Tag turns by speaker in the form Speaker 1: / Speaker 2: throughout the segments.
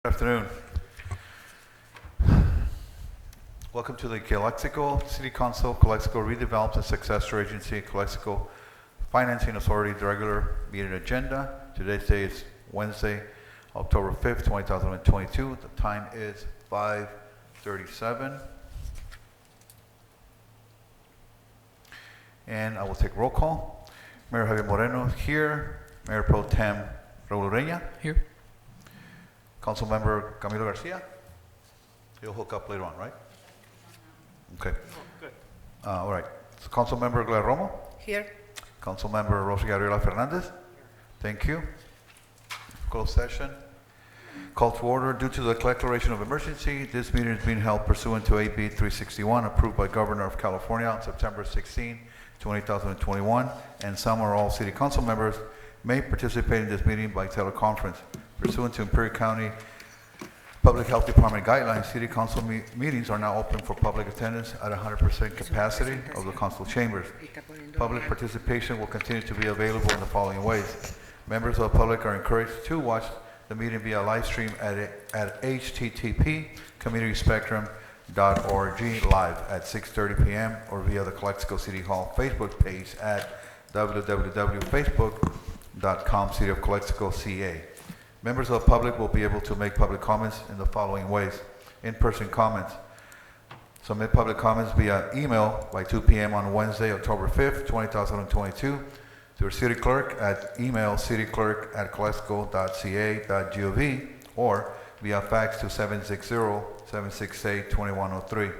Speaker 1: Good afternoon. Welcome to the Calexico City Council, Calexico Redevelopment and Successor Agency, Calexico Financing Authority's regular meeting agenda. Today's day is Wednesday, October 5th, 2022. The time is 5:37. And I will take roll call. Mayor Javier Moreno here. Mayor Pro Tem Raul Ureña.
Speaker 2: Here.
Speaker 1: Councilmember Camilo Garcia. He'll hook up later on, right? Okay.
Speaker 2: Good.
Speaker 1: All right. So Councilmember Gloria Romo.
Speaker 3: Here.
Speaker 1: Councilmember Rosa Gabriela Fernandez. Thank you. Closed session. Call to order. Due to the declaration of emergency, this meeting is being held pursuant to AB 361, approved by Governor of California on September 16, 2021, and some or all City Council members may participate in this meeting by teleconference. Pursuant to Imperial County Public Health Department guidelines, City Council meetings are now open for public attendance at 100% capacity of the council chambers. Public participation will continue to be available in the following ways. Members of the public are encouraged to watch the meeting via live stream at http://communityspectrum.org live at 6:30 p.m. or via the Calexico City Hall Facebook page at www.facebook.com/City of Calexico CA. Members of the public will be able to make public comments in the following ways. In-person comments. Submit public comments via email by 2 p.m. on Wednesday, October 5th, 2022 to our city clerk at email cityclerk@calexico.ca.gov or via fax to 760-768-2103.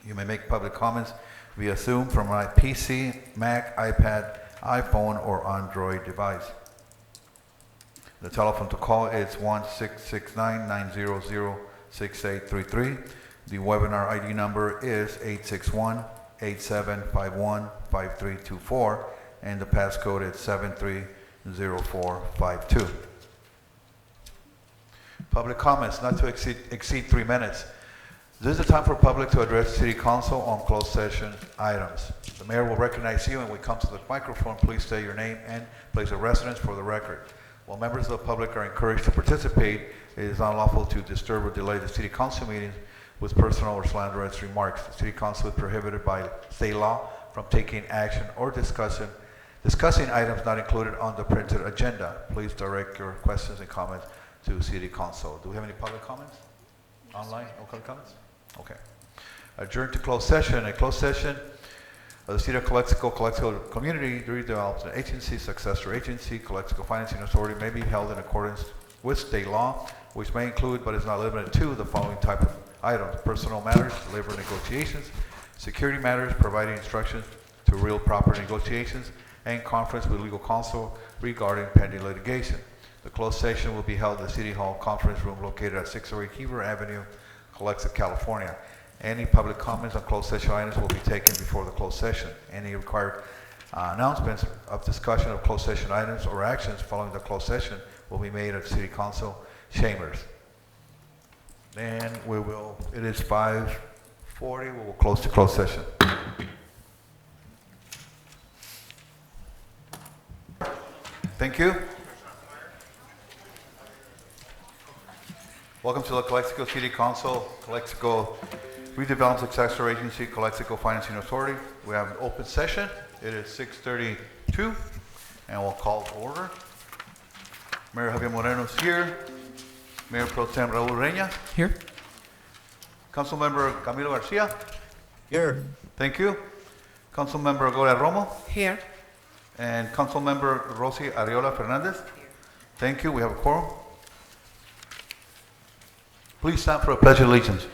Speaker 1: You may make public comments via Zoom from a PC, Mac, iPad, iPhone, or Android device. The telephone to call is 1-669-900-6833. The webinar ID number is 861-8751-5324, and the passcode is 730452. Public comments not to exceed 3 minutes. This is the time for public to address City Council on closed session items. The mayor will recognize you, and when we come to the microphone, please state your name and place of residence for the record. While members of the public are encouraged to participate, it is not lawful to disturb or delay the City Council meetings with personal or slanderous remarks. The City Council is prohibited by state law from taking action or discussing items not included on the printed agenda. Please direct your questions and comments to City Council. Do we have any public comments? Online? No public comments? Okay. Adjourn to closed session. A closed session of the City of Calexico Community Redevelopment Agency, Successor Agency, Calexico Financing Authority may be held in accordance with state law, which may include but is not limited to the following type of items: personal matters, labor negotiations, security matters, providing instructions to real property negotiations, and conference with legal counsel regarding pending litigation. The closed session will be held in the City Hall Conference Room located at 608 Heber Avenue, Calexico, California. Any public comments on closed session items will be taken before the closed session. Any required announcements of discussion of closed session items or actions following the closed session will be made at City Council chambers. And it is 5:40, we will close the closed session. Thank you. Welcome to the Calexico City Council, Calexico Redevelopment Successor Agency, Calexico Financing Authority. We have an open session. It is 6:32, and we'll call to order. Mayor Javier Moreno is here. Mayor Pro Tem Raul Ureña.
Speaker 2: Here.
Speaker 1: Councilmember Camilo Garcia.
Speaker 4: Here.
Speaker 1: Thank you. Councilmember Gloria Romo.
Speaker 3: Here.
Speaker 1: And Councilmember Rosa Ariola Fernandez. Thank you. We have a quorum. Please stand for a pledge of allegiance.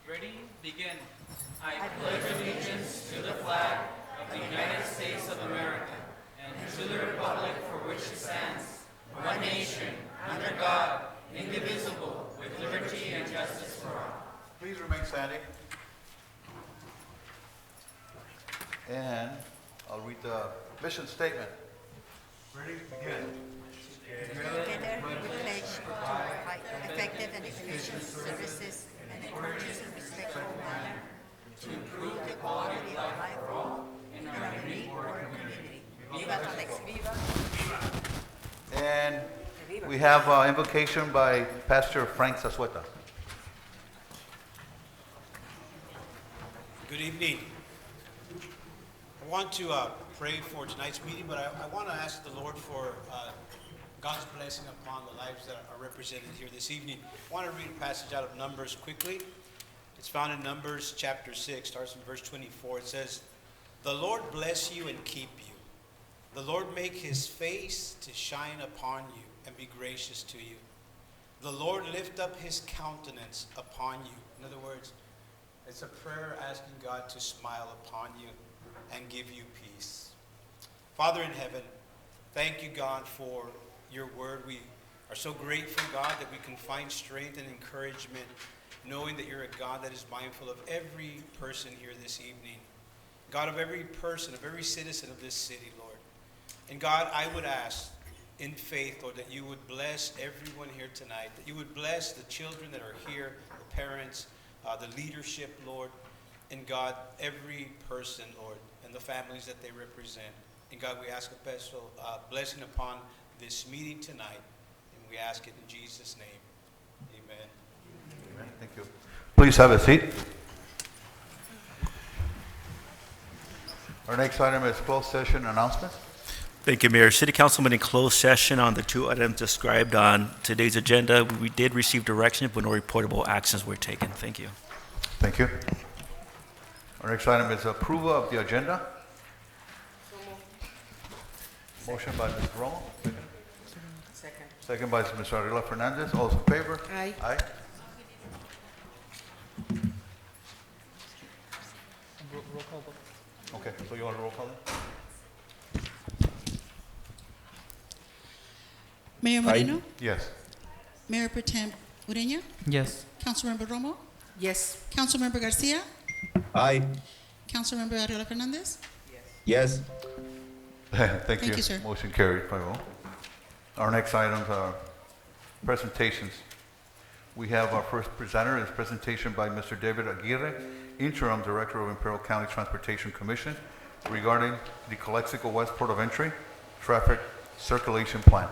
Speaker 2: Ready? Begin. I pledge allegiance to the flag of the United States of America and to the republic for which it stands, one nation, under God, indivisible, with liberty and justice for all.
Speaker 1: Please remain standing. And I'll read the mission statement. Ready? Begin.
Speaker 3: Together, we pledge to provide effective and efficient services in a courteous and respectful manner to improve the quality of life for all,
Speaker 1: We have invocation by Pastor Frank Sasueta.
Speaker 4: Good evening. I want to pray for tonight's meeting, but I want to ask the Lord for God's blessing upon the lives that are represented here this evening. I want to read a passage out of Numbers quickly. It's found in Numbers chapter 6, starts in verse 24. It says, "The Lord bless you and keep you. The Lord make his face to shine upon you and be gracious to you. The Lord lift up his countenance upon you." In other words, it's a prayer asking God to smile upon you and give you peace. Father in heaven, thank you, God, for your word. We are so grateful, God, that we can find strength and encouragement knowing that you're a God that is mindful of every person here this evening. God, of every person, of every citizen of this city, Lord. And God, I would ask in faith, Lord, that you would bless everyone here tonight, that you would bless the children that are here, the parents, the leadership, Lord, and God, every person, Lord, and the families that they represent. And God, we ask a special blessing upon this meeting tonight, and we ask it in Jesus' name. Amen.
Speaker 1: Amen. Thank you. Please have a seat. Our next item is closed session announcements.
Speaker 5: Thank you, Mayor. City Councilman, in closed session on the two items described on today's agenda, we did receive direction, but no reportable actions were taken. Thank you.
Speaker 1: Thank you. Our next item is approval of the agenda. Motion by Ms. Romo.
Speaker 3: Second.
Speaker 1: Second by Ms. Arela Fernandez. All those in favor?
Speaker 3: Aye.
Speaker 1: Aye. Okay, so you want a roll call then?
Speaker 6: Mayor Moreno,
Speaker 1: Yes.
Speaker 6: Mayor Pro Tem Ureña,
Speaker 2: Yes.
Speaker 6: Councilmember Romo,
Speaker 3: Yes.
Speaker 6: Councilmember Garcia,
Speaker 7: Aye.
Speaker 6: Councilmember Arreola Fernandez.
Speaker 7: Yes.
Speaker 1: Thank you.
Speaker 6: you, sir.
Speaker 1: Motion carried, 5-0. Our next items are presentations. We have our first presenter is presentation by Mr. David Aguirre, Interim Director of Imperial County Transportation Commission, regarding the Calexico West Port of Entry Traffic Circulation Plan.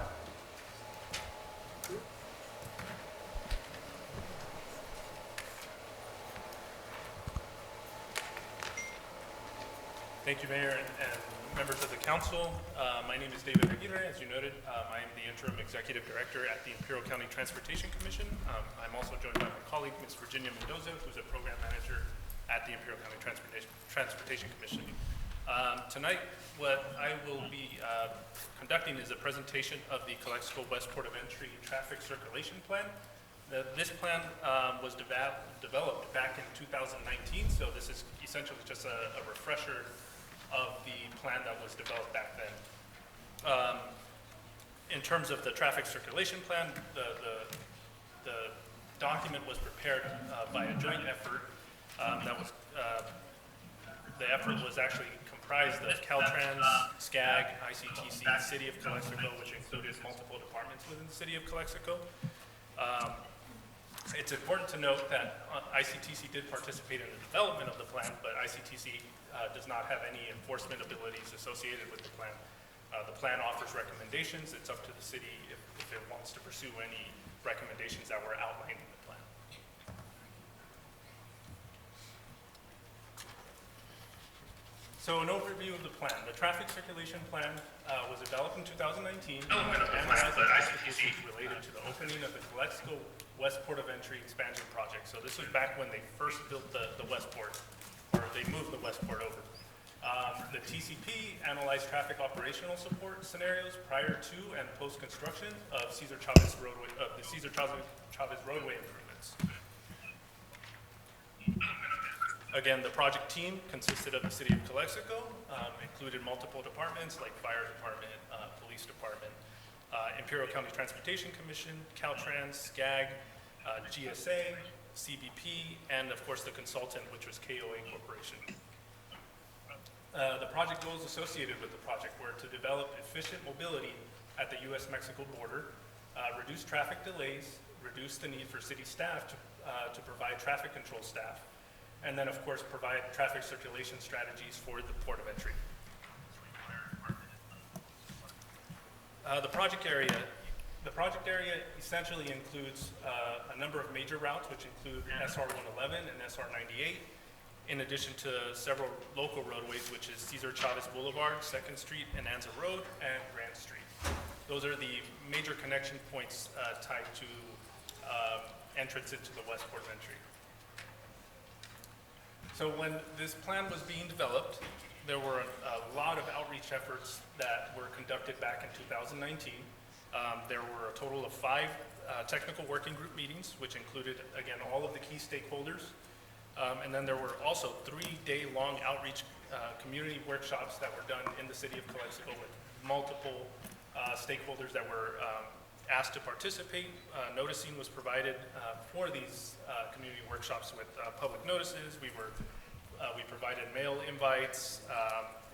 Speaker 8: Thank you, Mayor and members of the council. My name is David Aguirre. As you noted, I am the Interim Executive Director at the Imperial County Transportation Commission. I'm also joined by my colleague, Ms. Virginia Mendoza, who's a Program Manager at the Imperial County Transportation Commission. Tonight, what I will be conducting is a presentation of the Calexico West Port of Entry Traffic Circulation Plan. This plan was developed back in 2019, so this is essentially just a refresher of the plan that was developed back then. In terms of the traffic circulation plan, the document was prepared by a joint effort the effort was actually comprised of Caltrans, SCAG, ICTC, City of Calexico, which included multiple departments within the City of Calexico. It's important to note that ICTC did participate in the development of the plan, but ICTC does not have any enforcement abilities associated with the plan. The plan offers recommendations. It's up to the city if it wants to pursue any recommendations that were outlined in the plan. So an overview of the plan. The traffic circulation plan was developed in 2019 and analyzed the issues related to the opening of the Calexico West Port of Entry expansion project. So this was back when they first built the West Port, or they moved the West Port over. The TCP analyzed traffic operational support scenarios prior to and post-construction of the Cesar Chavez roadway improvements. Again, the project team consisted of the City of Calexico, included multiple departments like Fire Department, Police Department, Imperial County Transportation Commission, Caltrans, SCAG, GSA, CBP, and of course the consultant, which was KOA Corporation. The project goals associated with the project were to develop efficient mobility at the U.S.-Mexico border, reduce traffic delays, reduce the need for city staff to provide traffic control staff, and then of course provide traffic circulation strategies for the port of entry. The project area The project area essentially includes a number of major routes, which include SR 111 and SR 98, in addition to several local roadways, which is Cesar Chavez Boulevard, 2nd Street, and Anza Road, and Grant Street. Those are the major connection points tied to entrance into the west port of entry. So when this plan was being developed, there were a lot of outreach efforts that were conducted back in 2019. There were a total of 5 technical working group meetings, which included, again, all of the key stakeholders. And then there were also 3-day-long outreach community workshops that were done in the city of Calexico with multiple stakeholders that were asked to participate. Noticing was provided for these community workshops with public notices. We provided mail invites.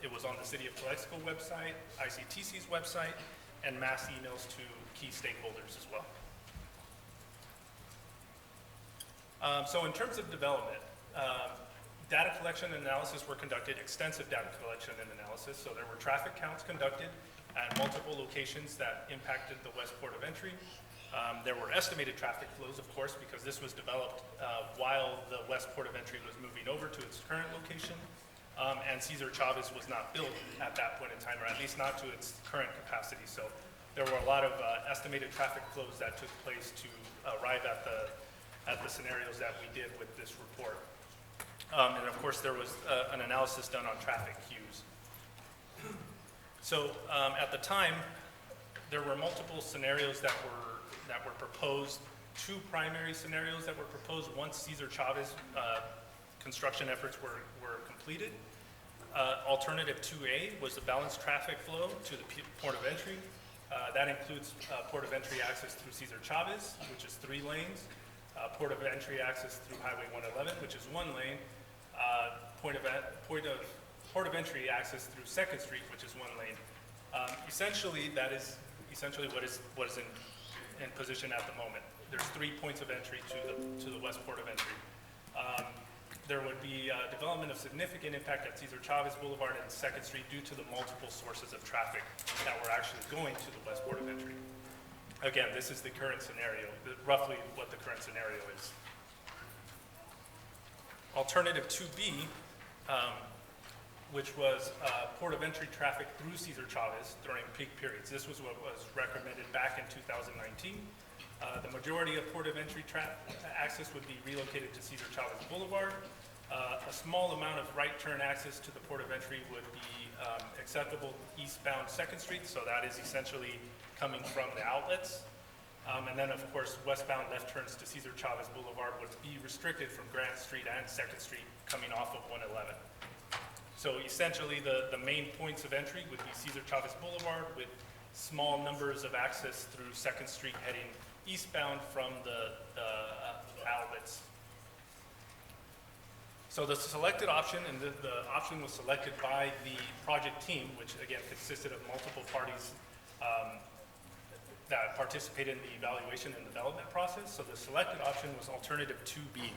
Speaker 8: It was on the City of Calexico website, ICTC's website, and mass emails to key stakeholders as well. So in terms of development, data collection and analysis were conducted, extensive data collection and analysis. So there were traffic counts conducted at multiple locations that impacted the west port of entry. There were estimated traffic flows, of course, because this was developed while the west port of entry was moving over to its current location. And Cesar Chavez was not built at that point in time, or at least not to its current capacity. So there were a lot of estimated traffic flows that took place to arrive at the scenarios that we did with this report. And of course, there was an analysis done on traffic cues. So at the time, there were multiple scenarios that were proposed, 2 primary scenarios that were proposed once Cesar Chavez construction efforts were completed. Alternative 2A was the balanced traffic flow to the port of entry. That includes port of entry access through Cesar Chavez, which is 3 lanes, port of entry access through Highway 111, which is 1 lane, port of entry access through 2nd Street, which is 1 lane. Essentially, that is essentially what is in position at the moment. There's 3 points of entry to the west port of entry. There would be development of significant impact at Cesar Chavez Boulevard and 2nd Street due to the multiple sources of traffic that were actually going to the west port of entry. Again, this is the current scenario, roughly what the current scenario is. Alternative 2B, which was port of entry traffic through Cesar Chavez during peak periods. This was what was recommended back in 2019. The majority of port of entry access would be relocated to Cesar Chavez Boulevard. A small amount of right turn access to the port of entry would be acceptable eastbound 2nd Street, so that is essentially coming from the outlets. And then, of course, westbound left turns to Cesar Chavez Boulevard would be restricted from Grant Street and 2nd Street coming off of 111. So essentially, the main points of entry would be Cesar Chavez Boulevard with small numbers of access through 2nd Street heading eastbound from the outlets. So the selected option, and the option was selected by the project team, which again consisted of multiple parties that participated in the evaluation and development process. So the selected option was alternative 2B.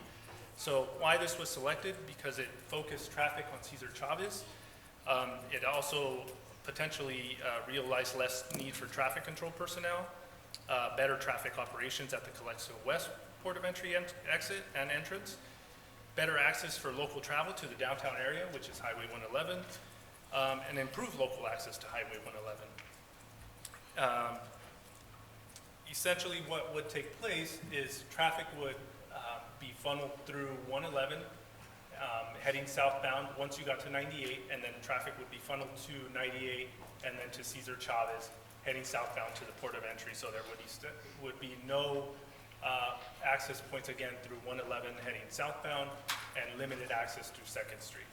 Speaker 8: So why this was selected? Because it focused traffic on Cesar Chavez. It also potentially realized less need for traffic control personnel, better traffic operations at the Calexico West port of entry exit and entrance, better access for local travel to the downtown area, which is Highway 111, and improved local access to Highway 111. Essentially, what would take place is traffic would be funneled through 111, heading southbound once you got to 98, and then traffic would be funneled to 98 and then to Cesar Chavez, heading southbound to the port of entry. So there would be no access points again through 111 heading southbound and limited access through 2nd Street.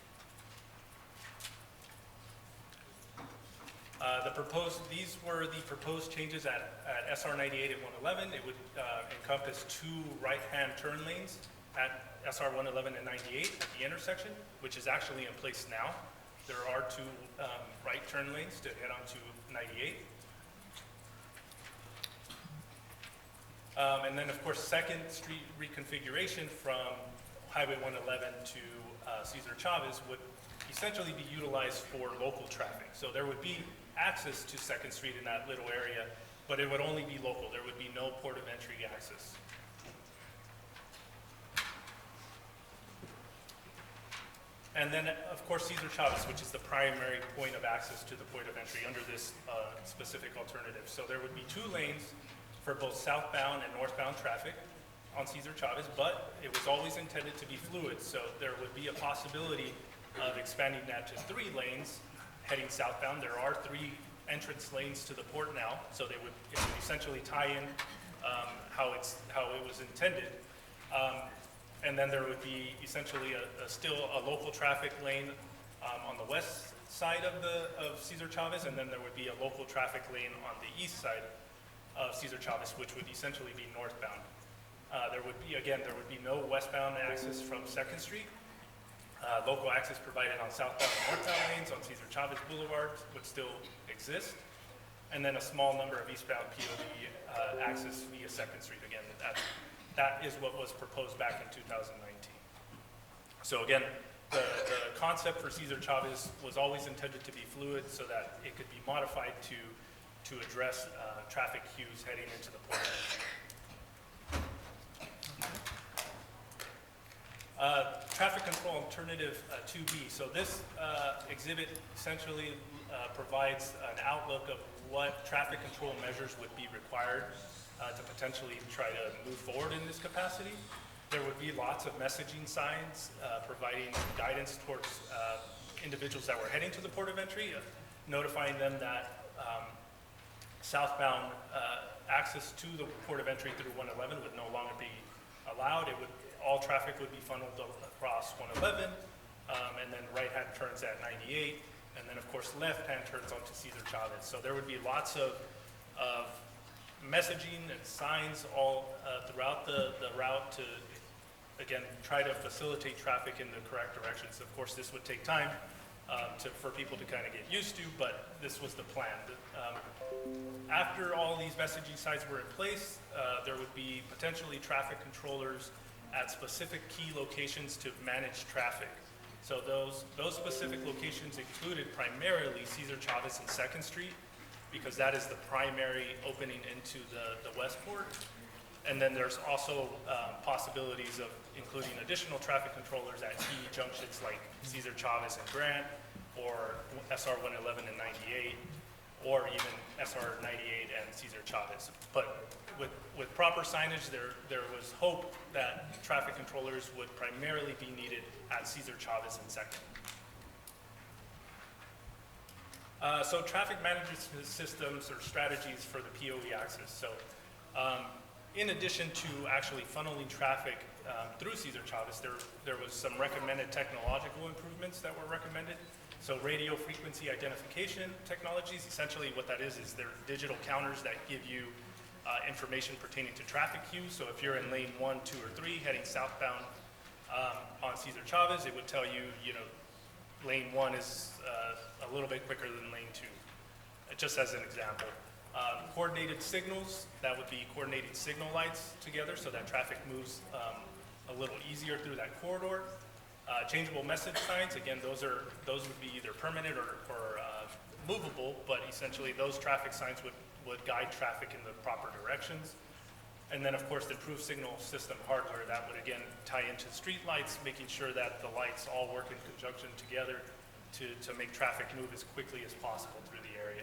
Speaker 8: These were the proposed changes at SR 98 and 111. It would encompass 2 right-hand turn lanes at SR 111 and 98 at the intersection, which is actually in place now. There are 2 right turn lanes to head on to 98. And then, of course, 2nd Street reconfiguration from Highway 111 to Cesar Chavez would essentially be utilized for local traffic. So there would be access to 2nd Street in that little area, but it would only be local. There would be no port of entry access. And then, of course, Cesar Chavez, which is the primary point of access to the point of entry under this specific alternative. So there would be 2 lanes for both southbound and northbound traffic on Cesar Chavez, but it was always intended to be fluid. So there would be a possibility of expanding that to 3 lanes heading southbound. There are 3 entrance lanes to the port now, so it would essentially tie in how it was intended. And then there would be essentially still a local traffic lane on the west side of Cesar Chavez, and then there would be a local traffic lane on the east side of Cesar Chavez, which would essentially be northbound. There would be no westbound access from 2nd Street. Local access provided on southbound and northbound lanes on Cesar Chavez Boulevard would still exist. And then a small number of eastbound POV access via 2nd Street. Again, that is what was proposed back in 2019. So again, the concept for Cesar Chavez was always intended to be fluid so that it could be modified to address traffic queues heading into the port. Traffic control alternative 2B. So this exhibit essentially provides an outlook of what traffic control measures would be required to potentially try to move forward in this capacity. There would be lots of messaging signs providing guidance towards individuals that were heading to the port of entry, notifying them that southbound access to the port of entry through 111 would no longer be allowed. All traffic would be funneled across 111, and then right-hand turns at 98, and then of course left-hand turns onto Cesar Chavez. So there would be lots of messaging and signs all throughout the route to, again, try to facilitate traffic in the correct directions. Of course, this would take time for people to kind of get used to, but this was the plan. After all these messaging signs were in place, there would be potentially traffic controllers at specific key locations to manage traffic. So those specific locations included primarily Cesar Chavez and 2nd Street, because that is the primary opening into the Westport. And then there's also possibilities of including additional traffic controllers at key junctions like Cesar Chavez and Grant, or SR 111 and 98, or even SR 98 and Cesar Chavez. But with proper signage, there was hope that traffic controllers would primarily be needed at Cesar Chavez and 2nd. So traffic management systems or strategies for the POE access. So in addition to actually funneling traffic through Cesar Chavez, there was some recommended technological improvements that were recommended. So radio frequency identification technologies, essentially what that is they're digital counters that give you information pertaining to traffic queues. So if you're in lane 1, 2, or 3 heading southbound on Cesar Chavez, it would tell you, lane 1 is a little bit quicker than lane 2, just as an example. Coordinated signals, that would be coordinated signal lights together so that traffic moves a little easier through that corridor. Changeable message signs, again, those would be either permanent or movable, but essentially those traffic signs would guide traffic in the proper directions. And then, of course, the improved signal system hardware, that would, again, tie into street lights, making sure that the lights all work in conjunction together to make traffic move as quickly as possible through the area.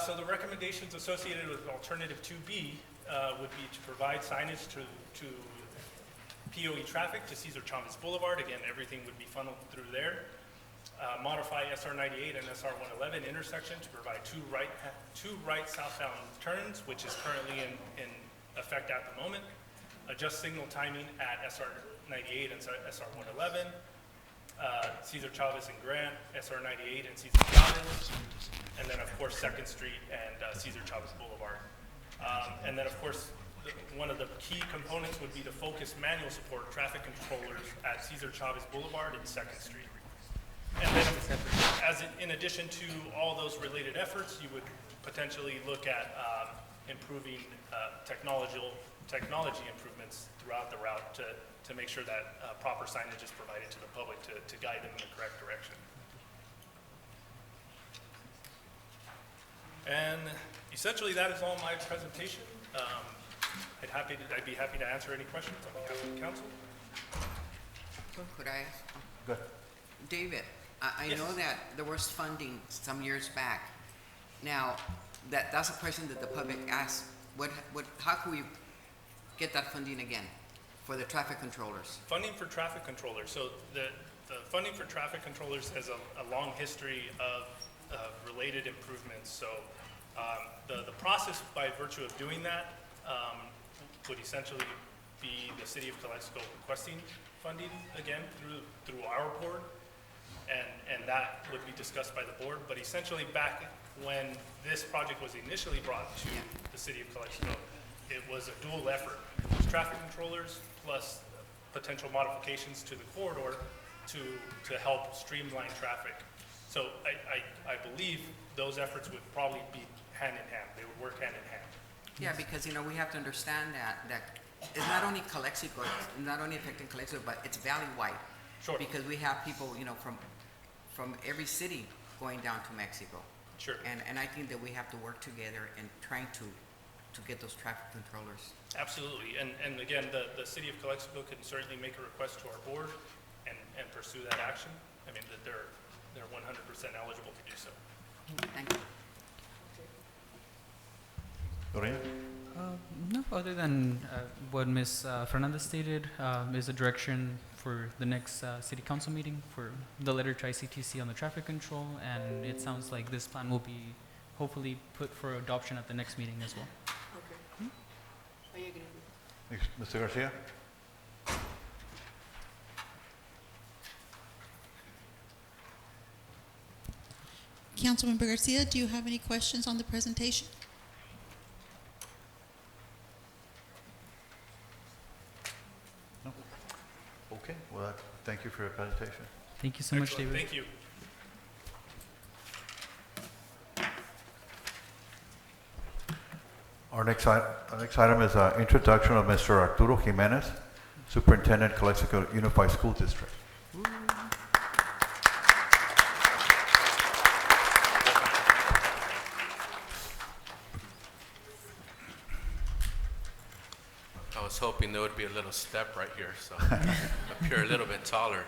Speaker 8: So the recommendations associated with alternative 2B would be to provide signage to POE traffic to Cesar Chavez Boulevard. Again, everything would be funneled through there. Modify SR 98 and SR 111 intersection to provide two right southbound turns, which is currently in effect at the moment. Adjust signal timing at SR 98 and SR 111. Cesar Chavez and Grant, SR 98 and Cesar Chavez. And then, of course, 2nd Street and Cesar Chavez Boulevard. And then, of course, one of the key components would be to focus manual support traffic controllers at Cesar Chavez Boulevard and 2nd Street. And then, in addition to all those related efforts, you would potentially look at improving technology improvements throughout the route to make sure that proper signage is provided to the public to guide them in the correct direction. And essentially, that is all my presentation. I'd be happy to answer any questions on behalf of the council.
Speaker 9: Could I ask?
Speaker 1: Good.
Speaker 9: David, I
Speaker 8: Yes.
Speaker 9: know that there was funding some years back. Now, that's a question that the public asks. How can we get that funding again for the traffic controllers?
Speaker 8: Funding for traffic controllers. So the funding for traffic controllers has a long history of related improvements. So the process by virtue of doing that would essentially be the city of Calexico requesting funding again through our board, and that would be discussed by the board. But essentially, back when this project was initially brought to the city of Calexico, it was a dual effort. It was traffic controllers plus potential modifications to the corridor to help streamline traffic. So I believe those efforts would probably be hand in hand. They would work hand in hand.
Speaker 9: Yeah, because, we have to understand that it's not only Calexico, it's not only affecting Calexico, but it's valley-wide.
Speaker 8: Sure.
Speaker 9: Because we have people, from every city going down to Mexico.
Speaker 8: Sure.
Speaker 9: And I think that we have to work together in trying to get those traffic controllers.
Speaker 8: Absolutely. And again, the city of Calexico can certainly make a request to our board and pursue that action. I mean, that they're 100% eligible to do so.
Speaker 9: Thank you.
Speaker 1: Lorena?
Speaker 10: No, other than what Ms. Fernandez stated, is a direction for the next city council meeting for the letter to ICTC on the traffic control, and it sounds like this plan will be hopefully put for adoption at the next meeting as well.
Speaker 11: Okay. I agree with
Speaker 1: Mr. Garcia?
Speaker 6: Councilmember Garcia, do you have any questions on the presentation?
Speaker 1: No? Okay, well, thank you for your presentation.
Speaker 10: Thank you so much,
Speaker 8: Excellent.
Speaker 10: David.
Speaker 8: Thank you.
Speaker 1: Our next item is introduction of Mr. Arturo Jimenez, Superintendent, Calexico Unified School District.
Speaker 12: I was hoping there would be a little step right here, so appear a little bit taller.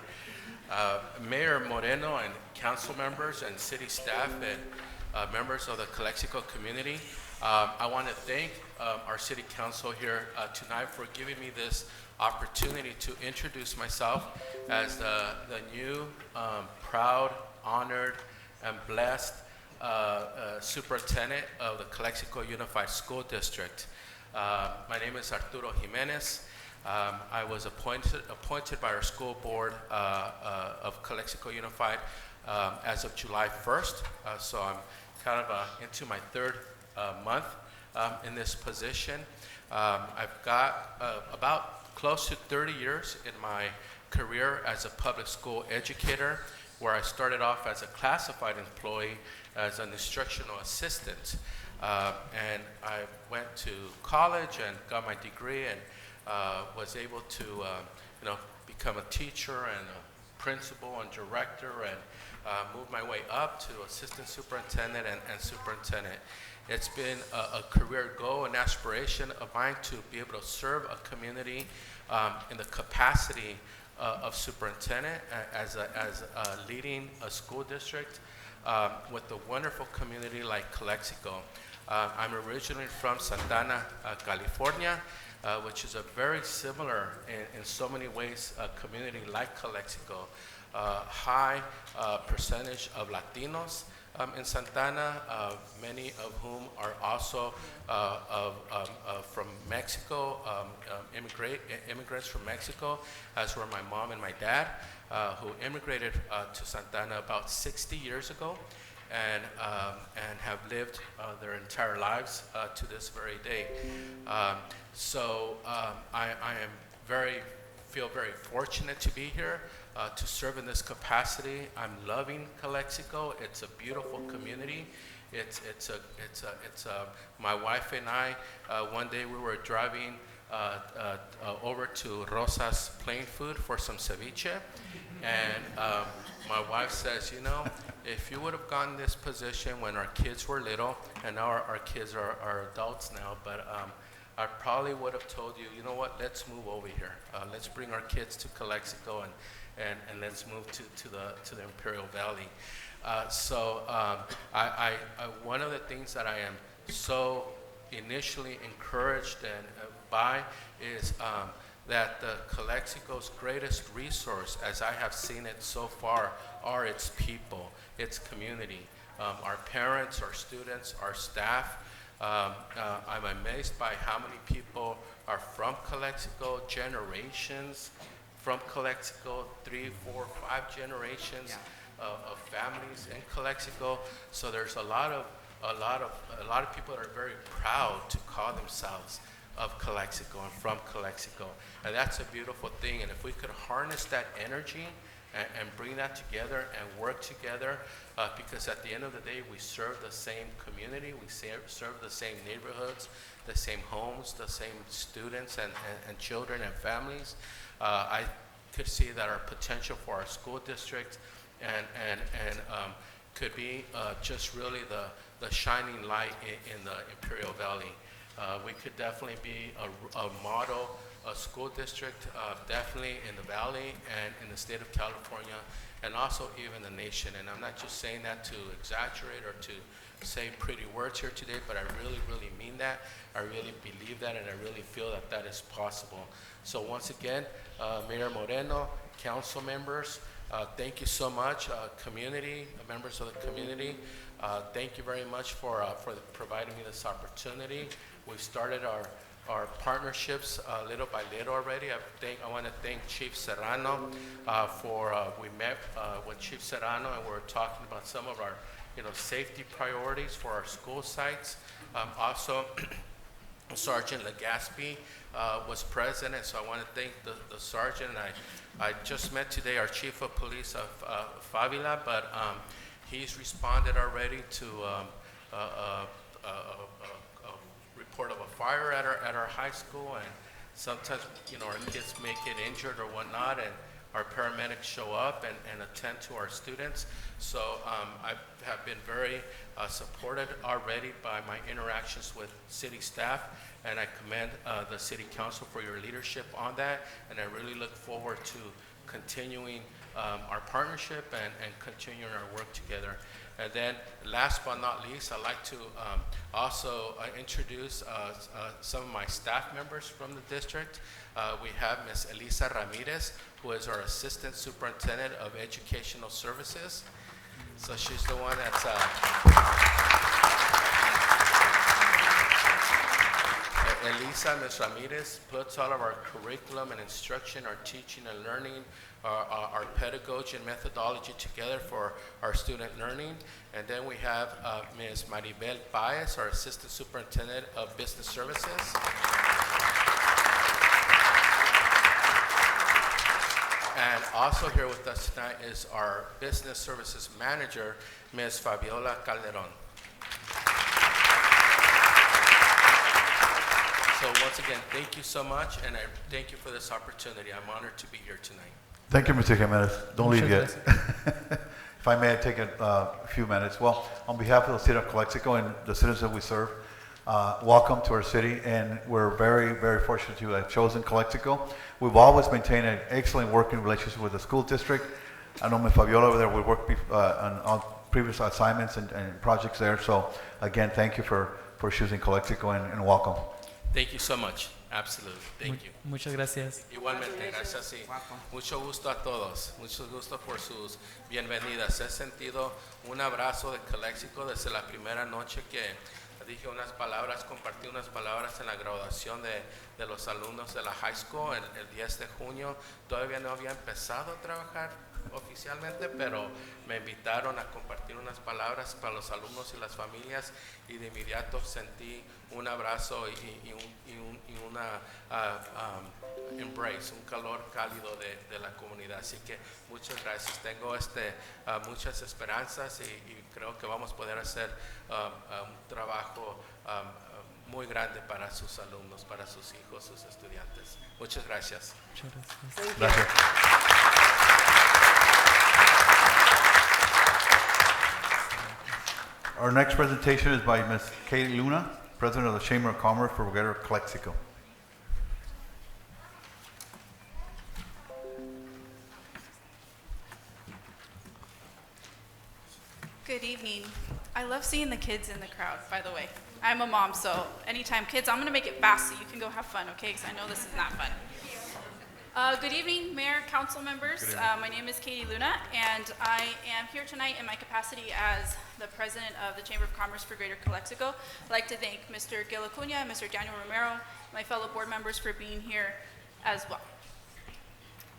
Speaker 12: Mayor Moreno and council members and city staff and members of the Calexico community, I want to thank our city council here tonight for giving me this opportunity to introduce myself as the new, proud, honored, and blessed superintendent of the Calexico Unified School District. My name is Arturo Jimenez. I was appointed by our school board of Calexico Unified as of July 1st. So I'm kind of into my third month in this position. I've got about close to 30 years in my career as a public school educator, where I started off as a classified employee as an instructional assistant. And I went to college and got my degree and was able to become a teacher and a principal and director and move my way up to assistant superintendent and superintendent. It's been a career goal and aspiration of mine to be able to serve a community in the capacity of superintendent as leading a school district with a wonderful community like Calexico. I'm originally from Santana, California, which is a very similar, in so many ways, community like Calexico. High percentage of Latinos in Santana, many of whom are also from Mexico, immigrants from Mexico, as were my mom and my dad, who immigrated to Santana about 60 years ago. And have lived their entire lives to this very day. So I feel very fortunate to be here to serve in this capacity. I'm loving Calexico. It's a beautiful community. My wife and I, one day we were driving over to Rosa's Plain Food for some ceviche. And my wife says, you know, if you would have gotten this position when our kids were little, and now our kids are adults now, but I probably would have told you, you know what, let's move over here. Let's bring our kids to Calexico and let's move to the Imperial Valley. One of the things that I am so initially encouraged and by is that the Calexico's greatest resource, as I have seen it so far, are its people, its community, our parents, our students, our staff. I'm amazed by how many people are from Calexico, generations from Calexico, 3, 4, 5 generations of families in Calexico. So there's a lot of people that are very proud to call themselves of Calexico and from Calexico, and that's a beautiful thing. And if we could harness that energy and bring that together and work together, because at the end of the day, we serve the same community, we serve the same neighborhoods, the same homes, the same students and children and families. I could see that our potential for our school district and could be just really the shining light in the Imperial Valley. We could definitely be a model school district, definitely in the Valley and in the state of California, and also even the nation. And I'm not just saying that to exaggerate or to say pretty words here today, but I really, really mean that. I really believe that, and I really feel that that is possible. So once again, Mayor Moreno, council members, thank you so much, community, members of the community. Thank you very much for providing me this opportunity. We've started our partnerships little by little already. I want to thank Chief Serrano we met with Chief Serrano, and we're talking about some of our safety priorities for our school sites. Also, Sergeant Legaspi was present, and so I want to thank the sergeant. I just met today our Chief of Police of Favila, but he's responded already to a report of a fire at our high school, and sometimes our kids may get injured or whatnot, and our paramedics show up and attend to our students. So I have been very supported already by my interactions with city staff, and I commend the City Council for your leadership on that, and I really look forward to continuing our partnership and continuing our work together. And then last but not least, I'd like to also introduce some of my staff members from the district. We have Ms. Elisa Ramirez, who is our Assistant Superintendent of Educational Services. So she's the one that's Elisa, Ms. Ramirez, puts all of our curriculum and instruction, our teaching and learning, our pedagogy and methodology together for our student learning. And then we have Ms. Maribel Baez, our Assistant Superintendent of Business Services. And also here with us tonight is our Business Services Manager, Ms. Fabiola Calderon. So once again, thank you so much, and I thank you for this opportunity. I'm honored to be here tonight.
Speaker 1: Thank you, Mr. Jimenez. Don't leave yet. If I may take a few minutes. Well, on behalf of the city of Calexico and the citizens that we serve, welcome to our city, and we're very, very fortunate to have chosen Calexico. We've always maintained an excellent working relationship with the school district. I know Ms. Fabiola over there, we worked on previous assignments and projects there. So again, thank you for choosing Calexico and welcome.
Speaker 12: Thank you so much. Absolutely. Thank you.
Speaker 10: Muchas gracias.
Speaker 12: Igualmente, gracias. Sí. Mucho gusto a todos. Mucho gusto por sus bienvenidas. He sentido un abrazo de Calexico desde la primera noche que dije unas palabras, compartí unas palabras en la graduación de los alumnos de la high school el 10 de junio. Todavía no había empezado a trabajar oficialmente, pero me invitaron a compartir unas palabras para los alumnos y las familias, y de inmediato sentí un abrazo y una embrace, un calor cálido de la comunidad. Así que muchas gracias. Tengo muchas esperanzas y creo que vamos a poder hacer un trabajo muy grande para sus alumnos, para sus hijos, sus estudiantes. Muchas gracias.
Speaker 1: Gracias. Our next presentation is by Ms. Katie Luna, President of the Chamber of Commerce for Calexico.
Speaker 13: Good evening. I love seeing the kids in the crowd, by the way. I'm a mom, so anytime kids, I'm gonna make it fast so you can go have fun, okay? Because I know this is not fun. Good evening, Mayor, council members. My name is Katie Luna, and I am here tonight in my capacity as the President of the Chamber of Commerce for Greater Calexico. I'd like to thank Mr. Gil Acuna and Mr. Daniel Romero, my fellow board members, for being here as well.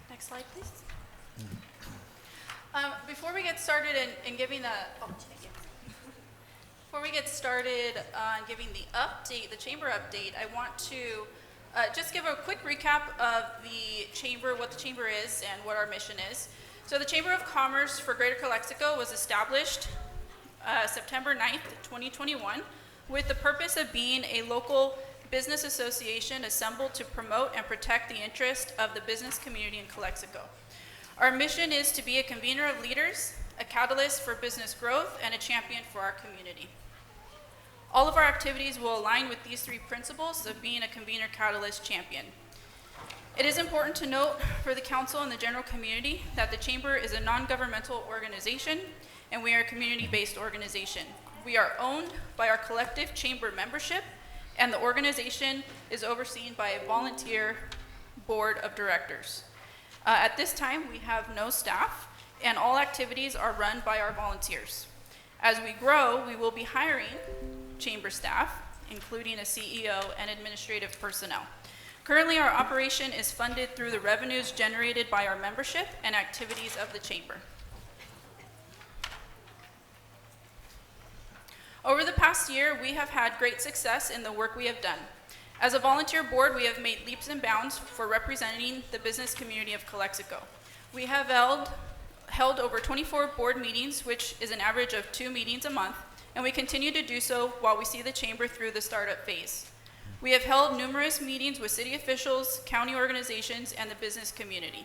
Speaker 13: Next slide, please. Before we get started in giving before we get started on giving the update, the chamber update, I want to just give a quick recap of the chamber, what the chamber is and what our mission is. So the Chamber of Commerce for Greater Calexico was established September 9th, 2021, with the purpose of being a local business association assembled to promote and protect the interest of the business community in Calexico. Our mission is to be a convener of leaders, a catalyst for business growth, and a champion for our community. All of our activities will align with these three principles of being a convener, catalyst, champion. It is important to note for the council and the general community that the Chamber is a non-governmental organization and we are a community-based organization. We are owned by our collective chamber membership, and the organization is overseen by a volunteer board of directors. At this time, we have no staff, and all activities are run by our volunteers. As we grow, we will be hiring chamber staff, including a CEO and administrative personnel. Currently, our operation is funded through the revenues generated by our membership and activities of the chamber. Over the past year, we have had great success in the work we have done. As a volunteer board, we have made leaps and bounds for representing the business community of Calexico. We have held over 24 board meetings, which is an average of 2 meetings a month, and we continue to do so while we see the chamber through the startup phase. We have held numerous meetings with city officials, county organizations, and the business community.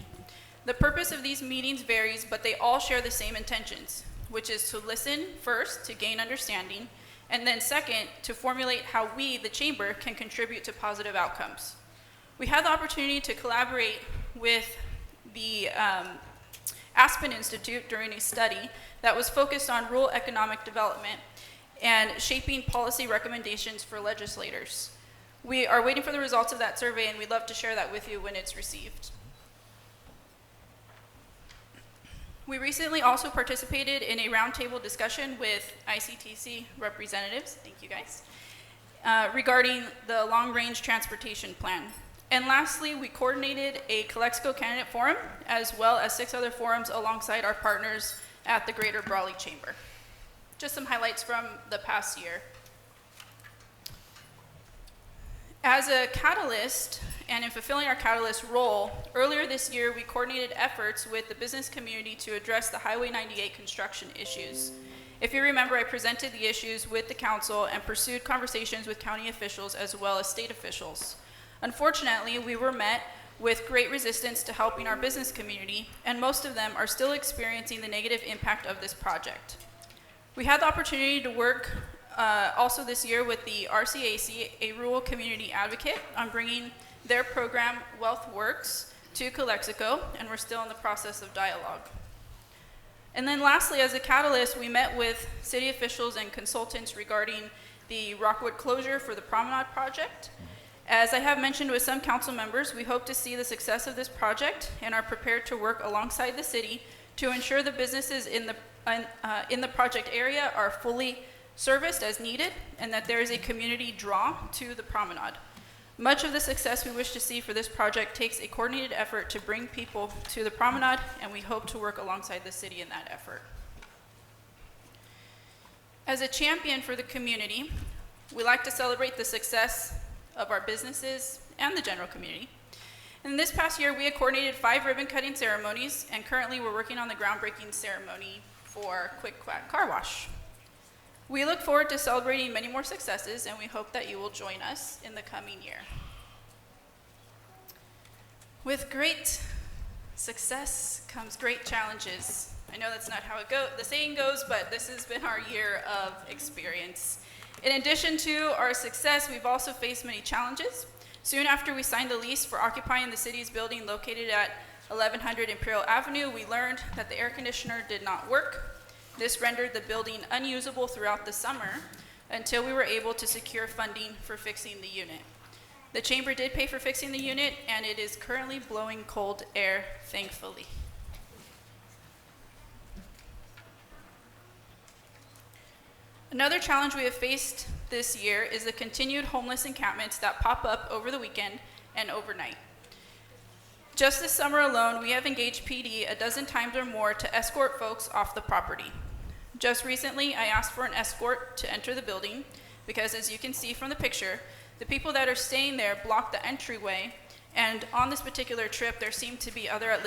Speaker 13: The purpose of these meetings varies, but they all share the same intentions, which is to listen first to gain understanding, and then second, to formulate how we, the chamber, can contribute to positive outcomes. We had the opportunity to collaborate with the Aspen Institute during a study that was focused on rural economic development and shaping policy recommendations for legislators. We are waiting for the results of that survey, and we'd love to share that with you when it's received. We recently also participated in a roundtable discussion with ICTC representatives, thank you guys, regarding the long-range transportation plan. And lastly, we coordinated a Calexico candidate forum, as well as 6 other forums alongside our partners at the Greater Brawley Chamber. Just some highlights from the past year. As a catalyst, and in fulfilling our catalyst role, earlier this year we coordinated efforts with the business community to address the Highway 98 construction issues. If you remember, I presented the issues with the council and pursued conversations with county officials as well as state officials. Unfortunately, we were met with great resistance to helping our business community, and most of them are still experiencing the negative impact of this project. We had the opportunity to work also this year with the RCAC, a rural community advocate, on bringing their program, Wealth Works, to Calexico, and we're still in the process of dialogue. And then lastly, as a catalyst, we met with city officials and consultants regarding the Rockwood closure for the Promenade Project. As I have mentioned with some council members, we hope to see the success of this project and are prepared to work alongside the city to ensure the businesses in the project area are fully serviced as needed, and that there is a community draw to the promenade. Much of the success we wish to see for this project takes a coordinated effort to bring people to the promenade, and we hope to work alongside the city in that effort. As a champion for the community, we like to celebrate the success of our businesses and the general community. And this past year, we had coordinated 5 ribbon cutting ceremonies, and currently we're working on the groundbreaking ceremony for Quack Car Wash. We look forward to celebrating many more successes, and we hope that you will join us in the coming year. With great success comes great challenges. I know that's not how the saying goes, but this has been our year of experience. In addition to our success, we've also faced many challenges. Soon after we signed the lease for occupying the city's building located at 1100 Imperial Avenue, we learned that the air conditioner did not work. This rendered the building unusable throughout the summer until we were able to secure funding for fixing the unit. The chamber did pay for fixing the unit, and it is currently blowing cold air, thankfully. Another challenge we have faced this year is the continued homeless encampments that pop up over the weekend and overnight. Just this summer alone, we have engaged PD a dozen times or more to escort folks off the property. Just recently, I asked for an escort to enter the building because, as you can see from the picture, the people that are staying there block the entryway, and on this particular trip, there seemed to be other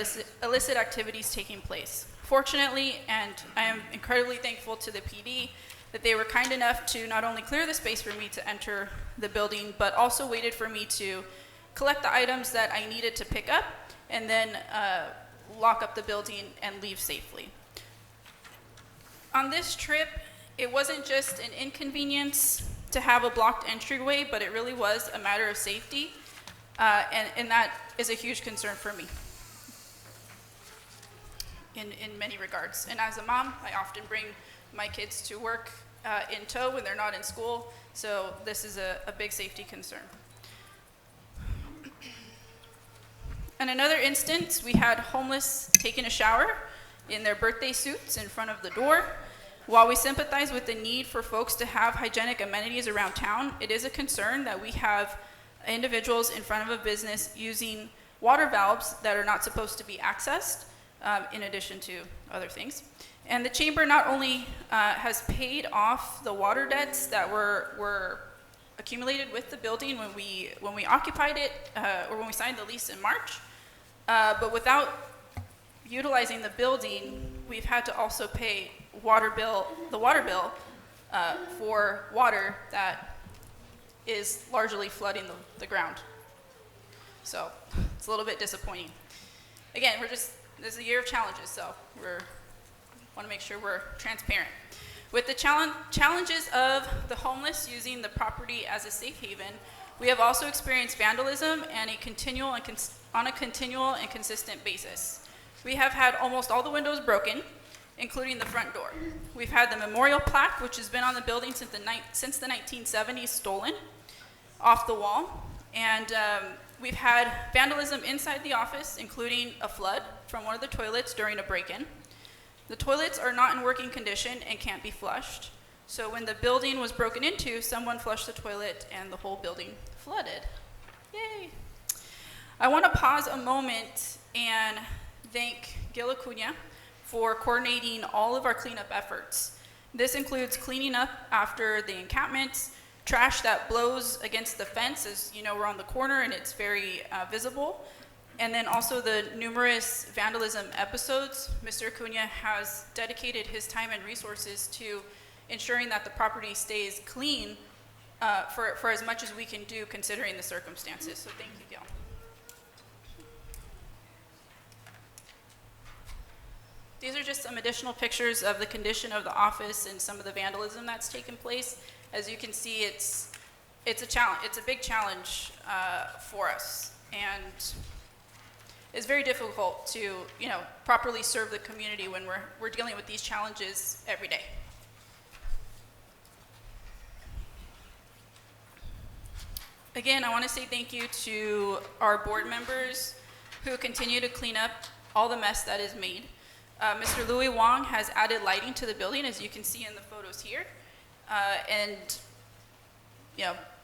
Speaker 13: illicit activities taking place. Fortunately, and I am incredibly thankful to the PD, that they were kind enough to not only clear the space for me to enter the building, but also waited for me to collect the items that I needed to pick up, and then lock up the building and leave safely. On this trip, it wasn't just an inconvenience to have a blocked entryway, but it really was a matter of safety, and that is a huge concern for me in many regards. And as a mom, I often bring my kids to work in tow when they're not in school, so this is a big safety concern. In another instance, we had homeless taking a shower in their birthday suits in front of the door. While we sympathize with the need for folks to have hygienic amenities around town, it is a concern that we have individuals in front of a business using water valves that are not supposed to be accessed, in addition to other things. And the chamber not only has paid off the water debts that were accumulated with the building when we occupied it, or when we signed the lease in March, but without utilizing the building, we've had to also pay the water bill for water that is largely flooding the ground. So it's a little bit disappointing. Again, this is a year of challenges, so we want to make sure we're transparent. With the challenges of the homeless using the property as a safe haven, we have also experienced vandalism and on a continual and consistent basis. We have had almost all the windows broken, including the front door. We've had the memorial plaque, which has been on the building since the 1970s, stolen off the wall. And we've had vandalism inside the office, including a flood from one of the toilets during a break-in. The toilets are not in working condition and can't be flushed. So when the building was broken into, someone flushed the toilet and the whole building flooded. Yay. I want to pause a moment and thank Gil Acuna for coordinating all of our cleanup efforts. This includes cleaning up after the encampments, trash that blows against the fence, as you know, we're on the corner and it's very visible. And then also the numerous vandalism episodes. Mr. Acuna has dedicated his time and resources to ensuring that the property stays clean for as much as we can do considering the circumstances. So thank you, Gil. These are just some additional pictures of the condition of the office and some of the vandalism that's taken place. As you can see, it's a challenge. It's a big challenge for us, and it's very difficult to properly serve the community when we're dealing with these challenges every day. Again, I want to say thank you to our board members who continue to clean up all the mess that is made. Mr. Louis Wong has added lighting to the building, as you can see in the photos here.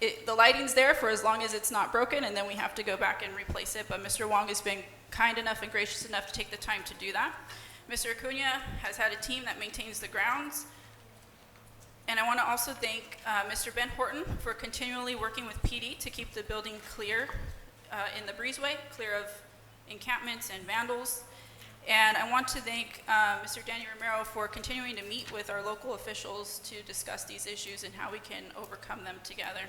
Speaker 13: The lighting's there for as long as it's not broken, and then we have to go back and replace it. But Mr. Wong has been kind enough and gracious enough to take the time to do that. Mr. Acuna has had a team that maintains the grounds. And I want to also thank Mr. Ben Horton for continually working with PD to keep the building clear in the breezeway, clear of encampments and vandals. And I want to thank Mr. Danny Romero for continuing to meet with our local officials to discuss these issues and how we can overcome them together.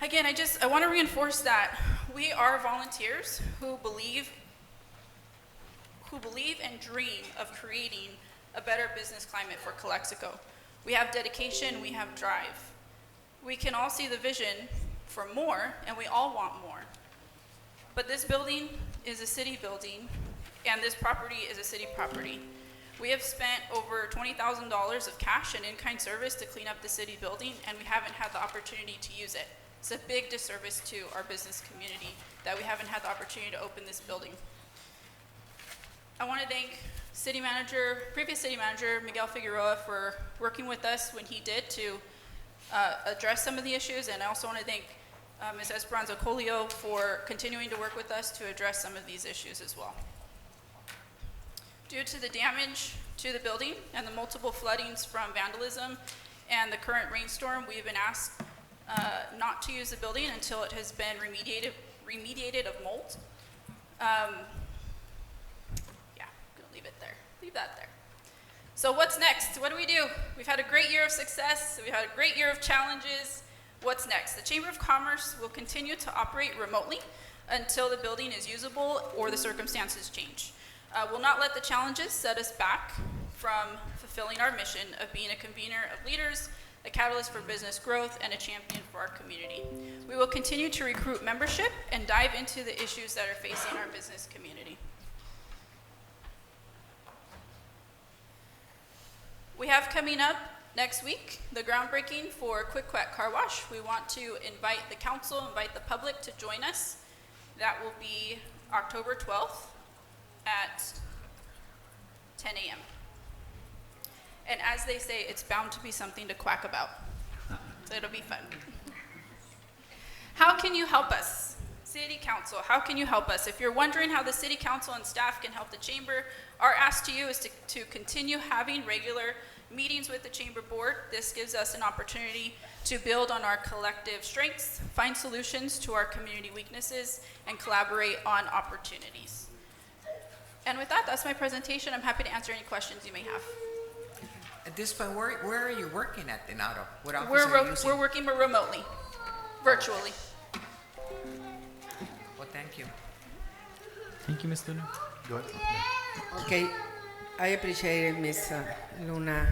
Speaker 13: Again, I want to reinforce that we are volunteers who believe and dream of creating a better business climate for Calexico. We have dedication, we have drive. We can all see the vision for more, and we all want more. But this building is a city building, and this property is a city property. We have spent over $20,000 of cash and in-kind service to clean up the city building, and we haven't had the opportunity to use it. It's a big disservice to our business community that we haven't had the opportunity to open this building. I want to thank previous city manager Miguel Figueroa for working with us when he did to address some of the issues, and I also want to thank Ms. Esperanza Colio for continuing to work with us to address some of these issues as well. Due to the damage to the building and the multiple floodings from vandalism and the current rainstorm, we have been asked not to use the building until it has been remediated of mold. Leave it there. Leave that there. So what's next? What do we do? We've had a great year of success. We've had a great year of challenges. What's next? The Chamber of Commerce will continue to operate remotely until the building is usable or the circumstances change. We'll not let the challenges set us back from fulfilling our mission of being a convener of leaders, a catalyst for business growth, and a champion for our community. We will continue to recruit membership and dive into the issues that are facing our business community. We have coming up next week the groundbreaking for Quack Car Wash. We want to invite the council, invite the public to join us. That will be October 12th at 10 a.m. And as they say, it's bound to be something to quack about. So it'll be fun. How can you help us? City Council, how can you help us? If you're wondering how the City Council and staff can help the Chamber, our ask to you is to continue having regular meetings with the Chamber Board. This gives us an opportunity to build on our collective strengths, find solutions to our community weaknesses, and collaborate on opportunities. And with that, that's my presentation. I'm happy to answer any questions you may have.
Speaker 9: At this point, where are you working at in Auto? What office are you using?
Speaker 13: We're working remotely, virtually.
Speaker 9: Well, thank you.
Speaker 10: Thank you, Ms. Luna.
Speaker 1: Go ahead.
Speaker 11: Okay, I appreciate Ms. Luna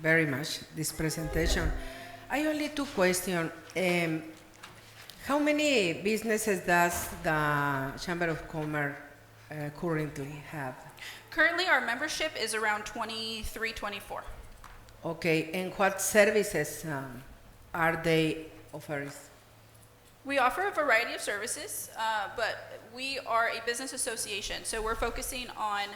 Speaker 11: very much, this presentation. I only two questions. How many businesses does the Chamber of Commerce currently have?
Speaker 13: Currently, our membership is around 23, 24.
Speaker 11: Okay, and what services are they offering?
Speaker 13: We offer a variety of services, but we are a business association, so we're focusing on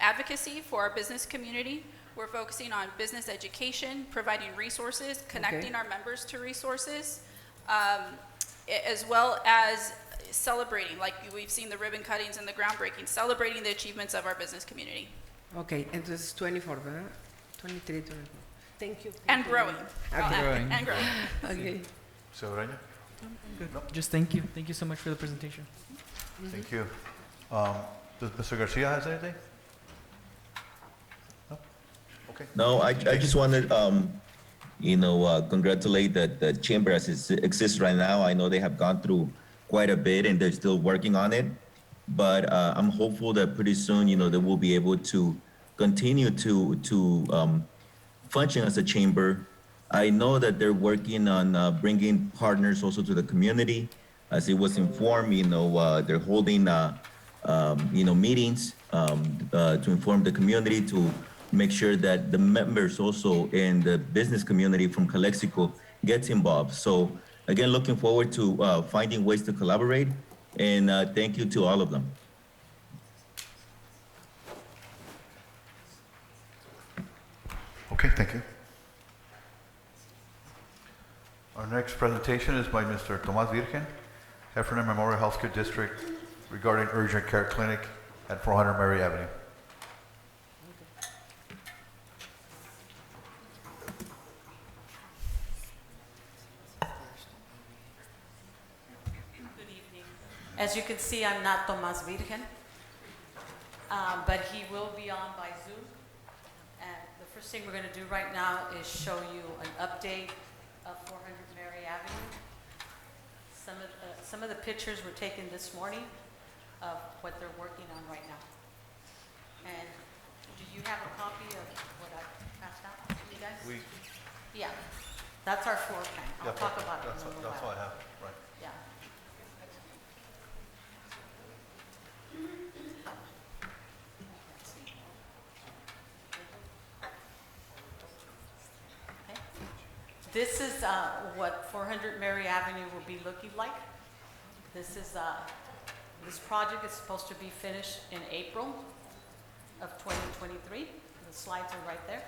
Speaker 13: advocacy for our business community. We're focusing on business education, providing resources, connecting our members to resources, as well as celebrating, like we've seen the ribbon cuttings and the groundbreaking, celebrating the achievements of our business community.
Speaker 11: Okay, entonces 24, ¿verdad? 23, 24. Thank you.
Speaker 13: And growing.
Speaker 11: Okay.
Speaker 13: And growing.
Speaker 11: Okay.
Speaker 1: Severino?
Speaker 10: Good. Just thank you. Thank you so much for the presentation.
Speaker 1: Thank you. Does Mr. Garcia has anything? No? Okay.
Speaker 7: No, I just wanted, congratulate the chamber as it exists right now. I know they have gone through quite a bit and they're still working on it. But I'm hopeful that pretty soon, they will be able to continue to function as a chamber. I know that they're working on bringing partners also to the community. As it was informed, they're holding, meetings to inform the community, to make sure that the members also in the business community from Calexico gets involved. So again, looking forward to finding ways to collaborate, and thank you to all of them.
Speaker 1: Okay, thank you. Our next presentation is by Mr. Tomas Virgen, Heffernan Memorial Healthcare District, regarding urgent care clinic at 400 Mary Avenue.
Speaker 14: As you can see, I'm not Tomas Virgen. but he will be on by Zoom. And the first thing we're going to do right now is show you an update of 400 Mary Avenue. Some of the pictures were taken this morning of what they're working on right now. And do you have a copy of what I passed out to you guys? Yeah, that's our floor plan. I'll talk about it in a little while.
Speaker 1: That's all I have, right.
Speaker 14: Yeah. Okay. This is what 400 Mary Avenue will be looking like. This project is supposed to be finished in April of 2023. The slides are right there.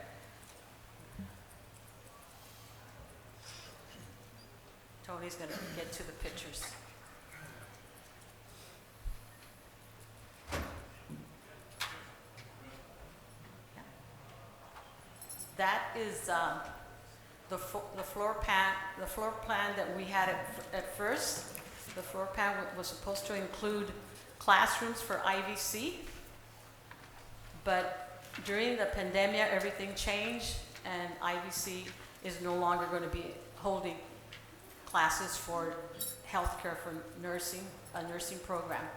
Speaker 14: Tony's going to get to the pictures. That is the floor plan that we had at first. The floor plan was supposed to include classrooms for IVC, but during the pandemic, everything changed, and IVC is no longer going to be holding classes for healthcare for nursing, a nursing program.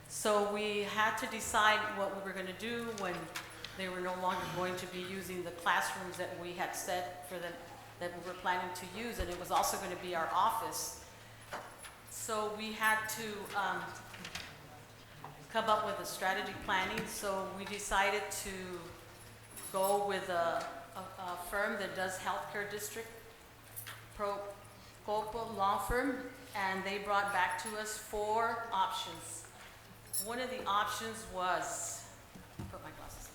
Speaker 14: So we had to decide what we were going to do when they were no longer going to be using the classrooms that we had set for them, that we were planning to use, and it was also going to be our office. So we had to come up with a strategy planning. So we decided to go with a firm that does healthcare district, Procopo law firm, and they brought back to us 4 options. One of the options was, put my glasses,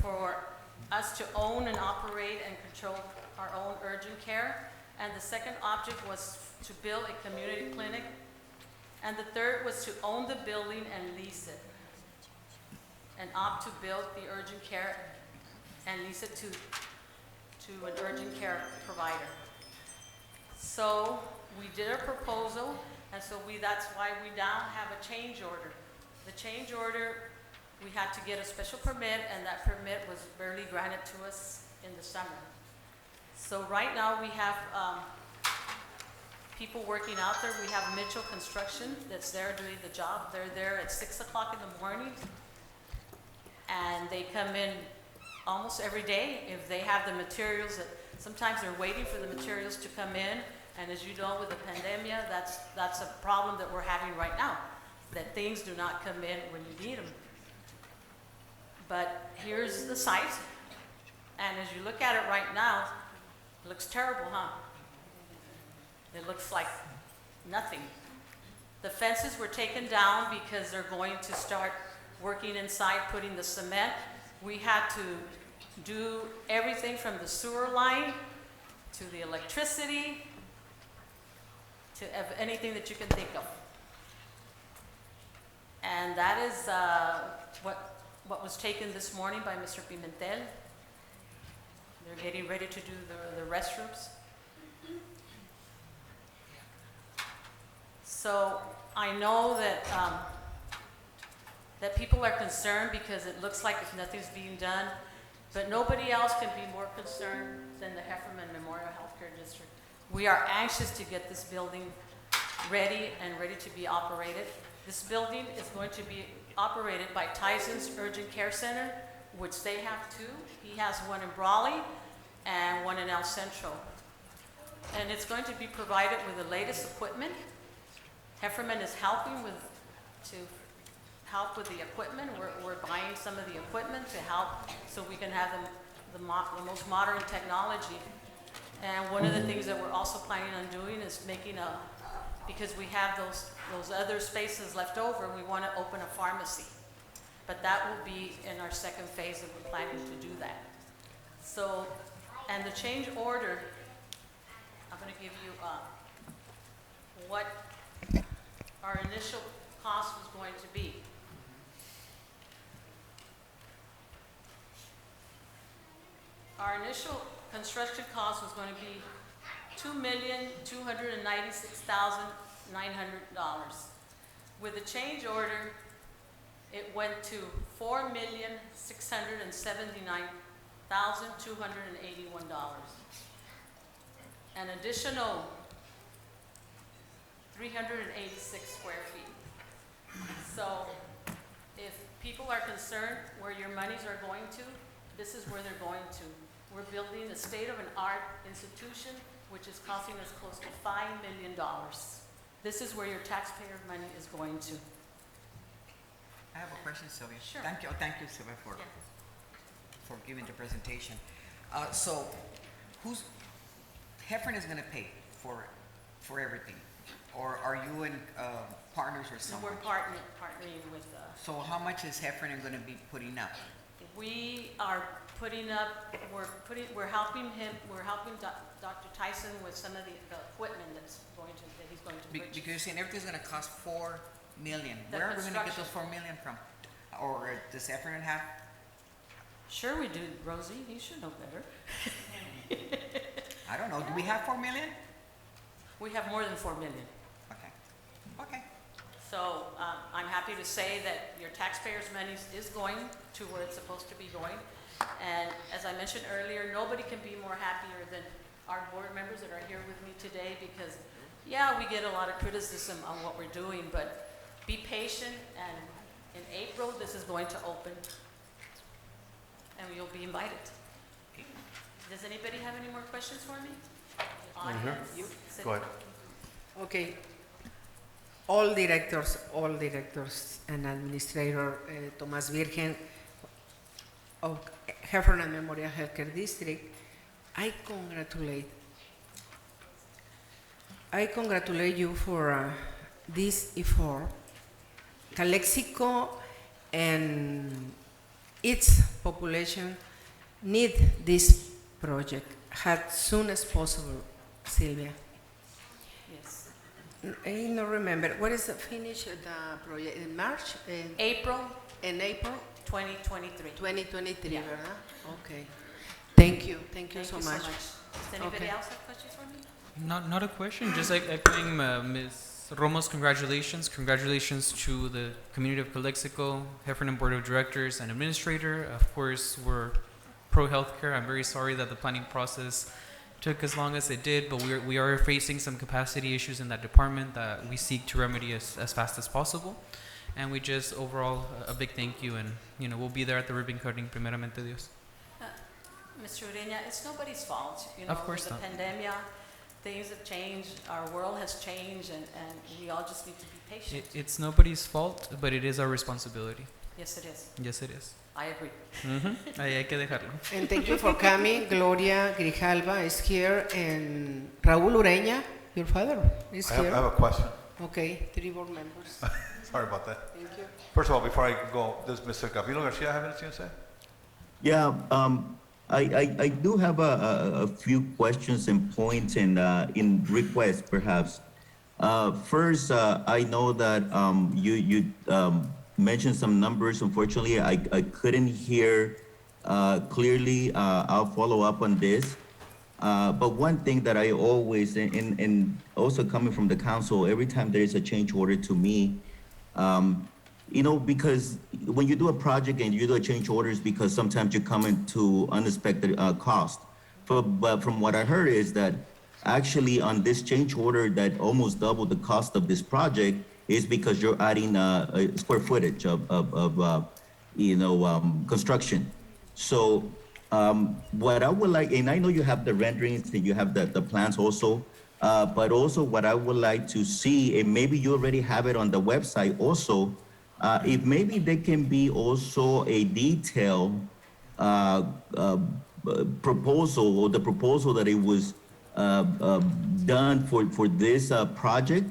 Speaker 14: for us to own and operate and control our own urgent care. And the second object was to build a community clinic. And the third was to own the building and lease it, and opt to build the urgent care and lease it to an urgent care provider. So we did a proposal, and so that's why we now have a change order. The change order, we had to get a special permit, and that permit was barely granted to us in the summer. So right now we have people working out there. We have Mitchell Construction that's there doing the job. They're there at 6 o'clock in the morning, and they come in almost every day if they have the materials. That sometimes they're waiting for the materials to come in, and as you know, with the pandemic, that's a problem that we're having right now, that things do not come in when you need them. But here's the site, and as you look at it right now, it looks terrible, huh? It looks like nothing. The fences were taken down because they're going to start working inside, putting the cement. We had to do everything from the sewer line to the electricity to anything that you can think of. And that is what was taken this morning by Mr. Pimentel. They're getting ready to do the restrooms. So I know that that people are concerned because it looks like if nothing's being done, but nobody else can be more concerned than the Hefferman Memorial Healthcare District. We are anxious to get this building ready and ready to be operated. This building is going to be operated by Tyson's Urgent Care Center, which they have 2. He has one in Brawley and one in El Centro. And it's going to be provided with the latest equipment. Hefferman is helping to help with the equipment. We're buying some of the equipment to help so we can have the most modern technology. And one of the things that we're also planning on doing is making because we have those other spaces left over, we want to open a pharmacy. But that will be in our second phase of the planning to do that. So, and the change order, I'm going to give you what our initial cost was going to be. Our initial construction cost was going to be $2,296,900. With the change order, it went to $4,679,281. An additional 386 square feet. So if people are concerned where your monies are going to, this is where they're going to. We're building a state-of-an-art institution, which is costing us close to $5 million. This is where your taxpayer money is going to.
Speaker 9: I have a question, Sylvia.
Speaker 14: Sure.
Speaker 9: Thank you, Sylvia,
Speaker 14: Yeah.
Speaker 9: for giving the presentation. So, Heffern is gonna pay for everything? Or are you in partners or
Speaker 14: So
Speaker 9: something?
Speaker 14: we're partnering with,
Speaker 9: So how much is Heffern gonna be putting up?
Speaker 14: we are putting up, we're helping Dr. Tyson with some of the equipment that he's going to purchase.
Speaker 9: Because you're saying everything's gonna cost 4 million.
Speaker 14: The
Speaker 9: Where are we gonna get
Speaker 14: construction.
Speaker 9: those 4 million from? Or does Heffern have?
Speaker 14: Sure we do, Rosie, you should know better.
Speaker 9: I don't know, do we have 4 million?
Speaker 14: We have more than 4 million.
Speaker 9: Okay.
Speaker 14: So I'm happy to say that your taxpayers' money is going to where it's supposed to be going. And as I mentioned earlier, nobody can be more happier than our board members that are here with me today because, yeah, we get a lot of criticism on what we're doing, but be patient, and in April, this is going to open, and you'll be invited. Does anybody have any more questions for me? Audience?
Speaker 1: Go ahead.
Speaker 11: Okay. All directors and administrator, Tomás Virgen of Heffern and Memorial Healthcare District, I congratulate you for this effort. Calexico and its population need this project as soon as possible, Sylvia.
Speaker 14: Yes.
Speaker 11: I don't remember, what is the finish of the project, in March?
Speaker 14: April
Speaker 11: In April
Speaker 14: 2023.
Speaker 11: 2023,
Speaker 14: Yeah.
Speaker 11: ¿verdad? Okay. Thank you so much.
Speaker 14: Does anybody
Speaker 11: Okay.
Speaker 14: else have questions for me?
Speaker 10: Not a question, just like echoing Ms. Romo's congratulations. Congratulations to the community of Calexico, Heffernan Board of Directors and Administrator. Of course, we're pro-healthcare. I'm very sorry that the planning process took as long as it did, but we are facing some capacity issues in that department that we seek to remedy as fast as possible. And we just, overall, a big thank you, and we'll be there at the ribbon cutting, primeramente Dios.
Speaker 14: Mr. Ureña, it's nobody's fault.
Speaker 10: Of course
Speaker 14: with
Speaker 10: not.
Speaker 14: the pandemic, things have changed, our world has changed, and we all just need to be patient.
Speaker 10: It's nobody's fault, but it is our responsibility.
Speaker 14: Yes, it is.
Speaker 10: Yes, it is.
Speaker 14: I agree.
Speaker 10: Ahí hay que dejarlo.
Speaker 11: And thank you for coming. Gloria Grijalva is here, and Raúl Ureña, your father, is
Speaker 1: I
Speaker 11: here.
Speaker 1: have a question.
Speaker 11: Okay, 3 board members.
Speaker 1: Sorry about that.
Speaker 11: Thank you.
Speaker 1: First of all, before I go, does Mr. Gabriel Garcia have anything to say?
Speaker 7: Yeah, I do have a few questions and points and in requests perhaps. First, I know that you mentioned some numbers. Unfortunately, I couldn't hear clearly. I'll follow up on this. But one thing that I always, and also coming from the council, every time there is a change order to me, because when you do a project and you do a change orders, because sometimes you come into unexpected cost. But from what I heard is that actually on this change order that almost doubled the cost of this project is because you're adding a square footage of construction. So what I would like, and I know you have the renderings and you have the plans also, but also what I would like to see, and maybe you already have it on the website also, if maybe there can be also a detailed proposal, or the proposal that it was done for this project,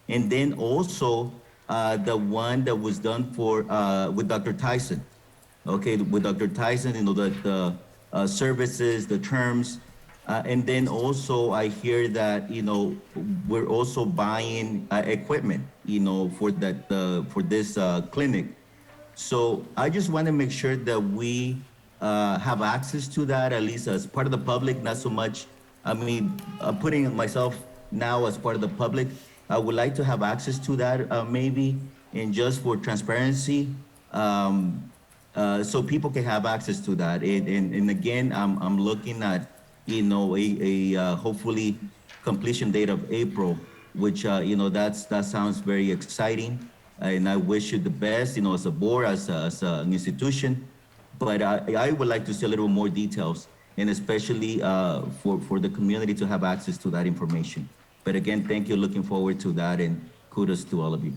Speaker 7: and then also the one that was done for with Dr. Tyson. Okay, with Dr. Tyson, the services, the terms, and then also I hear that we're also buying equipment, for this clinic. So I just want to make sure that we have access to that, at least as part of the public, not so much. I mean, putting myself now as part of the public, I would like to have access to that maybe, and just for transparency, so people can have access to that. And again, I'm looking at, you know, a hopefully completion date of April, which, you know, that sounds very exciting. And I wish you the best, you know, as a board, as an institution. But I would like to see a little more details, and especially for the community to have access to that information. But again, thank you. Looking forward to that, and kudos to all of you.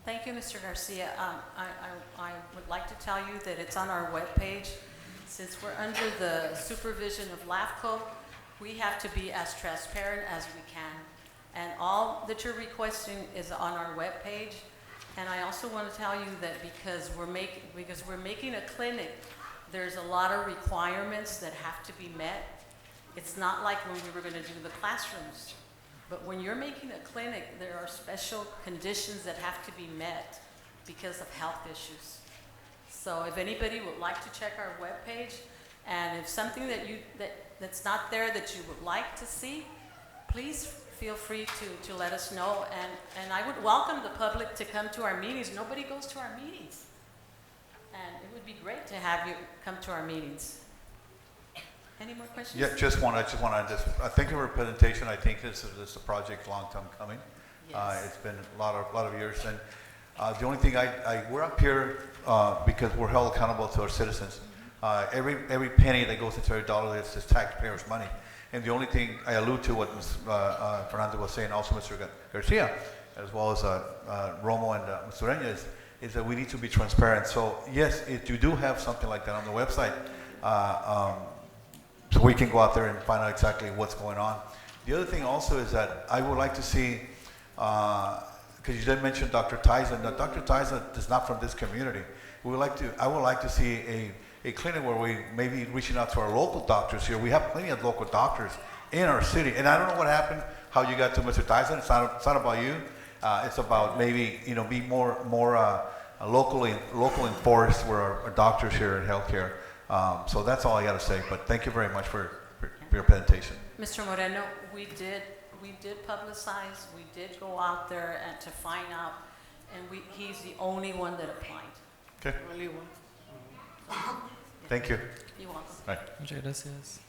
Speaker 14: Thank you, Mr. Garcia. I would like to tell you that it's on our webpage. Since we're under the supervision of LAFCO, we have to be as transparent as we can. And all that you're requesting is on our webpage. And I also want to tell you that because we're making a clinic, there's a lot of requirements that have to be met. It's not like when we were going to do the classrooms. But when you're making a clinic, there are special conditions that have to be met because of health issues. So if anybody would like to check our webpage, and if something that's not there that you would like to see, please feel free to let us know. And I would welcome the public to come to our meetings. Nobody goes to our meetings. And it would be great to have you come to our meetings. Any more questions?
Speaker 1: Yeah, I just want to thank you for your presentation. I think this is a project long time coming.
Speaker 14: Yes.
Speaker 1: It's been a lot of years, and the only thing we're up here because we're held accountable to our citizens. Every penny that goes into every dollar is taxpayers' money. And the only thing I allude to what Ms. Fernando was saying, also Mr. Garcia, as well as Romo and Mr. Ureña, is that we need to be transparent. So yes, if you do have something like that on the website, so we can go out there and find out exactly what's going on. The other thing also is that I would like to see, because you did mention Dr. Tyson. Now, Dr. Tyson is not from this community. I would like to see a clinic where we may be reaching out to our local doctors here. We have plenty of local doctors in our city. And I don't know what happened, how you got to Mr. Tyson. It's not about you. It's about maybe, you know, be more local enforced where our doctors here in healthcare. So that's all I got to say, but thank you very much for your presentation.
Speaker 14: Mr. Moreno, we did publicize, we did go out there and to find out, and he's the only one that applied.
Speaker 1: Okay.
Speaker 11: Only one.
Speaker 1: Thank you.
Speaker 14: You're welcome.
Speaker 1: Right.
Speaker 10: Muchas gracias.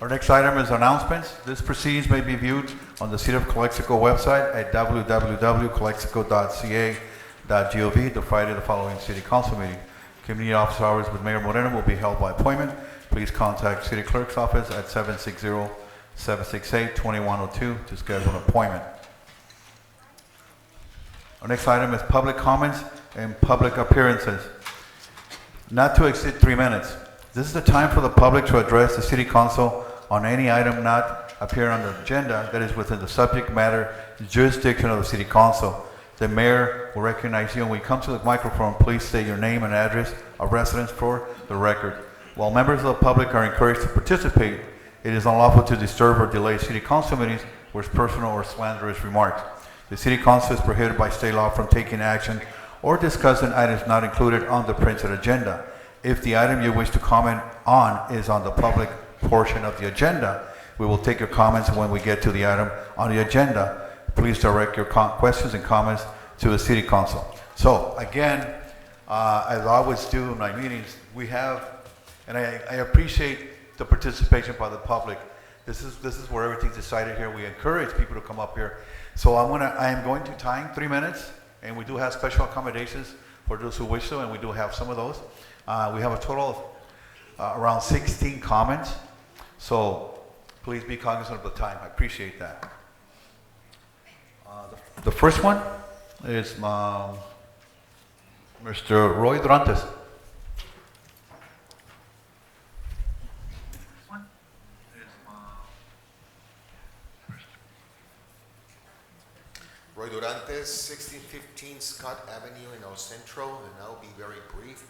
Speaker 1: Our next item is announcements. This proceedings may be viewed on the City of Calexico website at www.calexico.ca.gov the Friday of the following City Council meeting. Community office hours with Mayor Moreno will be held by appointment. Please contact City Clerk's office at 760-768-2102 to schedule an appointment. Our next item is public comments and public appearances. Not to exceed 3 minutes. This is the time for the public to address the City Council on any item not appearing on the agenda that is within the subject matter jurisdiction of the City Council. The Mayor will recognize you, and when you come to the microphone, please state your name and address of residence for the record. While members of the public are encouraged to participate, it is unlawful to disturb or delay City Council meetings with personal or slanderous remarks. The City Council is prohibited by state law from taking action or discussing items not included on the printed agenda. If the item you wish to comment on is on the public portion of the agenda, we will take your comments when we get to the item on the agenda. Please direct your questions and comments to the City Council. So again, as I always do in my meetings, we have, and I appreciate the participation by the public. This is where everything's decided here. We encourage people to come up here. So I am going to time 3 minutes, and we do have special accommodations for those who wish to, and we do have some of those. We have a total of around 16 comments, so please be cognizant of the time. I appreciate that. The first one is Mr. Roy Durantes.
Speaker 15: Roy Durantes, 1615 Scott Avenue in El Centro, and I'll be very brief.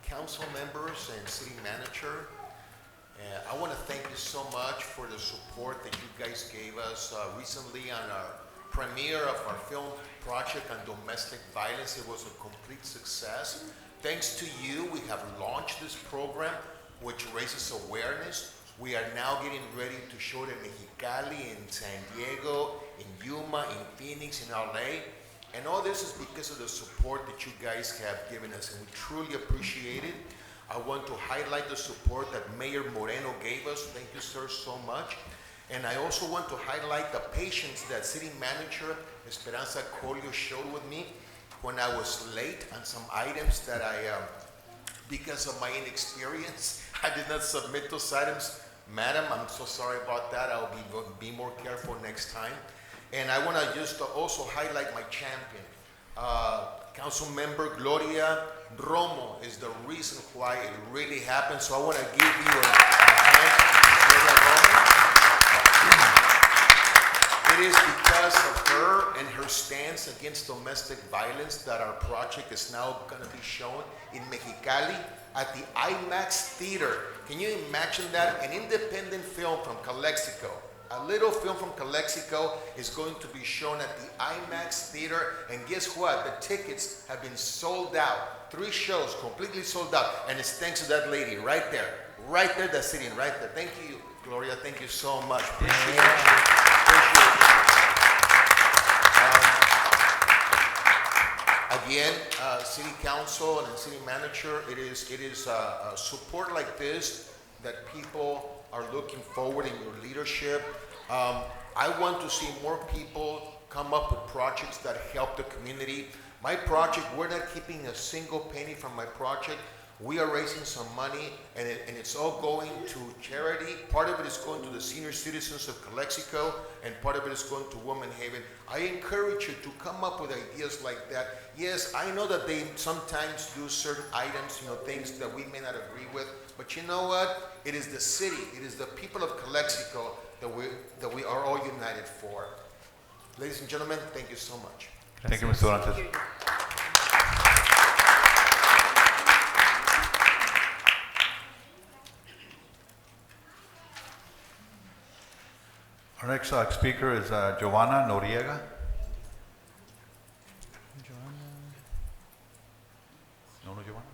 Speaker 15: Council members and city manager, I want to thank you so much for the support that you guys gave us recently on our premiere of our film project on domestic violence. It was a complete success. Thanks to you, we have launched this program, which raises awareness We are now getting ready to show it in Mexicali, in San Diego, in Yuma, in Phoenix, in LA. And all this is because of the support that you guys have given us, and we truly appreciate it. I want to highlight the support that Mayor Moreno gave us. Thank you, sir, so much. And I also want to highlight the patience that City Manager Esperanza Colio showed with me when I was late on some items that because of my inexperience, I did not submit those items. Madam, I'm so sorry about that. I'll be more careful next time. And I want to just also highlight my champion. Council Member Gloria Romo is the reason why it really happened. So I want to give you a hand, Gloria Romo. It is because of her and her stance against domestic violence that our project is now going to be shown in Mexicali at the IMAX Theater. Can you imagine that? An independent film from Calexico. A little film from Calexico is going to be shown at the IMAX Theater, and guess what? The tickets have been sold out. 3 shows completely sold out, and it's thanks to that lady right there, that's sitting right there. Thank you, Gloria. Thank you so much. Appreciate it. Again, City Council and City Manager, it is support like this that people are looking forward in your leadership. I want to see more people come up with projects that help the community. My project, we're not keeping a single penny from my project. We are raising some money, and it's all going to charity. Part of it is going to the senior citizens of Calexico, and part of it is going to Women Haven. I encourage you to come up with ideas like that. Yes, I know that they sometimes do certain items, things that we may not agree with, but you know what? It is the city, it is the people of Calexico that we are all united for. Ladies and gentlemen, thank you so much.
Speaker 1: Thank you, Mr. Orantes. Our next speaker is Giovanna Noriega. No, Giovanna?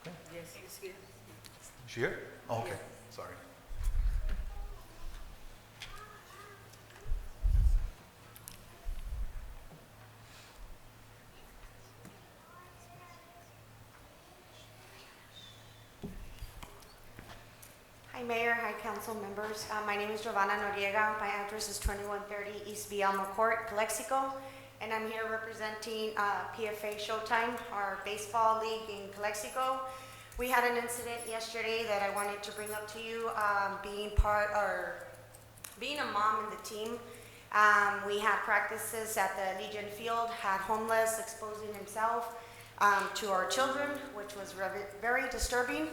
Speaker 1: Okay.
Speaker 3: Yes, he's here.
Speaker 1: Is she here? Oh, okay. Sorry.
Speaker 16: Hi, Mayor. Hi, Council members. My name is Giovanna Noriega. My address is 2130 East Villalma Court, Calexico, and I'm here representing PFA Showtime, our baseball league in Calexico. We had an incident yesterday that I wanted to bring up to you. Being a mom in the team, we had practices at the Legion Field, had Homeless exposing himself to our children, which was very disturbing.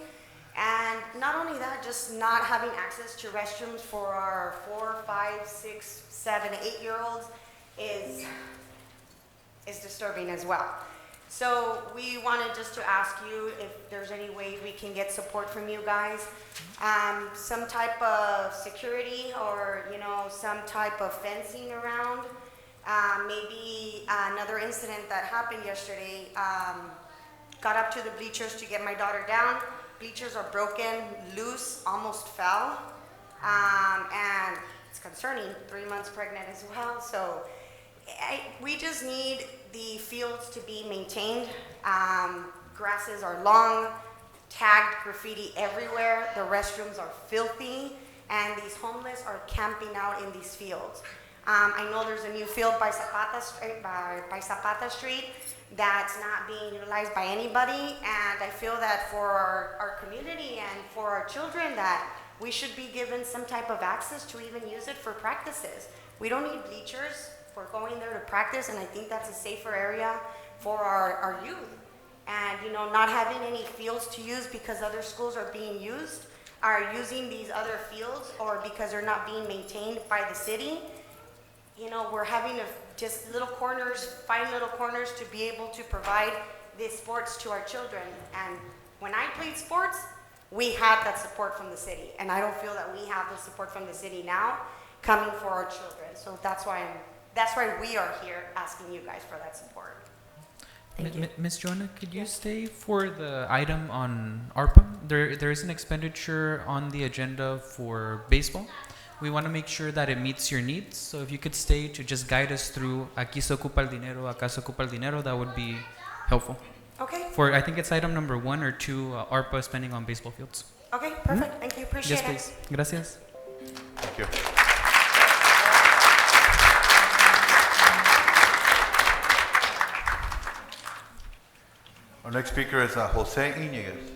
Speaker 16: And not only that, just not having access to restrooms for our 4, 5, 6, 7, 8-year-olds is disturbing as well. So we wanted just to ask you if there's any way we can get support from you guys, some type of security or some type of fencing around. Maybe another incident that happened yesterday. Got up to the bleachers to get my daughter down. Bleachers are broken, loose, almost fell, and it's concerning. 3 months pregnant as well. So we just need the fields to be maintained. Grasses are long, tagged graffiti everywhere. The restrooms are filthy, and these homeless are camping out in these fields. I know there's a new field by Zapata Street that's not being utilized by anybody, and I feel that for our community and for our children that we should be given some type of access to even use it for practices. We don't need bleachers for going there to practice, and I think that's a safer area for our youth. And not having any fields to use because other schools are using these other fields, or because they're not being maintained by the city. We're having just little corners, find little corners to be able to provide these sports to our children. And when I played sports, we had that support from the city. And I don't feel that we have the support from the city now coming for our children. So that's why we are here asking you guys for that support.
Speaker 17: Thank you.
Speaker 10: Ms. Joanna, could you stay for the item on ARPA? There is an expenditure on the agenda for baseball. We want to make sure that it meets your needs. So if you could stay to just guide us through aquí se ocupa el dinero, acá se ocupa el dinero, that would be helpful.
Speaker 16: Okay.
Speaker 10: For I think it's item number 1 or 2, ARPA spending on baseball fields.
Speaker 16: Okay, perfect. Thank you. Appreciate
Speaker 10: Yes,
Speaker 16: it.
Speaker 10: please. Gracias.
Speaker 1: Thank you. Our next speaker is Jose Iñiguez.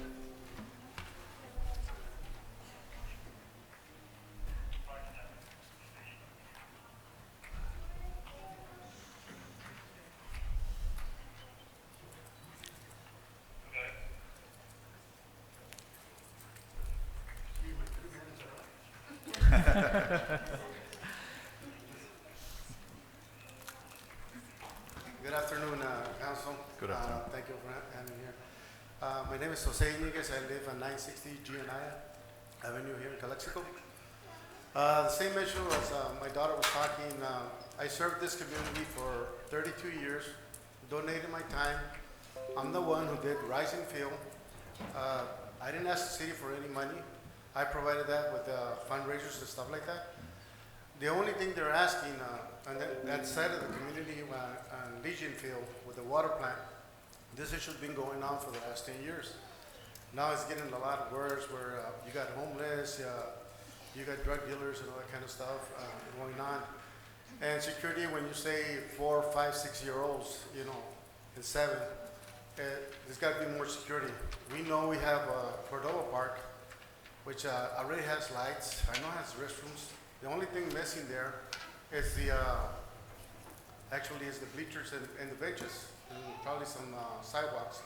Speaker 18: Good afternoon, Council.
Speaker 1: Good afternoon.
Speaker 18: Thank you for having me here. My name is Jose Iñiguez. I live on 960 Gianaya Avenue here in Calexico. The same issue as my daughter was talking. I served this community for 32 years, donated my time. I'm the one who did Rising Field. I didn't ask the city for any money. I provided that with fundraisers and stuff like that. The only thing they're asking on that side of the community on Legion Field with the water plant, this issue's been going on for the last 10 years. Now it's getting a lot worse where you got homeless, you got drug dealers and all that kind of stuff going on. And security, when you say 4, 5, 6-year-olds, and 7, there's got to be more security. We know we have Cordova Park, which already has lights. I know it has restrooms. The only thing missing there is actually the bleachers and the benches, and probably some sidewalks.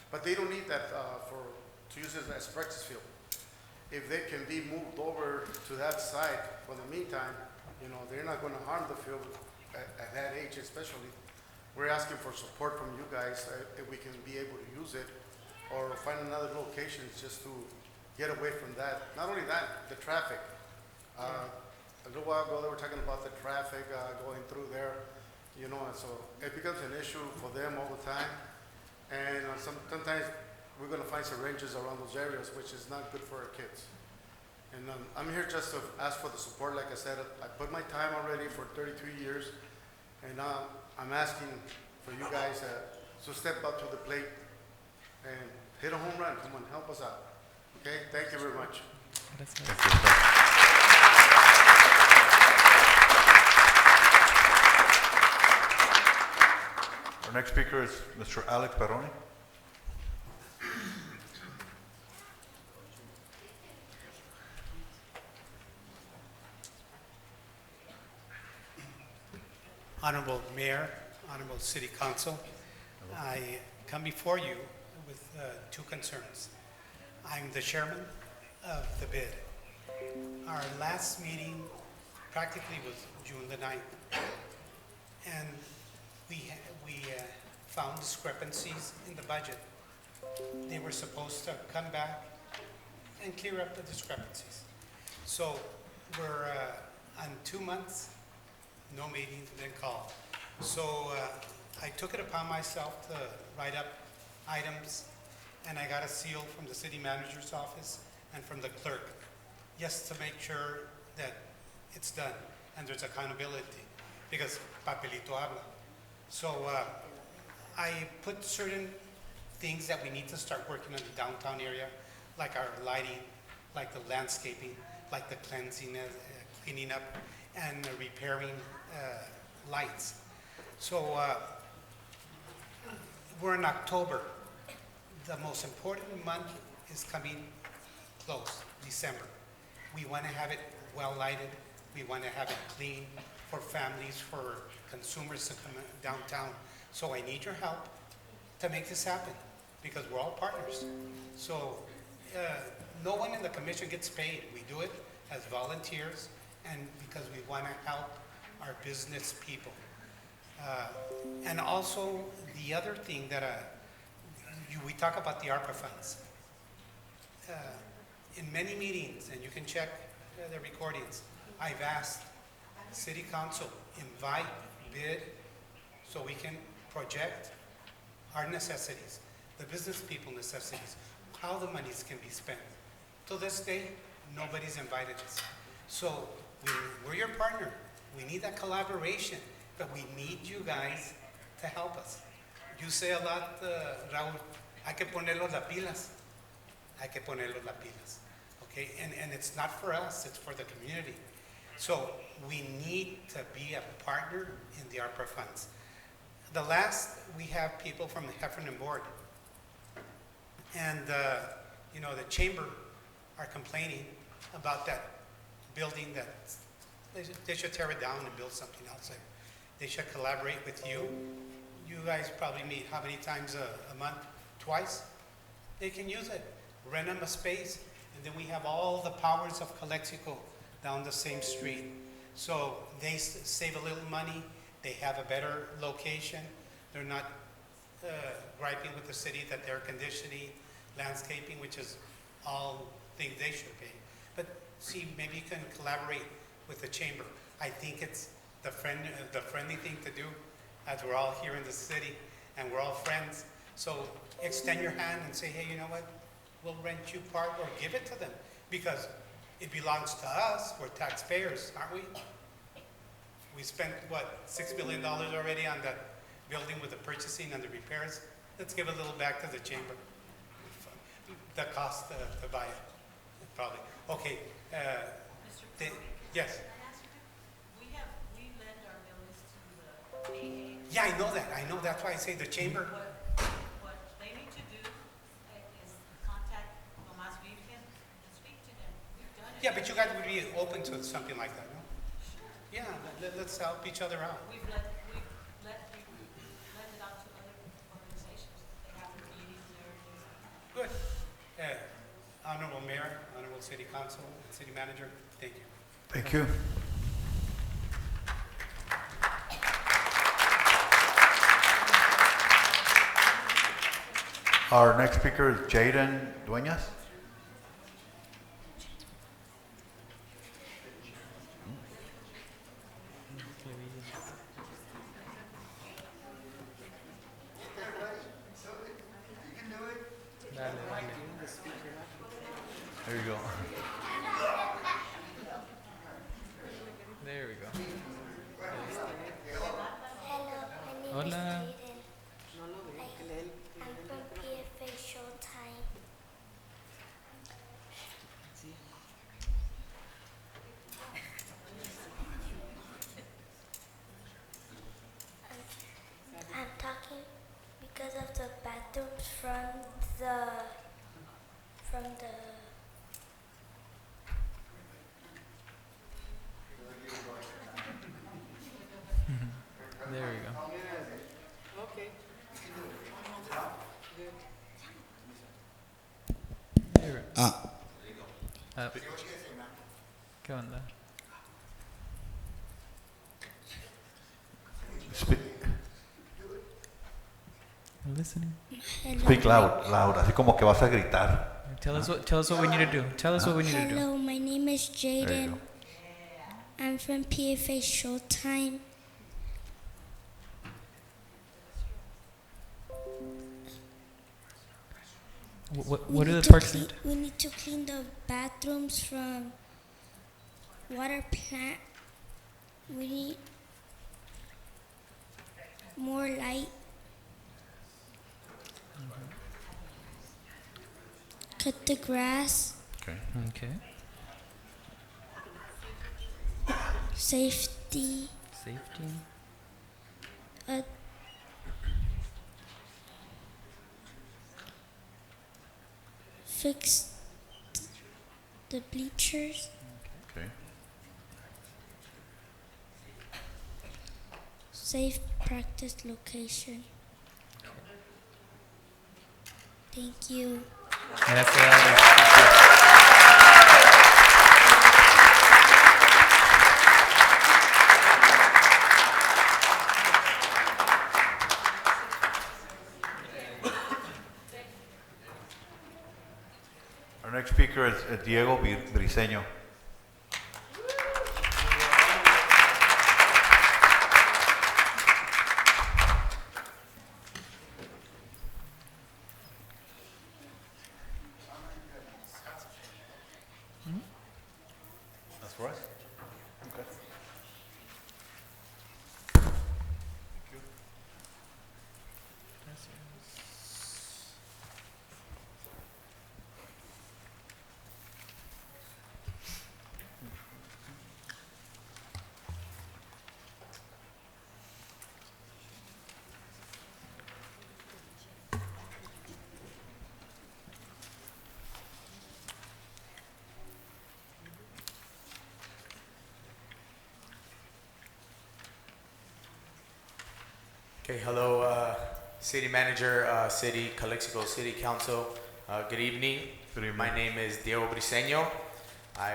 Speaker 18: But they don't need that to use it as a practice field. If they can be moved over to that side for the meantime, they're not going to harm the field at that age especially. We're asking for support from you guys if we can be able to use it or find another location just to get away from that. Not only that, the traffic. A little while ago, they were talking about the traffic going through there, and so it becomes an issue for them all the time. And sometimes we're going to find syringes around those areas, which is not good for our kids. And I'm here just to ask for the support. Like I said, I put my time already for 33 years, and now I'm asking for you guys to step up to the plate and hit a home run. Come on, help us out. Okay, thank you very much.
Speaker 1: Our next speaker is Mr. Alex Perroni.
Speaker 4: Honorable Mayor, Honorable City Council, I come before you with 2 concerns. I'm the chairman of the bid. Our last meeting practically was June the 9th, and we found discrepancies in the budget. They were supposed to come back and clear up the discrepancies. So we're on 2 months, no meetings been called. So I took it upon myself to write up items, and I got a seal from the city manager's office and from the clerk, just to make sure that it's done and there's accountability, because papelito habla. So I put certain things that we need to start working on the downtown area, like our lighting, like the landscaping, like the cleansing, cleaning up, and repairing lights. So we're in October. The most important month is coming close, December. We want to have it well lighted. We want to have it clean for families, for consumers to come downtown. So I need your help to make this happen, because we're all partners. So no one in the commission gets paid. We do it as volunteers and because we want to help our business people. And also the other thing that we talk about the ARPA funds. In many meetings, and you can check the recordings, I've asked City Council, invite, bid, so we can project our necessities, the business people necessities, how the monies can be spent. To this day, nobody's invited us. So we're your partner. We need that collaboration, but we need you guys to help us. You say a lot, Raul, hay que ponerlos las pilas. Hay que ponerlos las pilas. Okay, and it's not for us, it's for the community. So we need to be a partner in the ARPA funds. The last, we have people from the Heffernan Board. And, you know, the chamber are complaining about that building that they should tear it down and build something else there. They should collaborate with you. You guys probably meet how many times a month? Twice? They can use it. Rent them a space. And then we have all the powers of Calexico down the same street. So they save a little money. They have a better location. They're not griping with the city that air conditioning, landscaping, which is all things they should pay. But see, maybe you can collaborate with the chamber. I think it's the friendly thing to do, as we're all here in the city and we're all friends. So extend your hand and say, hey, you know what? We'll rent you part or give it to them because it belongs to us. We're taxpayers, aren't we? We spent, what, $6 million already on that building with the purchasing and the repairs. Let's give a little back to the chamber. The cost to buy it, probably. Okay. Yes?
Speaker 14: We lend our buildings to the AA.
Speaker 4: Yeah, I know that. I know. That's why I say the chamber.
Speaker 14: What they need to do is contact Tomas Virgen and speak to them. We've done it.
Speaker 4: Yeah, but you guys would be open to something like that, no? Sure. Yeah, let's help each other out.
Speaker 14: We've lent it out to other organizations. They have their meetings there.
Speaker 4: Good. Honorable Mayor, Honorable City Council, and City Manager, thank you.
Speaker 1: Thank you. Our next speaker is Jaden Dueñas. There you go.
Speaker 10: There we go.
Speaker 17: Hello, my name
Speaker 10: Hola.
Speaker 17: is Jaden. I'm from PFA Showtime. I'm talking because of the bathrooms from the
Speaker 10: There we go.
Speaker 11: Okay.
Speaker 10: There we go. ¿Qué onda?
Speaker 1: Speak,
Speaker 10: I'm listening.
Speaker 17: Hello.
Speaker 1: speak loud, así como que vas a gritar.
Speaker 10: Tell us what we need to do. Tell us what we need to do.
Speaker 17: Hello, my name is
Speaker 1: There you
Speaker 17: Jaden.
Speaker 1: go.
Speaker 17: I'm from PFA Showtime.
Speaker 10: What do the
Speaker 17: need to
Speaker 10: parks
Speaker 17: clean-
Speaker 10: need?
Speaker 17: We need to clean the bathrooms from water plant. We need more light. Cut the grass.
Speaker 1: Okay.
Speaker 10: Okay.
Speaker 17: Safety.
Speaker 10: Safety.
Speaker 17: Fix the bleachers.
Speaker 1: Okay.
Speaker 17: Safe practice location. Thank you.
Speaker 1: Our next speaker is Diego Briceño.
Speaker 19: Okay, hello, City Manager, City, Calexico City Council. Good evening.
Speaker 1: Good evening.
Speaker 19: My name is Diego Briseño. I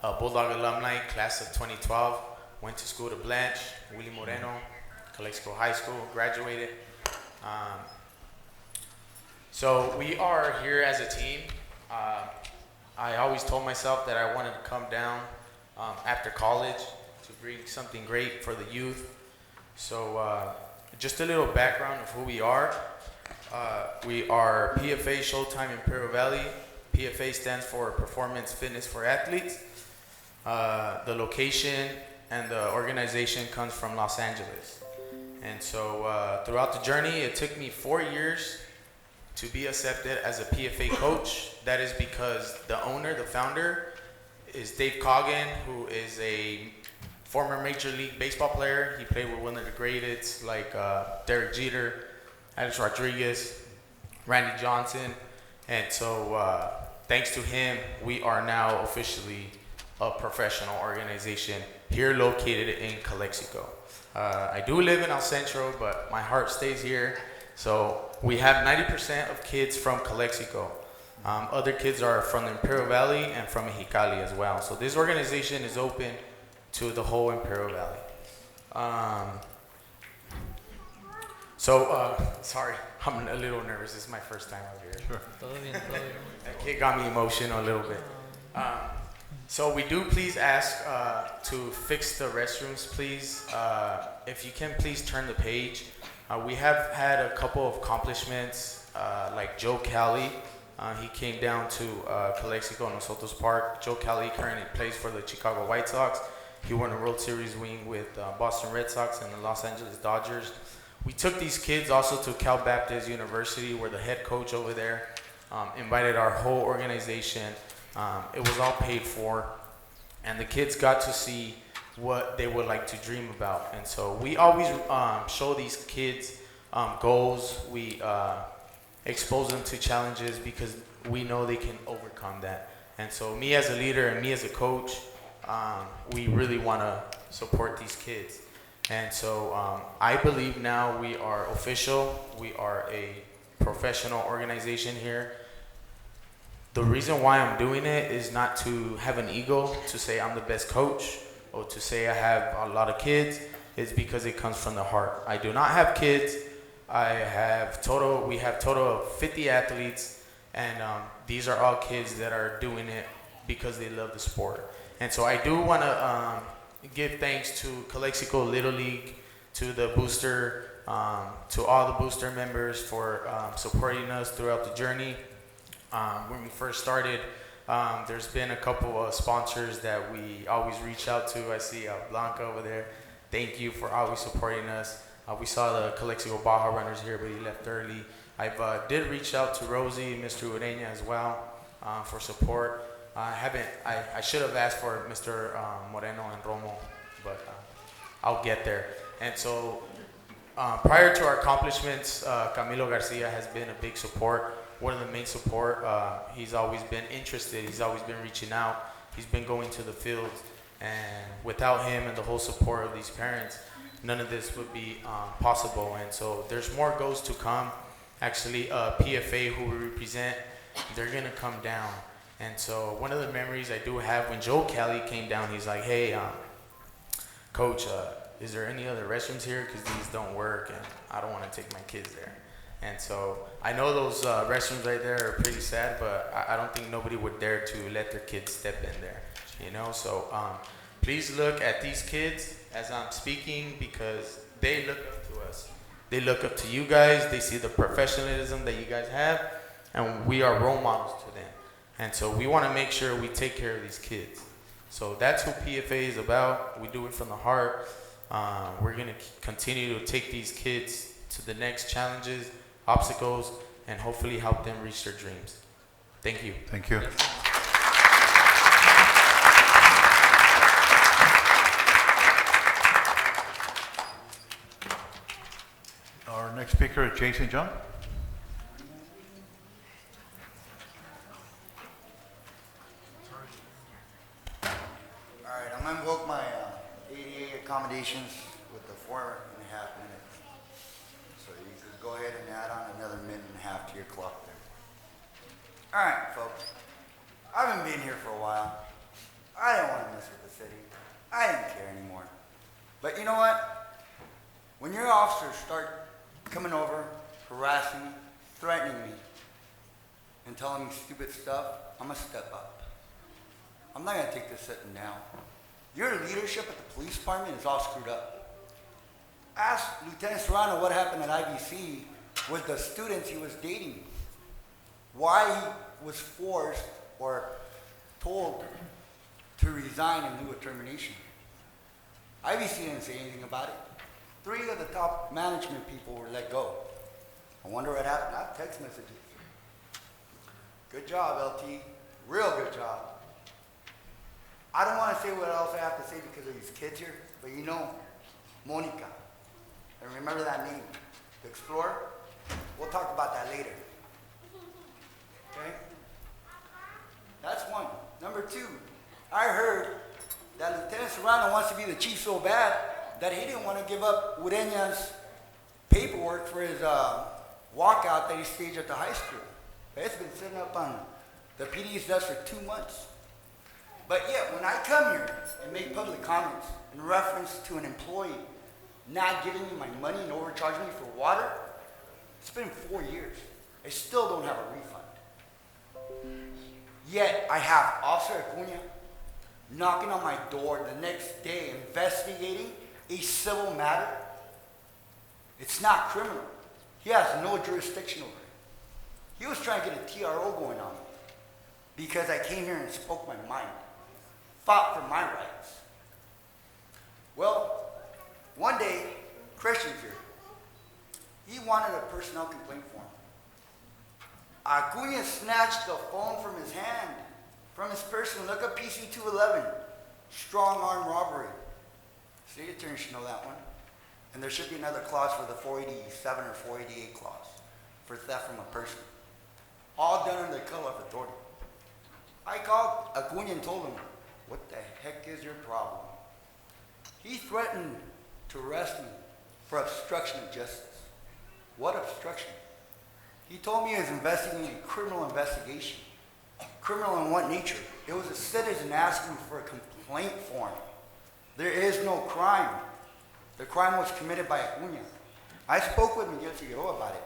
Speaker 19: a Bulldog alumni, class of 2012. Went to school to Blanche, Willie Moreno, Calexico High School, graduated. So we are here as a team. I always told myself that I wanted to come down after college to bring something great for the youth. So just a little background of who we are. We are PFA Showtime Imperial Valley. PFA stands for Performance Fitness for Athletes. The location and the organization comes from Los Angeles. And so throughout the journey, it took me 4 years to be accepted as a PFA coach. That is because the owner, the founder, is Dave Coggin, who is a former Major League Baseball player. He played with one of the greatest like Derek Jeter, Alex Rodriguez, Randy Johnson. And so thanks to him, we are now officially a professional organization here located in Calexico. I do live in El Centro, but my heart stays here. So we have 90% of kids from Calexico. Other kids are from the Imperial Valley and from Mexicali as well. So this organization is open to the whole Imperial Valley. Sorry, I'm a little nervous. This is my first time out here.
Speaker 1: Sure.
Speaker 19: That kid got me emotional a little bit. So we do please ask to fix the restrooms, please. If you can please turn the page. We have had a couple of accomplishments, like Joe Cali. He came down to Calexico, Nosotros Park. Joe Cali currently plays for the Chicago White Sox. He won a World Series ring with Boston Red Sox and the Los Angeles Dodgers. We took these kids also to Cal Baptist University, where the head coach over there invited our whole organization. It was all paid for, and the kids got to see what they would like to dream about. And so we always show these kids goals. We expose them to challenges because we know they can overcome that. And so me as a leader and me as a coach, we really want to support these kids. And so I believe now we are official. We are a professional organization here. The reason why I'm doing it is not to have an ego, to say I'm the best coach, or to say I have a lot of kids. It's because it comes from the heart. I do not have kids. We have total of 50 athletes, and these are all kids that are doing it because they love the sport. And so I do want to give thanks to Calexico Little League, to the booster, to all the booster members for supporting us throughout the journey. When we first started, there's been a couple of sponsors that we always reach out to. I see Blanca over there. Thank you for always supporting us. We saw the Calexico Baja runners here, but he left early. I did reach out to Rosie, Mr. Ureña as well for support. I should have asked for Mr. Moreno and Romo, but I'll get there. And so prior to our accomplishments, Camilo Garcia has been a big support. One of the main support. He's always been interested. He's always been reaching out. He's been going to the fields. And without him and the whole support of these parents, none of this would be possible. And so there's more goals to come. Actually, PFA, who we represent, they're going to come down. And so one of the memories I do have, when Joe Cali came down, he's like, hey, Coach, is there any other restrooms here? Because these don't work, and I don't want to take my kids there. And so I know those restrooms right there are pretty sad, but I don't think nobody would dare to let their kids step in there, you know? So please look at these kids as I'm speaking, because they look up to us. They look up to you guys. They see the professionalism that you guys have, and we are role models to them. And so we want to make sure we take care of these kids. So that's who PFA is about. We do it from the heart. We're going to continue to take these kids to the next challenges, obstacles, and hopefully help them reach their dreams. Thank you.
Speaker 1: Thank you. Our next speaker is Jason John.
Speaker 20: All right, I'm going to invoke my ADA accommodations with the 4.5 minutes.
Speaker 21: go ahead and add on another minute and a half to your clock there. All right, folks. I haven't been here for a while. I didn't want to mess with the city. I didn't care anymore. But you know what? When your officers start coming over, harassing me, threatening me, and telling me stupid stuff, I'm going to step up. I'm not going to take this sitting down. Your leadership at the police department is all screwed up. Ask Lieutenant Serrano what happened at IBC with the students he was dating. Why he was forced or told to resign in lieu of termination. IBC didn't say anything about it. 3 of the top management people were let go. I wonder what happened. I have text messages. Good job, LT. Real good job. I don't want to say what else I have to say because of these kids here, but you know, Monica. And remember that name, the Explorer? We'll talk about that later. Okay? That's one. Number 2, I heard that Lieutenant Serrano wants to be the chief so bad that he didn't want to give up Ureña's paperwork for his walkout that he staged at the high school. It's been sitting up on the PD's desk for 2 months. But yet, when I come here and make public comments in reference to an employee not giving me my money and overcharging me for water, it's been 4 years. I still don't have a refund. Yet, I have Officer Acuña knocking on my door the next day investigating a civil matter. It's not criminal. He has no jurisdiction over it. He was trying to get a TRO going on me because I came here and spoke my mind, fought for my rights. Well, one day, Christian's here. He wanted a personnel complaint form. Acuña snatched the phone from his hand, from his person. Look up PC 211, strong arm robbery. City attorney should know that one. And there should be another clause for the 487 or 488 clause for theft from a person. All done under the color of authority. I called Acuña and told him, what the heck is your problem? He threatened to arrest me for obstruction of justice. What obstruction? He told me he was investigating a criminal investigation. Criminal in what nature? It was a citizen asking for a complaint form. There is no crime. The crime was committed by Acuña. I spoke with Miguel Figueroa about it.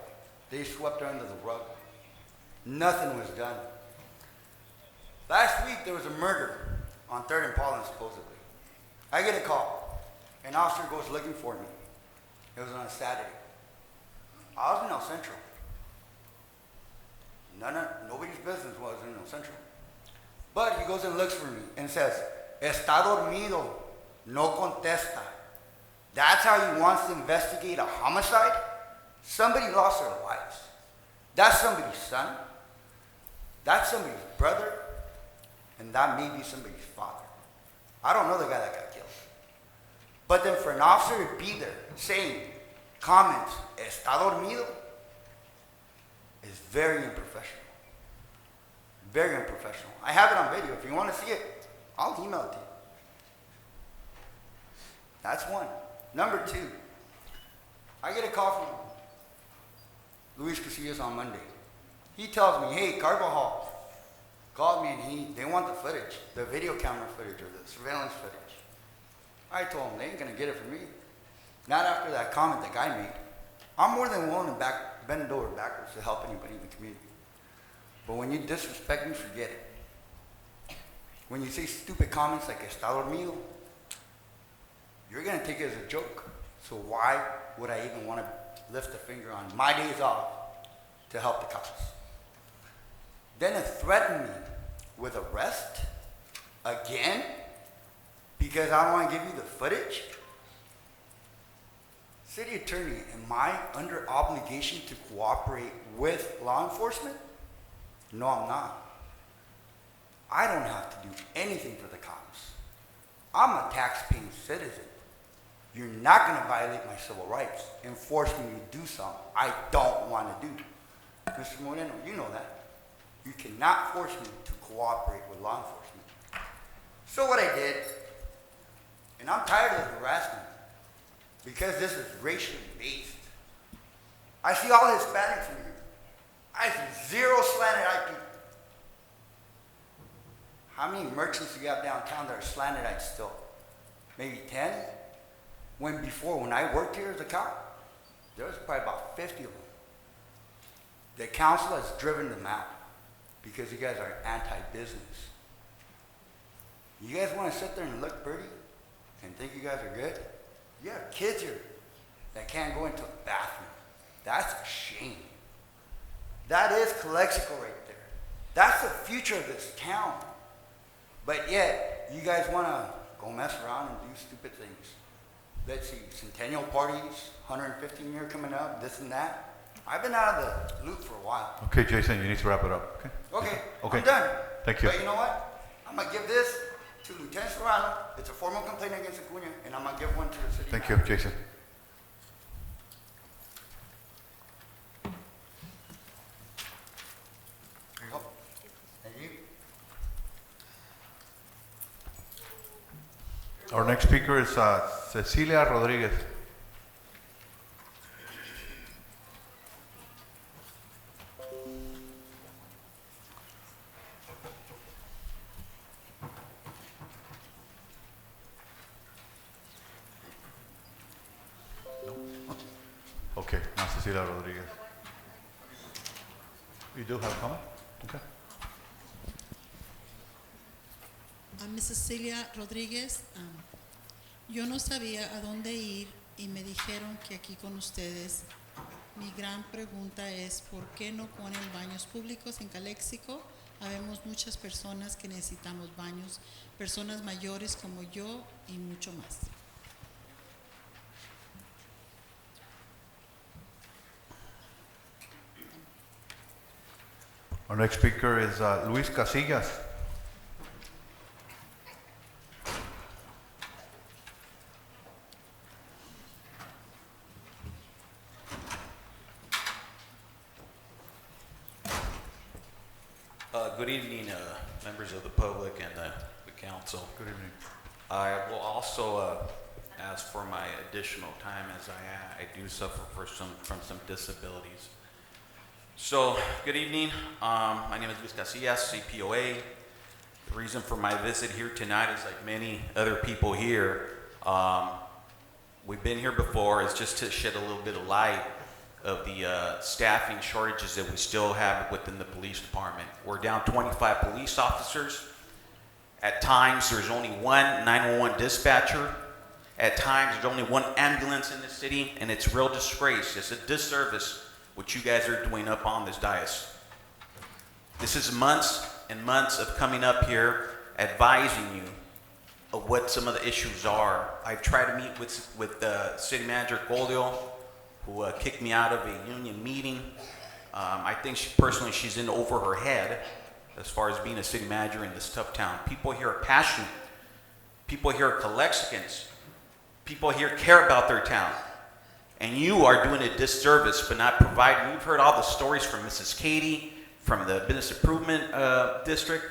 Speaker 21: They swept her under the rug. Nothing was done. Last week there was a murder on 3rd and Paulin supposedly. I get a call. An officer goes looking for me. It was on a Saturday. I was in El Centro. Nobody's business was in El Centro. But he goes and looks for me and says, "Está dormido, no contesta." That's how he wants to investigate a homicide? Somebody lost their lives. That's somebody's son. That's somebody's brother. And that may be somebody's father. I don't know the guy that got killed. But then for an officer to be there saying comments, "Está dormido," is very unprofessional. Very unprofessional. I have it on video. If you want to see it, I'll email it to you. That's one. Number 2, I get a call from Luis Casillas on Monday. He tells me, "Hey, Carvajal called me and they want the footage, the video camera footage or the surveillance footage." I told him, they ain't going to get it from me. Not after that comment that guy made. I'm more than willing to bend over backwards to help anybody in the community. But when you disrespect me, forget it. When you say stupid comments like "Está dormido," you're going to take it as a joke. So why would I even want to lift a finger on my days off to help the cops? Then it threatened me with arrest again because I don't want to give you the footage. City attorney, am I under obligation to cooperate with law enforcement? No, I'm not. I don't have to do anything for the cops. I'm a tax-paying citizen. You're not going to violate my civil rights and force me to do something I don't want to do. Mr. Moreno, you know that. You cannot force me to cooperate with law enforcement. So what I did, and I'm tired of the harassment, because this is racially based. I see all Hispanics in here. I see zero slanted eye people. How many merchants do you have downtown that are slanted eyed still? Maybe 10? When I worked here as a cop, there was probably about 50 of them. The council has driven them out because you guys are anti-business. You guys want to sit there and look pretty and think you guys are good? You have kids here that can't go into the bathroom. That's a shame. That is Calexico right there. That's the future of this town. But yet, you guys want to go mess around and do stupid things. Let's see, centennial parties, 115 year coming up, this and that. I've been out of the loop for a while.
Speaker 1: Okay, Jason, you need to wrap it up, okay?
Speaker 21: Okay, I'm done.
Speaker 1: Thank you.
Speaker 21: But you know what? I'm going to give this to Lieutenant Serrano. It's a formal complaint against Acuña, and I'm going to give one to the city
Speaker 1: Thank you,
Speaker 21: manager.
Speaker 1: Jason.
Speaker 21: There you go. Thank you.
Speaker 1: Our next speaker is Cecilia Rodriguez. Okay, now Cecilia Rodriguez. You do have a comment? Okay.
Speaker 6: I'm Mrs. Celia Rodríguez. Yo no sabía a dónde ir y me dijeron que aquí con ustedes. Mi gran pregunta es ¿por qué no ponen baños públicos en Calexico? Habemos muchas personas que necesitamos baños, personas mayores como yo y mucho más.
Speaker 1: Our next speaker is Luis Casillas.
Speaker 5: Good evening, members of the public and the council.
Speaker 1: Good evening.
Speaker 5: I will also ask for my additional time as I do suffer from some disabilities. So, good evening. My name is Luis Casillas, CPOA. The reason for my visit here tonight is like many other people here. We've been here before. It's just to shed a little bit of light of the staffing shortages that we still have within the police department. We're down 25 police officers. At times, there's only one 911 dispatcher. At times, there's only one ambulance in the city, and it's a real disgrace. It's a disservice what you guys are doing up on this dais. This is months and months of coming up here, advising you of what some of the issues are. I've tried to meet with City Manager Goldio, who kicked me out of a union meeting. I think she's in over her head as far as being a city manager in this tough town. People here are passionate. People here are Calexicans. People here care about their town. And you are doing a disservice by not providing. We've heard all the stories from Mrs. Katie, from the Business Improvement District,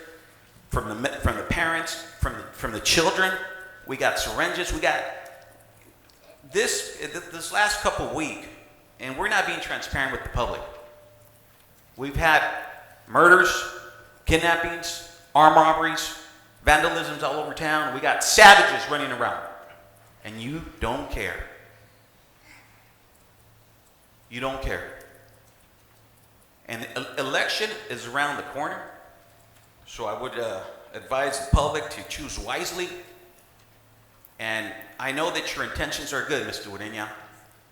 Speaker 5: from the parents, from the children. We got syringes. We got this last couple of weeks, and we're not being transparent with the public. We've had murders, kidnappings, armed robberies, vandalisms all over town. We got savages running around, and you don't care. You don't care. And the election is around the corner, so I would advise the public to choose wisely. And I know that your intentions are good, Mr. Ureña,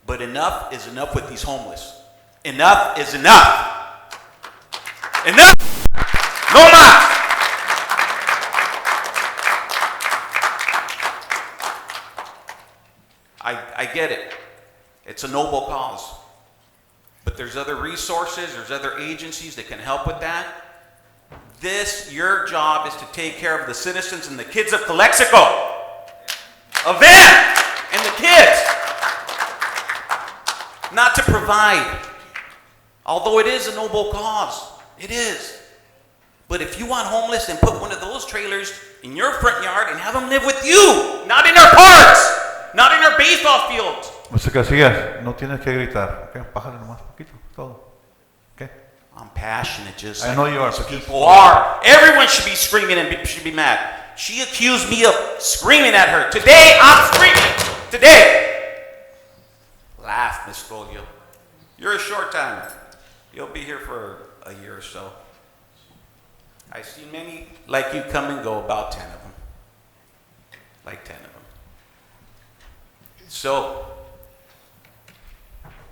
Speaker 5: but enough is enough with these homeless. Enough is enough. Enough! No más! I get it. It's a noble cause. But there's other resources, there's other agencies that can help with that. Your job is to take care of the citizens and the kids of Calexico. Of them and the kids. Not to provide. Although it is a noble cause. It is. But if you want homeless, then put one of those trailers in your front yard and have them live with you. Not in our parks. Not in our baseball fields.
Speaker 1: Mr. Casillas, no tienes que gritar. Okay, bájale nomás un poquito, todo. Okay.
Speaker 5: I'm passionate, just
Speaker 1: I
Speaker 5: like
Speaker 1: know you are,
Speaker 5: these
Speaker 1: but just-
Speaker 5: people are. Everyone should be screaming and should be mad. She accused me of screaming at her. Today, I'm screaming. Today. Laugh, Miss Folio. You're a short timer. You'll be here for a year or so. I see many like you come and go, about 10 of them. Like 10 of them. So,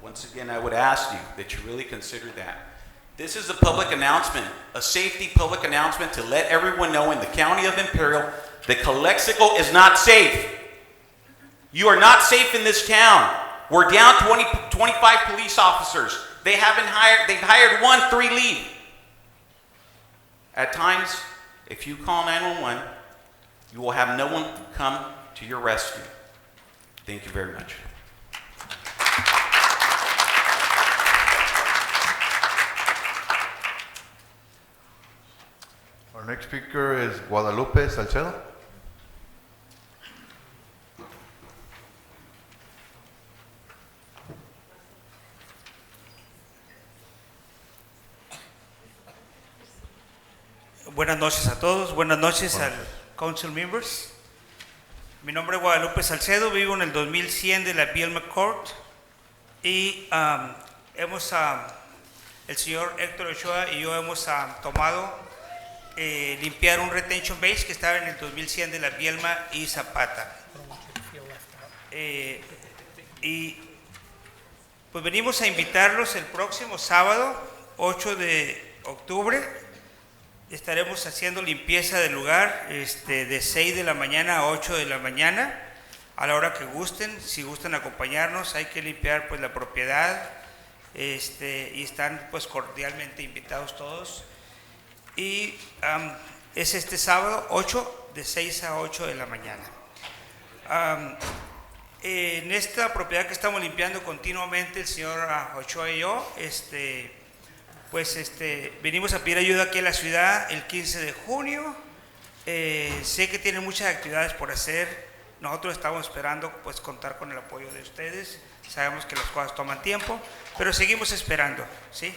Speaker 5: once again, I would ask you that you really consider that. This is a public announcement, a safety public announcement to let everyone know in the county of Imperial that Calexico is not safe. You are not safe in this town. We're down 25 police officers. They've hired 1, 3 leave. At times, if you call 911, you will have no one come to your rescue. Thank you very much.
Speaker 1: Our next speaker is Guadalupe Salcedo.
Speaker 2: Buenas noches a todos, buenas noches al Council Members. Mi nombre es Guadalupe Salcedo, vivo en el 2100 de la Bielma Court y el señor Héctor Ochoa y yo hemos tomado limpiar un retention base que estaba en el 2100 de la Bielma y Zapata. Y pues venimos a invitarlos el próximo sábado, 8 de octubre. Estaremos haciendo limpieza del lugar de 6 de la mañana a 8 de la mañana, a la hora que gusten. Si gustan acompañarnos, hay que limpiar pues la propiedad y están pues cordialmente invitados todos. Y es este sábado 8 de 6 a 8 de la mañana. En esta propiedad que estamos limpiando continuamente, el señor Ochoa y yo, venimos a pedir ayuda aquí en la ciudad el 15 de junio. Sé que tienen muchas actividades por hacer. Nosotros estamos esperando pues contar con el apoyo de ustedes. Sabemos que las cosas toman tiempo, pero seguimos esperando, ¿sí?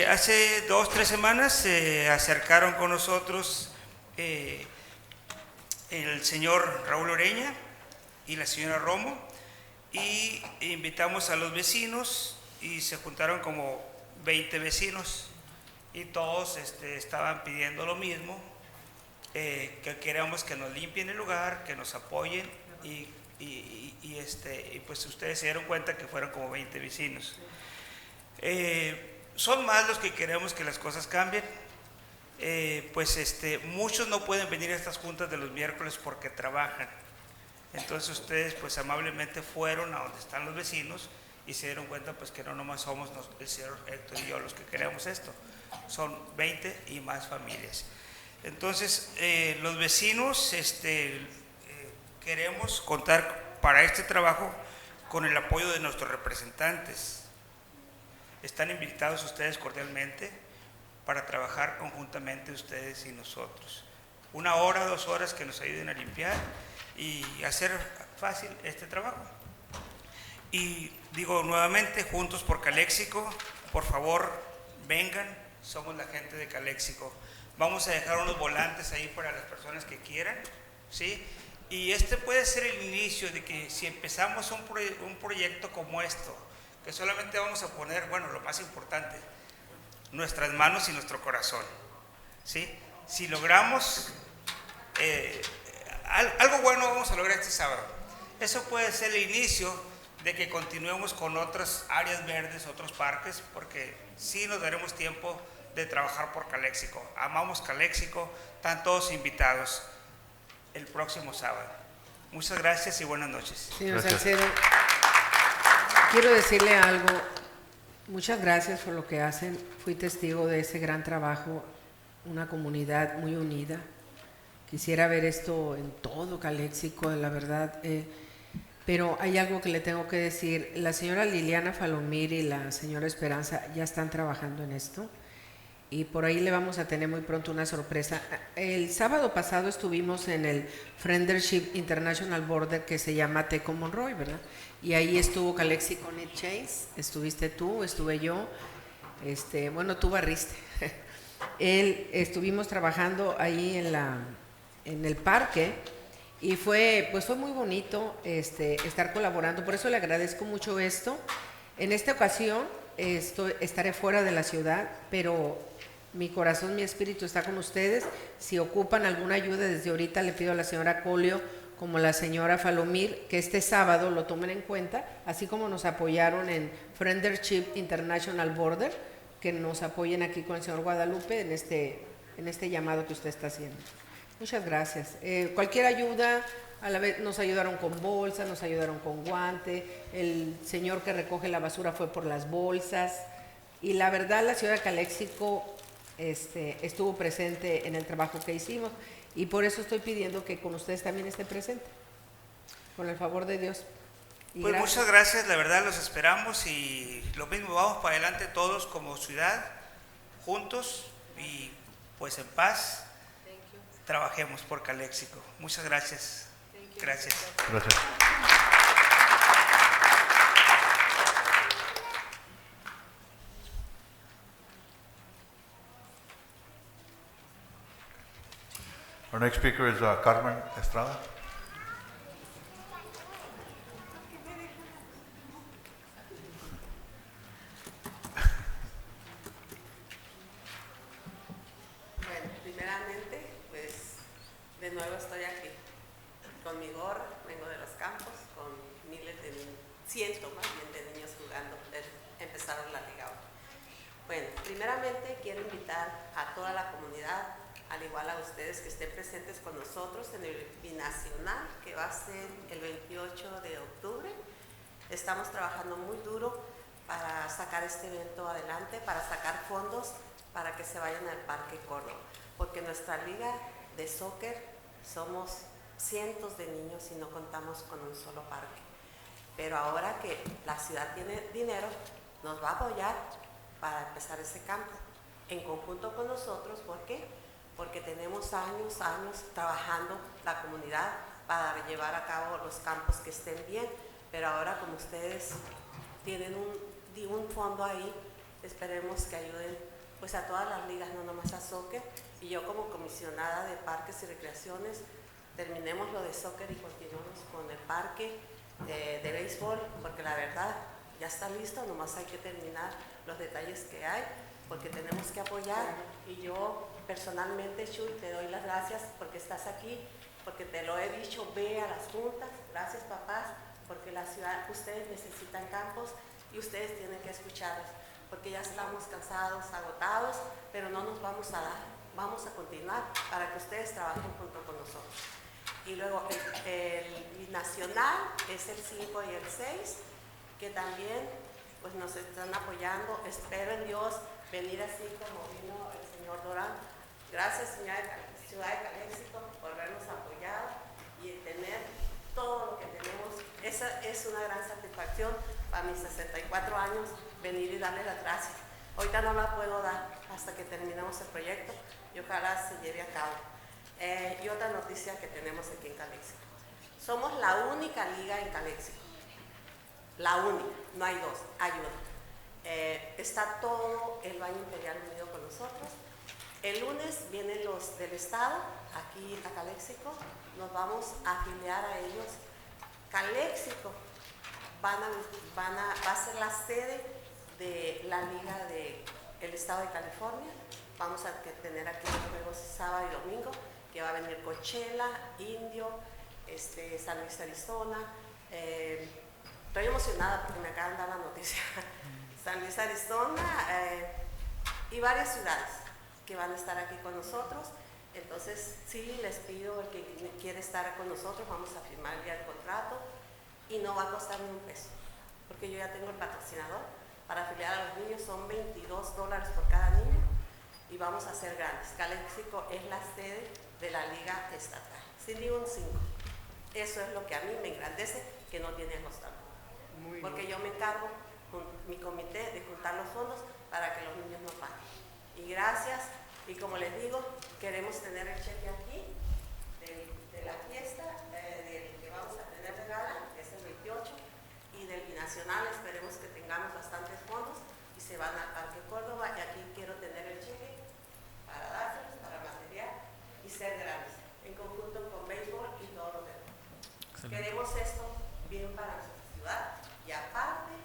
Speaker 2: Hace 2 o 3 semanas se acercaron con nosotros el señor Raúl Oreña y la señora Romo y invitamos a los vecinos y se juntaron como 20 vecinos y todos estaban pidiendo lo mismo, que queremos que nos limpien el lugar, que nos apoyen y pues ustedes se dieron cuenta que fueron como 20 vecinos. Son más los que queremos que las cosas cambien. Muchos no pueden venir a estas juntas de los miércoles porque trabajan. Entonces ustedes pues amablemente fueron a donde están los vecinos y se dieron cuenta pues que no nomás somos el señor Héctor y yo los que queremos esto, son 20 y más familias. Entonces los vecinos queremos contar para este trabajo con el apoyo de nuestros representantes. Están invitados ustedes cordialmente para trabajar conjuntamente ustedes y nosotros. 1 hora, 2 horas que nos ayuden a limpiar y hacer fácil este trabajo. Y digo nuevamente, Juntos por Calexico, por favor, vengan, somos la gente de Calexico. Vamos a dejar unos volantes ahí para las personas que quieran, ¿sí? Y puede ser el inicio de que si empezamos un proyecto como esto, que solamente vamos a poner, bueno, lo más importante, nuestras manos y nuestro corazón, ¿sí? Si logramos, algo bueno vamos a lograr este sábado. Eso puede ser el inicio de que continuemos con otras áreas verdes, otros parques, porque sí nos daremos tiempo de trabajar por Calexico. Amamos Calexico, están todos invitados el próximo sábado. Muchas gracias y buenas noches.
Speaker 11: Señor Salcedo, quiero decirle algo. Muchas gracias por lo que hacen. Fui testigo de ese gran trabajo, una comunidad muy unida. Quisiera ver esto en todo Calexico, la verdad. Pero hay algo que le tengo que decir. La señora Liliana Falomir y la señora Esperanza ya están trabajando en esto. y por ahí le vamos a tener muy pronto una sorpresa. El sábado pasado estuvimos en el Friendship International Border que se llama Teco Monroy, ¿verdad? Y ahí estuvo Calexico Knit Chains, estuviste tú, estuve yo, bueno, tú barriste. Estuvimos trabajando ahí en el parque y fue muy bonito estar colaborando, por eso le agradezco mucho esto. En esta ocasión estaré fuera de la ciudad, pero mi corazón, mi espíritu está con ustedes. Si ocupan alguna ayuda desde ahorita, le pido a la señora Colio como la señora Falomir que este sábado lo tomen en cuenta, así como nos apoyaron en Friendship International Border, que nos apoyen aquí con el señor Guadalupe en este llamado que usted está haciendo. Muchas gracias. Cualquier ayuda, a la vez nos ayudaron con bolsas, nos ayudaron con guante, el señor que recoge la basura fue por las bolsas, y la verdad la ciudad de Calexico estuvo presente en el trabajo que hicimos, y por eso estoy pidiendo que con ustedes también esté presente, con el favor de Dios. Y
Speaker 2: pues
Speaker 11: gracias.
Speaker 2: muchas gracias, la verdad los esperamos y lo mismo, vamos para adelante todos como ciudad, juntos y pues en paz, trabajemos por Calexico. Muchas gracias. Gracias.
Speaker 1: Gracias. Our next speaker is Carmen Estrada.
Speaker 8: Bueno, primeramente, pues de nuevo estoy aquí con mi gorra, vengo de los campos, con miles de cientos más bien de niños jugando, empezaron la liga hoy. Bueno, primeramente quiero invitar a toda la comunidad, al igual a ustedes que estén presentes con nosotros en el binacional que va a ser el 28 de octubre. Estamos trabajando muy duro para sacar este evento adelante, para sacar fondos para que se vayan al Parque Córdoba, porque nuestra liga de soccer somos cientos de niños y no contamos con un solo parque. Pero ahora que la ciudad tiene dinero, nos va a apoyar para empezar ese campo en conjunto con nosotros. ¿Por qué? Porque tenemos años trabajando la comunidad para llevar a cabo los campos que estén bien, pero ahora como ustedes tienen un fondo ahí, esperemos que ayuden pues a todas las ligas, no nomás a soccer, y yo como comisionada de parques y recreaciones, terminemos lo de soccer y continuemos con el parque de béisbol, porque la verdad ya está listo, nomás hay que terminar los detalles que hay, porque tenemos que apoyar. Y yo personalmente, Chuy, te doy las gracias porque estás aquí, porque te lo he dicho, ve a las juntas, gracias papás, porque la ciudad, ustedes necesitan campos y ustedes tienen que escucharlos, porque ya estamos cansados, agotados, pero no nos vamos a dar, vamos a continuar para que ustedes trabajen junto con nosotros. Y luego el nacional es el 5 y el 6, que también pues nos están apoyando. Espero en Dios venir así como vino el señor Dorán. Gracias, ciudad de Calexico, por habernos apoyado y tener todo lo que tenemos. Esa es una gran satisfacción para mis 64 años, venir y darle las gracias. Ahorita no la puedo dar hasta que terminemos el proyecto y ojalá se lleve a cabo. Y otra noticia que tenemos aquí en Calexico. Somos la única liga en Calexico. La única, no hay dos, hay una. Está todo el Baño Imperial unido con nosotros. El lunes vienen los del Estado, aquí a Calexico, nos vamos a afiliar a ellos. Calexico va a ser la sede de la Liga del Estado de California. Vamos a tener aquí los juegos sábado y domingo, que va a venir Coachella, Indio, San Luis, Arizona. Estoy emocionada porque me acaban de dar la noticia. San Luis, Arizona y varias ciudades que van a estar aquí con nosotros. Entonces, sí, les pido, el que quiere estar con nosotros, vamos a firmar ya el contrato y no va a costar ni un peso, porque yo ya tengo el patrocinador para afiliar a los niños, son $22 por cada niño y vamos a ser grandes. Calexico es la sede de la liga estatal, sin ni un 5. Eso es lo que a mí me engrandece, que no tiene costo, porque yo me encargo con mi comité de juntar los fondos para que los niños no paguen. Y gracias. Y como les digo, queremos tener el cheque aquí de la fiesta del que vamos a tener de gala, que es el 28, y del binacional. Esperemos que tengamos bastantes fondos y se van al Parque Córdoba. Y aquí quiero tener el cheque para dárselos, para material y ser grandes, en conjunto con béisbol y todo lo demás. Queremos esto bien para nuestra ciudad y aparte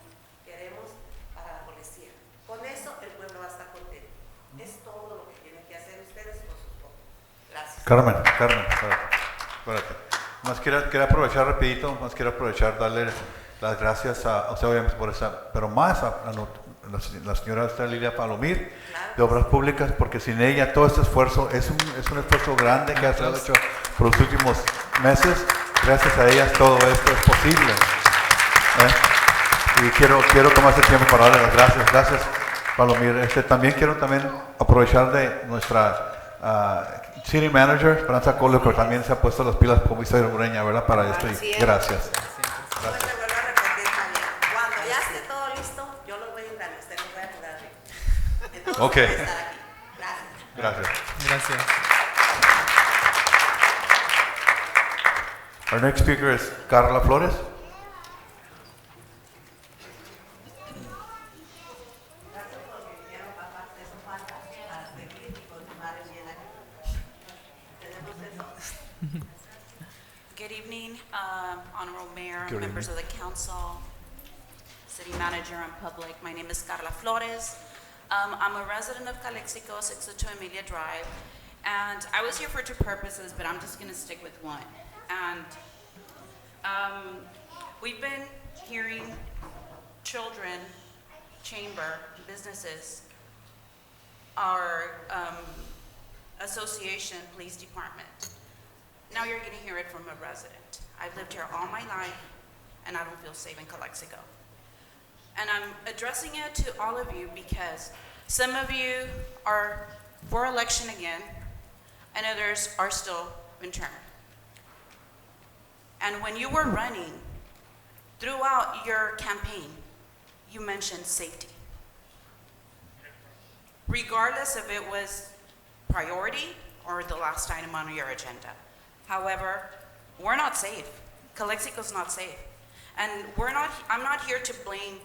Speaker 8: queremos para la policía. Con eso el pueblo va a estar contento. Es todo lo que tienen que hacer ustedes con sus votos. Gracias.
Speaker 1: Carmen, espérate. Más quería aprovechar rapidito, darle las gracias a usted obviamente por esa, pero más a la señora Lilia Palomir de Obras Públicas, porque sin ella todo este esfuerzo es un esfuerzo grande que ha sido hecho por los últimos meses. Gracias a ellas todo esto es posible. Y quiero tomar este tiempo para darle las gracias. Gracias, Palomir. También quiero aprovechar de nuestra City Manager, Esperanza Colo, que también se ha puesto las pilas como Isabel Ureña, ¿verdad? Para esto. Y gracias.
Speaker 8: Pues te vuelvo a repetir, Javier. Cuando ya esté todo listo, yo los voy a ir a usted los voy a cuidar arriba. Entonces,
Speaker 1: Ok.
Speaker 8: voy a estar aquí. Gracias.
Speaker 10: Gracias.
Speaker 1: Our next speaker is Carla Flores.
Speaker 8: Gracias por lo que vinieron, papá. Eso falta para seguir y continuar el bien aquí. Tenemos eso.
Speaker 12: Good evening, Honorable Mayor,
Speaker 1: Good
Speaker 12: members of the council, city manager and public. My name is Carla Flores. I'm a resident of Calexico, 602 Amelia Drive, and I was here for two purposes, but I'm just going to stick with one. And we've been hearing children, chamber, businesses, our association, police department. Now you're going to hear it from a resident. I've lived here all my life, and I don't feel safe in Calexico. And I'm addressing it to all of you because some of you are for election again, and others are still in term. And when you were running, throughout your campaign, you mentioned safety. Regardless if it was priority or the last item on your agenda. However, we're not safe. Calexico's not safe. And I'm not here to blame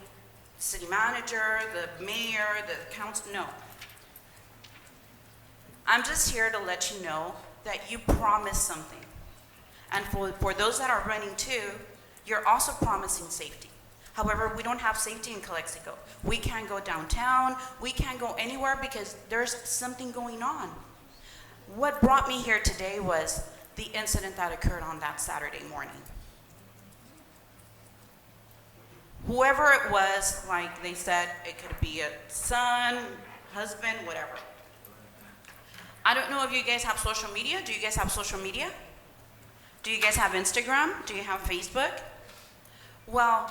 Speaker 12: city manager, the mayor, the council, no. I'm just here to let you know that you promised something. And for those that are running too, you're also promising safety. However, we don't have safety in Calexico. We can't go downtown, we can't go anywhere because there's something going on. What brought me here today was the incident that occurred on that Saturday morning. Whoever it was, like they said, it could be a son, husband, whatever. I don't know if you guys have social media. Do you guys have social media? Do you guys have Instagram? Do you have Facebook? Well,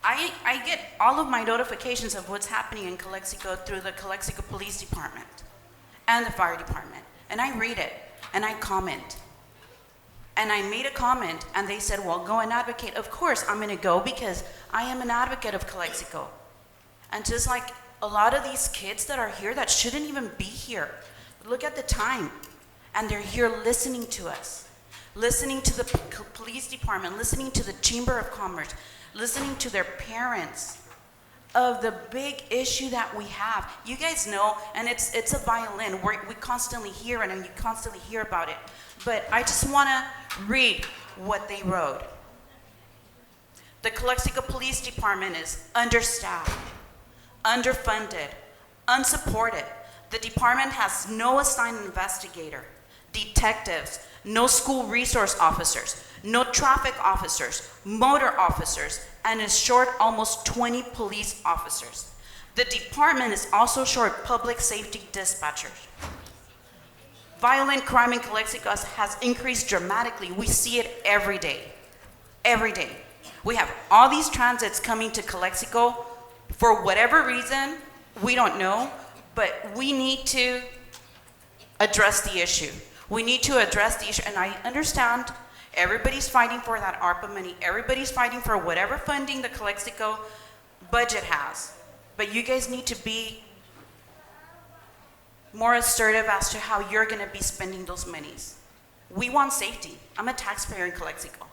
Speaker 12: I get all of my notifications of what's happening in Calexico through the Calexico Police Department and the Fire Department. And I read it, and I comment. And I made a comment, and they said, well, go and advocate. Of course, I'm gonna go because I am an advocate of Calexico. And just like a lot of these kids that are here that shouldn't even be here, look at the time, and they're here listening to us, listening to the police department, listening to the Chamber of Commerce, listening to their parents of the big issue that we have. You guys know, and it's a violin. We constantly hear it, and you constantly hear about it. But I just want to read what they wrote. The Calexico Police Department is understaffed, underfunded, unsupported. The department has no assigned investigator, detectives, no school resource officers, no traffic officers, motor officers, and is short almost 20 police officers. The department is also short public safety dispatchers. Violent crime in Calexico has increased dramatically. We see it every day. Every day. We have all these transits coming to Calexico for whatever reason, we don't know, but we need to address the issue. We need to address the issue, and I understand everybody's fighting for that ARPA money. Everybody's fighting for whatever funding the Calexico budget has. But you guys need to be more assertive as to how you're going to be spending those monies. We want safety. I'm a taxpayer in Calexico.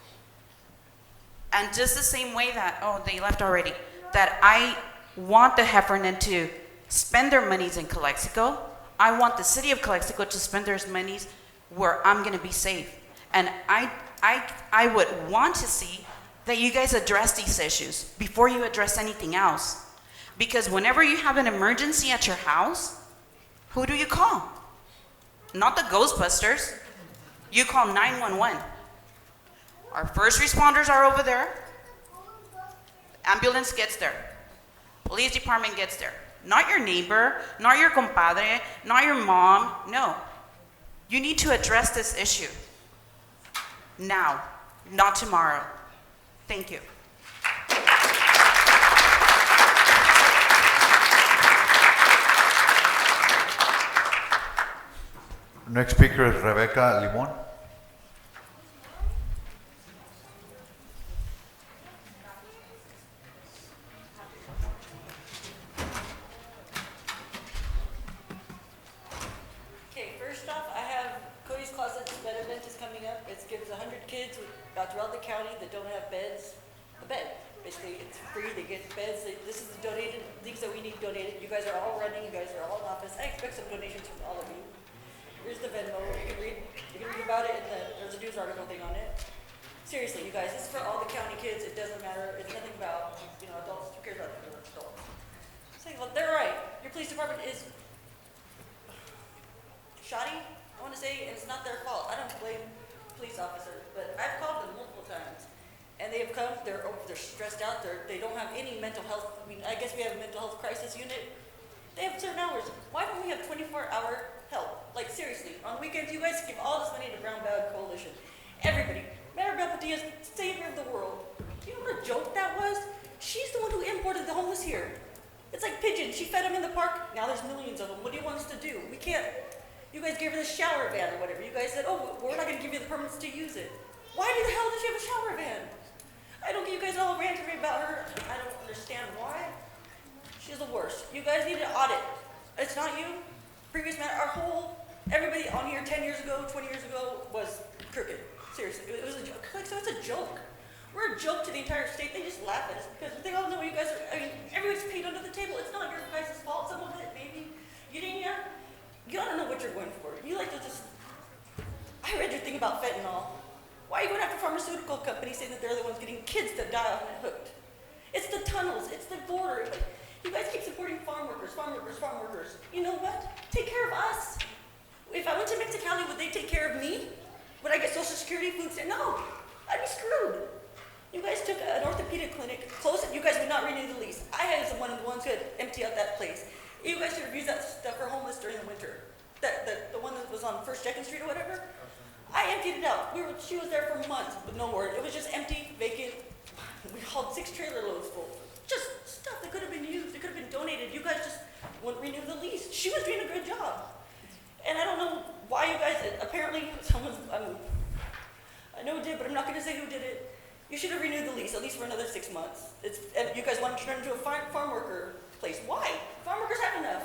Speaker 12: And just the same way that, oh, they left already, that I want the Heffernan to spend their monies in Calexico, I want the city of Calexico to spend their monies where I'm going to be safe. And I would want to see that you guys address these issues before you address anything else. Because whenever you have an emergency at your house, who do you call? Not the Ghostbusters. You call 911. Our first responders are over there. Ambulance gets there. Police department gets there. Not your neighbor, not your compadre, not your mom. No. You need to address this issue now, not tomorrow. Thank you.
Speaker 1: Next speaker is Rebecca Limon.
Speaker 13: Okay, first off, I have Cody's Closet's bed event is coming up. It gives 100 kids throughout the county that don't have beds a bed. Basically, it's free. They get beds. This is the donated things that we need donated. You guys are all running. You guys are all in office. I expect some donations from all of you. Here's the Venmo. You can read about it, and there's a news article thing on it. Seriously, you guys, this is for all the county kids. It doesn't matter. It's nothing about, adults. Who cares about adults? Saying, look, they're right. Your police department is shoddy, I want to say, and it's not their fault. I don't blame police officers, but I've called them multiple times, and they have come. They're stressed out. They don't have any mental health. I mean, I guess we have a mental health crisis unit. They have certain hours. Why don't we have 24-hour help? Like, seriously, on weekends, you guys give all this money to Brown Bag Coalition. Everybody. Mayor Belpadilla's savior of the world. You know what a joke that was? She's the one who imported the homeless here. It's like pigeons. She fed them in the park. Now there's millions of them. What do you want us to do? We can't. You guys gave her the shower van or whatever. You guys said, oh, we're not going to give you the permits to use it. Why the hell does she have a shower van? I don't get you guys all ranting about her. I don't understand why. She's the worst. You guys need an audit. It's not you. Previous man, everybody on here 10 years ago, 20 years ago was crooked. Seriously, it was a joke. Like, so it's a joke. We're a joke to the entire state. They just laugh at us because they all know you guys are, everybody's paid under the table. It's not your guys' fault. Some of it, maybe. You don't know what you're going for. You like to just, I read your thing about fentanyl. Why are you going after pharmaceutical companies saying that they're the ones getting kids to die off and hooked? It's the tunnels, it's the border. You guys keep supporting farm workers, farm workers, farm workers. You know what? Take care of us. If I went to Mexicali, would they take care of me? Would I get Social Security, food stamps? No, I'd be screwed. You guys took an orthopedic clinic, closed it, you guys would not renew the lease. I was one of the ones who had empty out that place. You guys should have used that stuff for homeless during the winter. The one that was on 1st 2nd Street or whatever. I emptied it out. She was there for months with no word. It was just empty, vacant. We hauled 6 trailer loads full. Just stuff that could have been used, it could have been donated. You guys just wouldn't renew the lease. She was doing a good job. And I don't know why you guys, apparently someone's, I know who did, but I'm not going to say who did it. You should have renewed the lease, at least for another 6 months. You guys want to turn it into a farm worker place. Why? Farm workers have enough.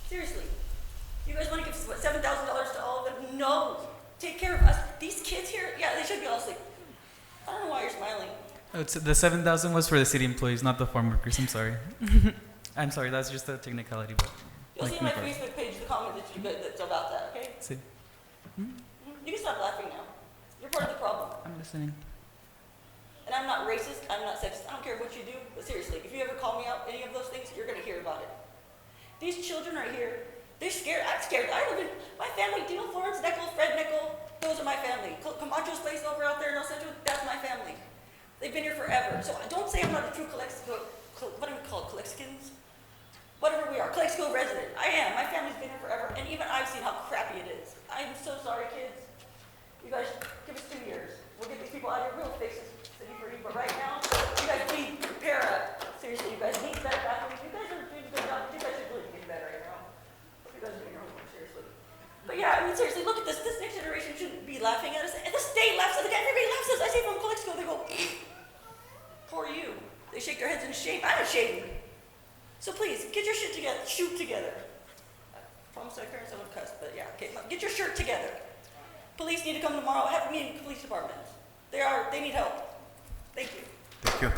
Speaker 13: Seriously. You guys want to give what, $7,000 to all of them? No. Take care of us. These kids here, yeah, they should be all asleep. I don't know why you're smiling.
Speaker 10: Oh, the 7,000 was for the city employees, not the farm workers. I'm sorry. I'm sorry. That's just a technicality, but.
Speaker 13: You'll see on my Facebook page the comment that's about that. Okay.
Speaker 10: See.
Speaker 13: You can stop laughing now. You're part of the problem.
Speaker 10: I'm listening.
Speaker 13: And I'm not racist. I'm not sexist. I don't care what you do. But seriously, if you ever call me out any of those things, you're gonna hear about it. These children are here. They're scared. I'm scared. I live in my family. Do you know Florence Nickel, Fred Nickel? Those are my family. Camacho's place over out there in El Centro. That's my family. They've been here forever. So don't say I'm not a true Calexico. What do we call it? Calexicans? Whatever we are, Calexico resident. I am. My family's been here forever, and even I've seen how crappy it is. I'm so sorry, kids. You guys, give us 2 years. We'll get these people out of here. We'll fix this city for you. But right now, you guys need to prepare up. Seriously, you guys need better bathrooms. You guys are doing a good job. You guys are really getting better right now. You guys are doing your homework, seriously. But yeah, I mean, seriously, look at this. This next generation shouldn't be laughing at us. And the state laughs at us. Everybody laughs at us. I say from Calexico, they go, poor you. They shake their heads in shame. I'm ashamed. So please, get your shit together. Shoot together. I I'm sorry, parents don't cuss, but yeah, okay, get your shirt together. Police need to come tomorrow, have a meeting with the police department. They need help. Thank you.
Speaker 1: Thank you.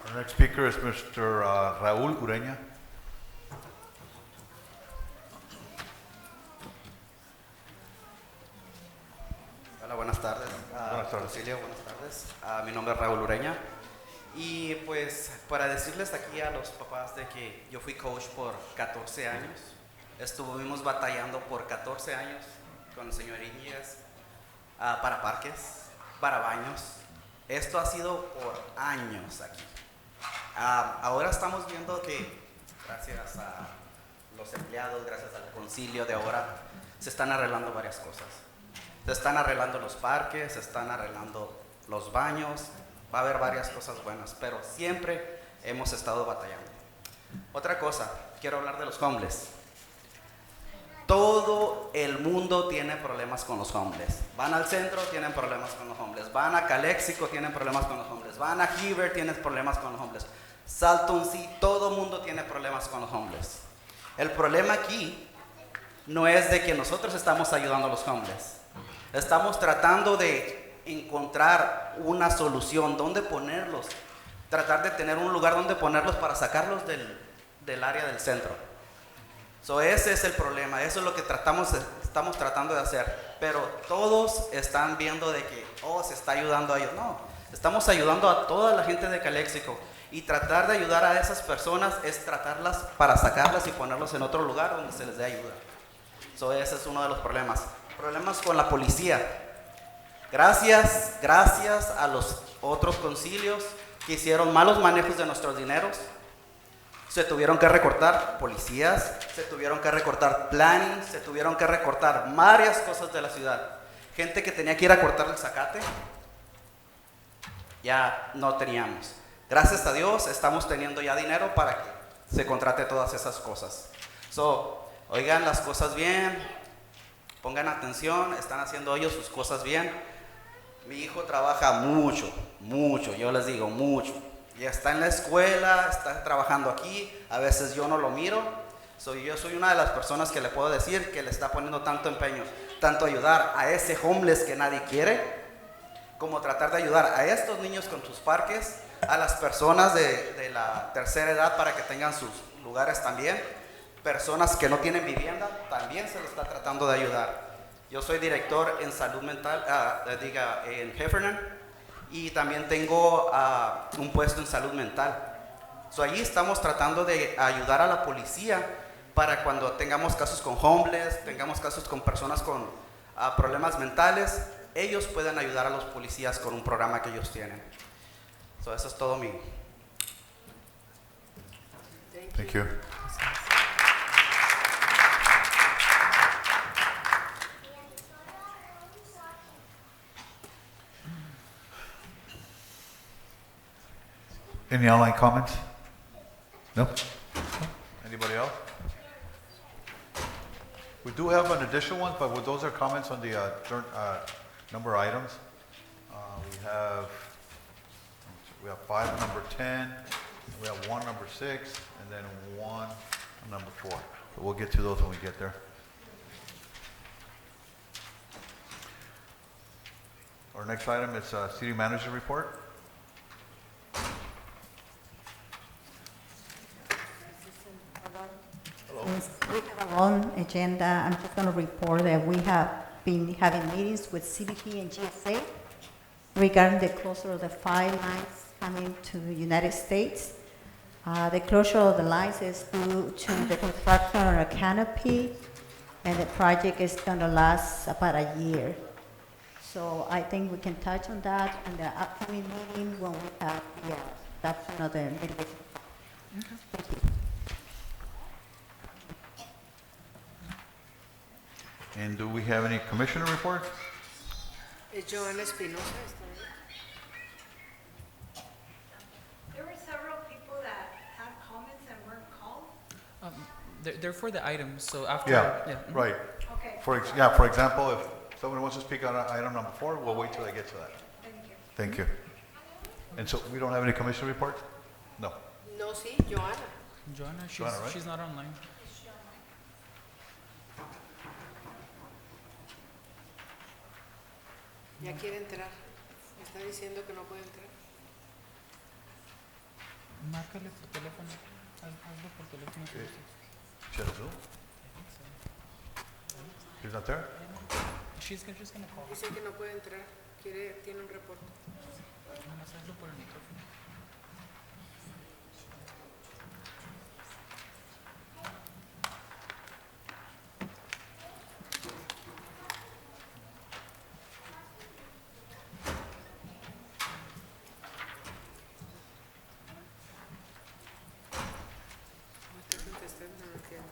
Speaker 1: Our next speaker is Mr. Raúl Ureña.
Speaker 9: Hola, buenas tardes.
Speaker 1: Buenas tardes.
Speaker 9: Concilio, buenas tardes. Mi nombre es Raúl Ureña. Y pues para decirles aquí a los papás de que yo fui coach por 14 años. Estuvimos batallando por 14 años con el señor Íñiguez para parques, para baños. Esto ha sido por años aquí. Ahora estamos viendo que gracias a los empleados, gracias al concilio de ahora, se están arreglando varias cosas. Se están arreglando los parques, se están arreglando los baños, va a haber varias cosas buenas, pero siempre hemos estado batallando. Otra cosa, quiero hablar de los homeless. Todo el mundo tiene problemas con los homeless. Van al centro, tienen problemas con los homeless. Van a Calexico, tienen problemas con los homeless. Van a Aguirre, tienen problemas con los homeless. Salton, sí, todo el mundo tiene problemas con los homeless. El problema aquí no es de que nosotros estamos ayudando a los homeless. Estamos tratando de encontrar una solución, dónde ponerlos, tratar de tener un lugar donde ponerlos para sacarlos del área del centro. Ese es el problema, eso es lo que estamos tratando de hacer, pero todos están viendo de que, se está ayudando a ellos. No, estamos ayudando a toda la gente de Calexico y tratar de ayudar a esas personas es tratarlas para sacarlas y ponerlos en otro lugar donde se les dé ayuda. Ese es uno de los problemas. Problemas con la policía. Gracias a los otros concilios que hicieron malos manejos de nuestros dineros, se tuvieron que recortar policías, se tuvieron que recortar planning, se tuvieron que recortar varias cosas de la ciudad. Gente que tenía que ir a cortar el zacate, ya no teníamos. Gracias a Dios estamos teniendo ya dinero para que se contrate todas esas cosas. Oigan las cosas bien, pongan atención, están haciendo ellos sus cosas bien. Mi hijo trabaja mucho, yo les digo mucho. Ya está en la escuela, está trabajando aquí, a veces yo no lo miro. Yo soy una de las personas que le puedo decir que le está poniendo tanto empeño, tanto ayudar a ese homeless que nadie quiere, como tratar de ayudar a estos niños con sus parques, a las personas de la tercera edad para que tengan sus lugares también, personas que no tienen vivienda, también se les está tratando de ayudar. Yo soy director en salud mental, en Heffernan, y también tengo un puesto en salud mental. Allí estamos tratando de ayudar a la policía para cuando tengamos casos con homeless, tengamos casos con personas con problemas mentales, ellos pueden ayudar a los policías con un programa que ellos tienen. Eso es todo mío.
Speaker 1: Thank you. Any online comments? No? Anybody else? We do have an additional one, but those are comments on the number of items. We have 5 on number 10, we have 1 number 6, and then 1 on number 4. But we'll get to those when we get there. Our next item is City Manager Report.
Speaker 3: We have a long agenda. I'm just going to report that we have been having meetings with CBP and GSA regarding the closure of the 5 lines coming to the United States. The closure of the lines is due to the construction of a canopy, and the project is going to last about a year. So I think we can touch on that in the upcoming meeting when we have the adoption of the mitigation. Thank you.
Speaker 1: And do we have any commissioner reports?
Speaker 11: Joana Espinosa.
Speaker 22: There were several people that had comments and weren't called.
Speaker 10: They're for the items, so after.
Speaker 1: Yeah, right.
Speaker 22: Okay.
Speaker 1: For example, if someone wants to speak on item number 4, we'll wait till they get to that.
Speaker 22: Thank you.
Speaker 1: Thank you. And so we don't have any commissioner reports? No.
Speaker 11: No, sí, Joana.
Speaker 10: Joanna, she's,
Speaker 1: Joanna, right?
Speaker 10: she's not online.
Speaker 11: Ya quiere entrar. Me está diciendo que no puede entrar.
Speaker 10: Márcale por teléfono. Hazlo por teléfono.
Speaker 1: Okay. She had a Zoom? She's not there?
Speaker 10: She's just gonna call.
Speaker 11: Dice que no puede entrar. Tiene un reporte.
Speaker 10: Nomás hazlo por el micrófono.
Speaker 11: No está contestando, no entiendo.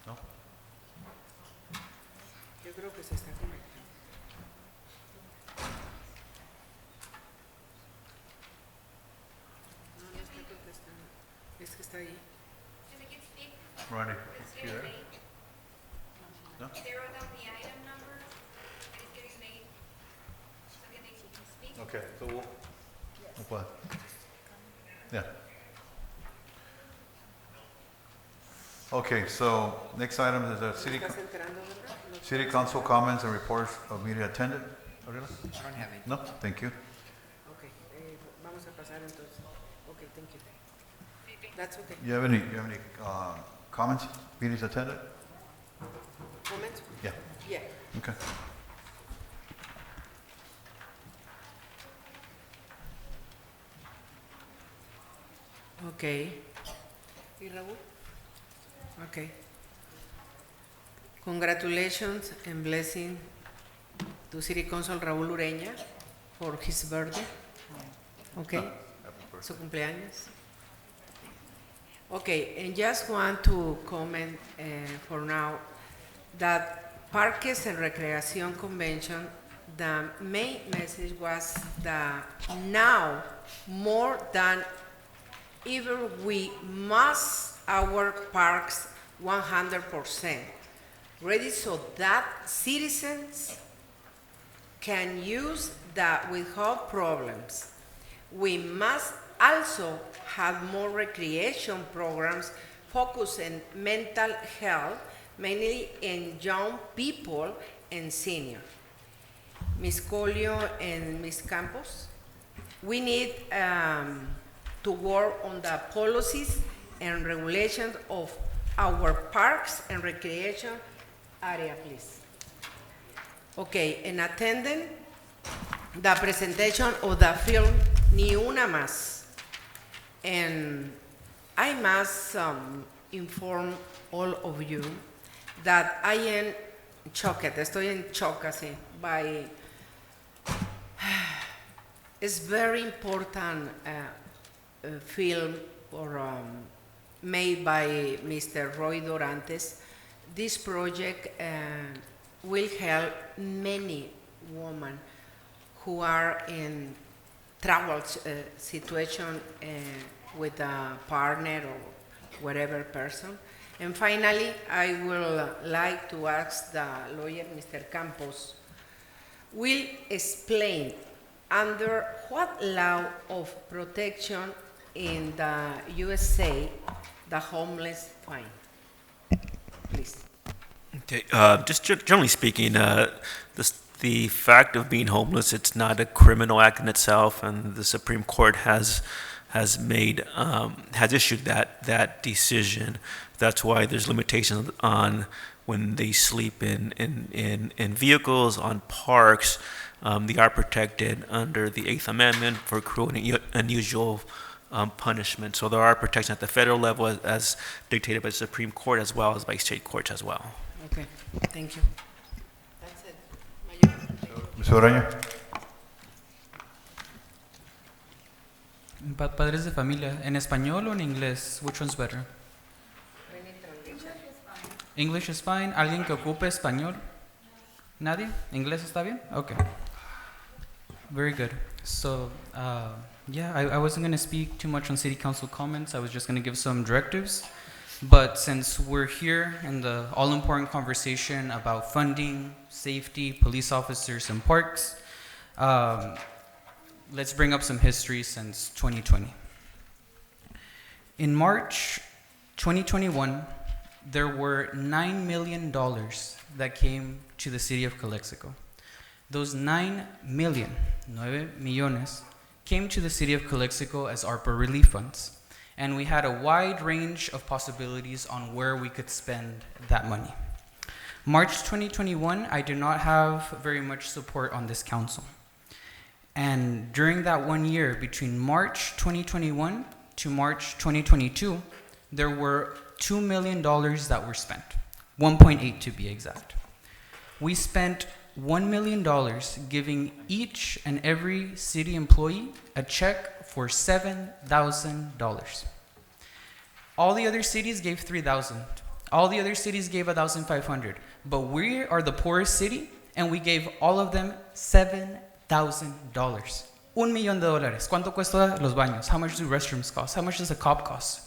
Speaker 1: No?
Speaker 11: Yo creo que se está conectando. No, no está contestando. Es que está ahí.
Speaker 1: Ronnie, you there? No? Okay, so we'll puede. Yeah. Okay, so next item is the city,
Speaker 11: ¿Estás entrando, verdad? No.
Speaker 1: city council comments and reports of meeting attended. Ariela?
Speaker 11: I don't have any.
Speaker 1: No, thank you.
Speaker 11: Okay, vamos a pasar entonces. Okay, thank you. That's okay.
Speaker 1: You have any comments, meetings attended?
Speaker 11: Comments?
Speaker 1: Yeah,
Speaker 11: Yeah.
Speaker 1: okay.
Speaker 11: Okay. ¿Y Raúl? Okay. Congratulations and blessing to City Council Raúl Ureña for his birthday. Okay.
Speaker 1: Happy birthday.
Speaker 11: Su cumpleaños. Okay, and just want to comment for now that Parques and Recreation Convention, the main message was that now more than ever we must our parks 100% ready so that citizens can use that without problems. We must also have more recreation programs focused on mental health, mainly in young people and seniors. Ms. Colio and Ms. Campos, we need to work on the policies and regulations of our parks and recreation area, please. Okay, in attending the presentation of the film Ni Una Más. And I must inform all of you that I am shocked, estoy en shock así, by, it's very important film or made by Mr. Roy Dorantes. This project will help many women who are in trouble situation with a partner or whatever person. And finally, I will like to ask the lawyer, Mr. Campos, will explain under what law of protection in the USA the homeless find. Please.
Speaker 7: Okay, just generally speaking, the fact of being homeless, it's not a criminal act in itself, and the Supreme Court has issued that decision. That's why there's limitations on when they sleep in vehicles, on parks. They are protected under the Eighth Amendment for cruel and unusual punishment. So there are protections at the federal level as dictated by the Supreme Court as well as by state courts as well.
Speaker 11: Okay, thank you. That's it. Mayor.
Speaker 1: Mr. Ureña?
Speaker 10: Padres de familia, ¿en español o en inglés? Which one's better? English is fine. ¿Alguien que ocupe español? ¿Nadie? ¿Inglés está bien? Okay. Very good. So, yeah, I wasn't going to speak too much on city council comments. I was just going to give some directives. But since we're here in the all-important conversation about funding, safety, police officers, and parks, let's bring up some history since 2020. In March 2021, there were $9 million that came to the city of Calexico. Those 9 millones, came to the city of Calexico as ARPA relief funds. And we had a wide range of possibilities on where we could spend that money. March 2021, I did not have very much support on this council. And during that 1 year, between March 2021 to March 2022, there were $2 million that were spent, 1.8 to be exact. We spent $1 million giving each and every city employee a check for $7,000. All the other cities gave $3,000. All the other cities gave $1,500. But we are the poorest city, and we gave all of them $7,000. $1 million. ¿Cuánto cuesta los baños? How much do restrooms cost? How much does a cop cost?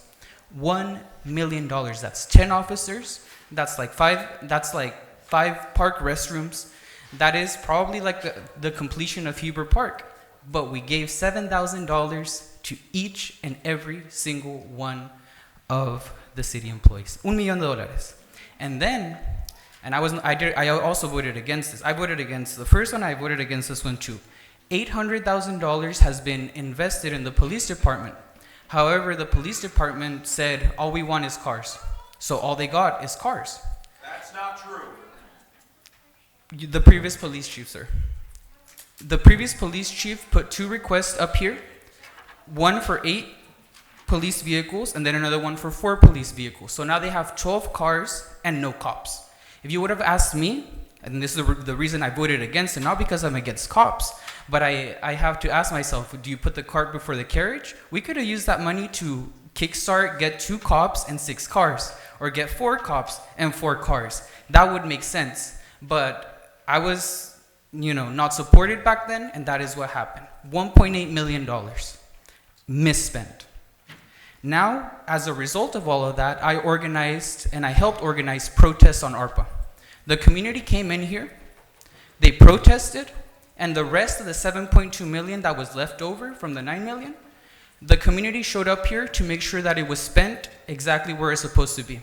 Speaker 10: $1 million. That's 10 officers. That's like five park restrooms. That is probably like the completion of Heber Park. But we gave $7,000 to each and every single one of the city employees. $1 million. And then, I also voted against this. I voted against the first one, I voted against this one too. $800,000 has been invested in the police department. However, the police department said, all we want is cars. So all they got is cars.
Speaker 5: That's not true.
Speaker 10: The previous police chief, sir. The previous police chief put 2 requests up here, one for 8 police vehicles and then another one for 4 police vehicles. So now they have 12 cars and no cops. If you would have asked me, and this is the reason I voted against it, not because I'm against cops, but I have to ask myself, do you put the cart before the carriage? We could have used that money to kickstart, get 2 cops and 6 cars, or get 4 cops and 4 cars. That would make sense. But I was, not supported back then, and that is what happened. $1.8 million misspent. Now, as a result of all of that, I organized and I helped organize protests on ARPA. The community came in here, they protested, and the rest of the 7.2 million that was left over from the 9 million, the community showed up here to make sure that it was spent exactly where it's supposed to be.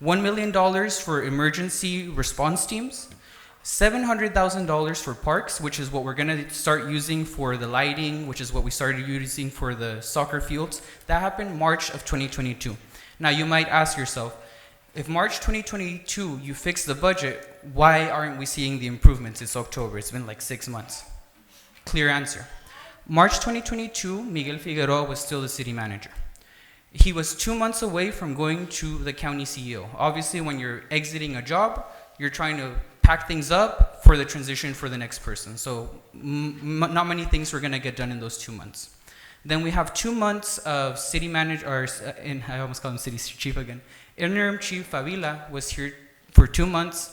Speaker 10: $1 million for emergency response teams, $700,000 for parks, which is what we're going to start using for the lighting, which is what we started using for the soccer fields. That happened March of 2022. Now you might ask yourself, if March 2022 you fixed the budget, why aren't we seeing the improvements? It's October, it's been like 6 months. Clear answer. March 2022, Miguel Figueroa was still the city manager. He was 2 months away from going to the county CEO. Obviously, when you're exiting a job, you're trying to pack things up for the transition for the next person. So not many things were gonna get done in those 2 months. Then we have 2 months of city manager, I almost called him city chief again. Interim Chief Favila was here for 2 months,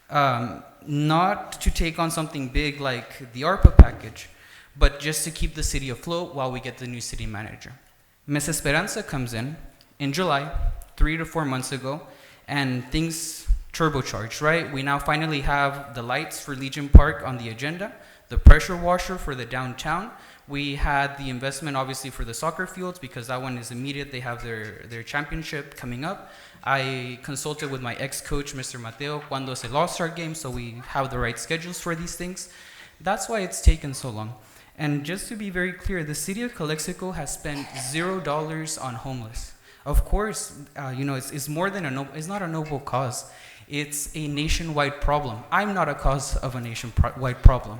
Speaker 10: not to take on something big like the ARPA package, but just to keep the city afloat while we get the new city manager. Ms. Esperanza comes in July, 3 to 4 months ago, and things turbocharged, right? We now finally have the lights for Legion Park on the agenda, the pressure washer for the downtown. We had the investment obviously for the soccer fields because that one is immediate. They have their championship coming up. I consulted with my ex-coach, Mr. Mateo, cuando es el All-Star game, so we have the right schedules for these things. That's why it's taken so long. And just to be very clear, the city of Calexico has spent $0 on homeless. Of course, it's more than it's not a noble cause. It's a nationwide problem. I'm not a cause of a nationwide problem.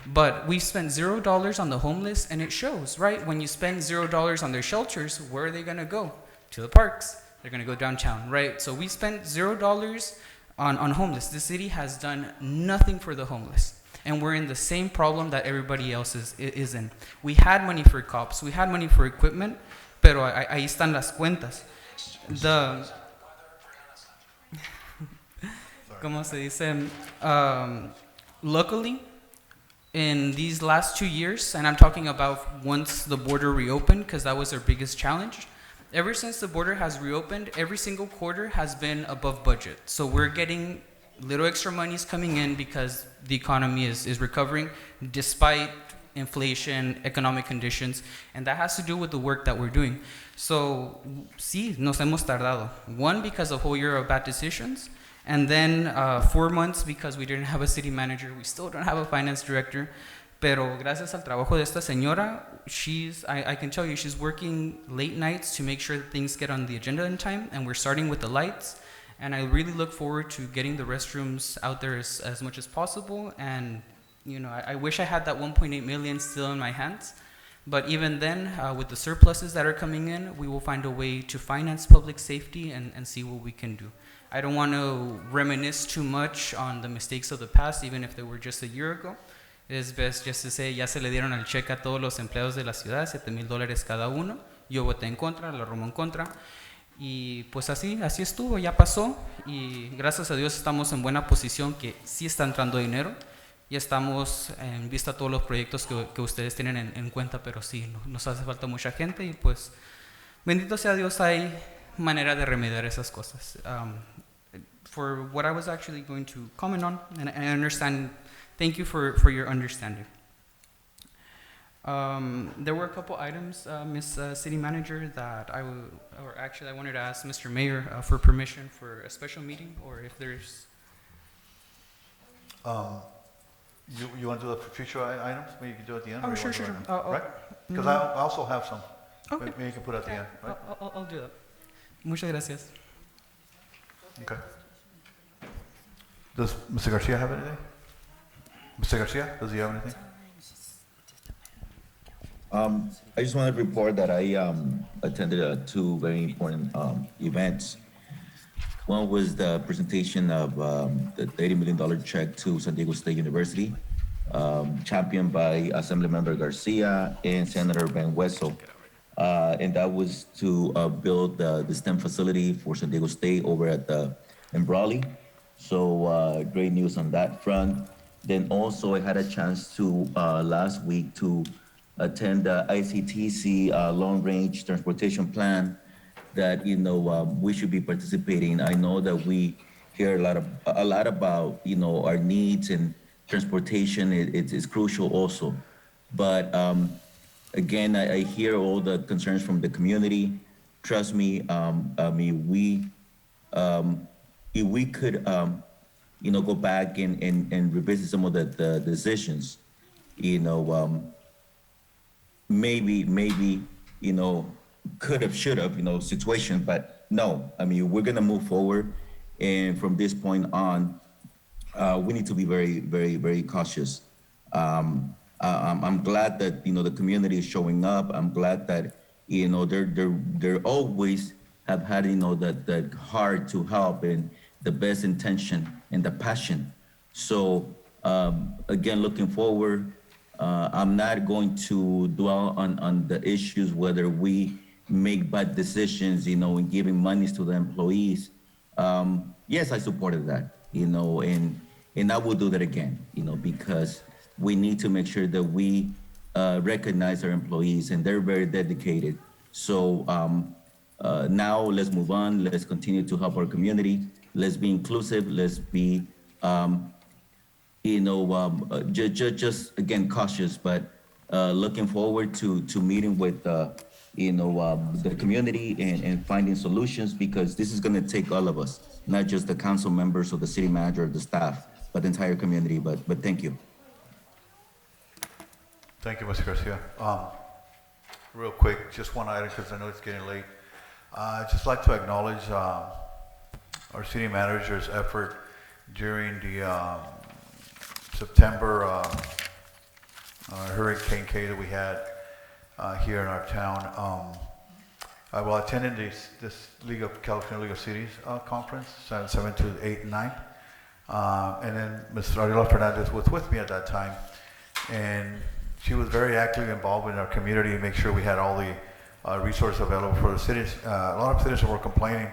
Speaker 10: But we spent $0 on the homeless, and it shows, right? When you spend $0 on their shelters, where are they gonna go? To the parks. They're gonna go downtown, right? So we spent $0 on homeless. The city has done nothing for the homeless. And we're in the same problem that everybody else is in. We had money for cops, we had money for equipment, pero ahí están las cuentas. ¿Cómo se dice? Luckily, in these last 2 years, and I'm talking about once the border reopened, because that was our biggest challenge. Ever since the border has reopened, every single quarter has been above budget. So we're getting little extra monies coming in because the economy is recovering despite inflation, economic conditions, and that has to do with the work that we're doing. So, sí, nos hemos tardado. One, because of a whole year of bad decisions, and then 4 months because we didn't have a city manager. We still don't have a finance director. Pero gracias al trabajo de esta señora, I can tell you, she's working late nights to make sure that things get on the agenda in time, and we're starting with the lights. And I really look forward to getting the restrooms out there as much as possible. And, you know, I wish I had that 1.8 million still in my hands. But even then, with the surpluses that are coming in, we will find a way to finance public safety and see what we can do. I don't want to reminisce too much on the mistakes of the past, even if they were just a year ago. It is best just to say, ya se le dieron el cheque a todos los empleados de la ciudad, $7,000 cada uno. Yo voté en contra, la Romo en contra. Y pues así estuvo, ya pasó. Y gracias a Dios estamos en buena posición, que sí está entrando dinero. Ya estamos en vista todos los proyectos que ustedes tienen en cuenta, pero sí, nos hace falta mucha gente. Y pues, bendito sea Dios, hay manera de remediar esas cosas. For what I was actually going to comment on, and I understand. Thank you for your understanding. There were a couple items, Ms. City Manager, that I wanted to ask Mr. Mayor for permission for a special meeting, or if there's...
Speaker 1: You want to do the future items? Maybe you can do it at the end?
Speaker 10: Oh,
Speaker 1: or you
Speaker 10: sure,
Speaker 1: want to do
Speaker 10: sure,
Speaker 1: it
Speaker 10: sure.
Speaker 1: right now? Right? Because I also have some.
Speaker 10: Okay.
Speaker 1: Maybe you can put it at the end, right?
Speaker 10: I'll do that. Muchas gracias.
Speaker 1: Okay. Does Mr. Garcia have anything? Mr. Garcia, does he have anything?
Speaker 15: I just wanted to report that I attended two very important events. One was the presentation of the $80 million check to San Diego State University, championed by Assemblymember Garcia and Senator Ben Wessel. And that was to build the STEM facility for San Diego State over at in Brawley. So great news on that front. Then also I had a chance to last week to attend the ICTC long range transportation plan that we should be participating. I know that we hear a lot about our needs, and transportation is crucial also. But again, I hear all the concerns from the community. Trust me, I mean if we could go back and revisit some of the decisions, maybe, could have, should have, situation, but no, I mean, we're gonna move forward. And from this point on, we need to be very, very, very cautious. I'm glad that, the community is showing up. I'm glad that, they're always have had, that heart to help and the best intention and the passion. So again, looking forward, I'm not going to dwell on the issues, whether we make bad decisions, in giving monies to the employees. Yes, I supported that, and I will do that again, because we need to make sure that we recognize our employees, and they're very dedicated. So now let's move on. Let's continue to help our community. Let's be inclusive. Let's be, just again, cautious, but looking forward to meeting with, the community and finding solutions, because this is going to take all of us, not just the council members or the city manager or the staff, but the entire community. But thank you.
Speaker 1: Thank you, Mr. Garcia. Real quick, just one item, because I know it's getting late. I'd just like to acknowledge our city manager's effort during the September Hurricane K that we had here in our town. I will attend this League of California League of Cities conference, 7 to 8 and 9. And then Ms. Ariela Fernandez was with me at that time, and she was very actively involved in our community to make sure we had all the resources available for the cities. A lot of citizens were complaining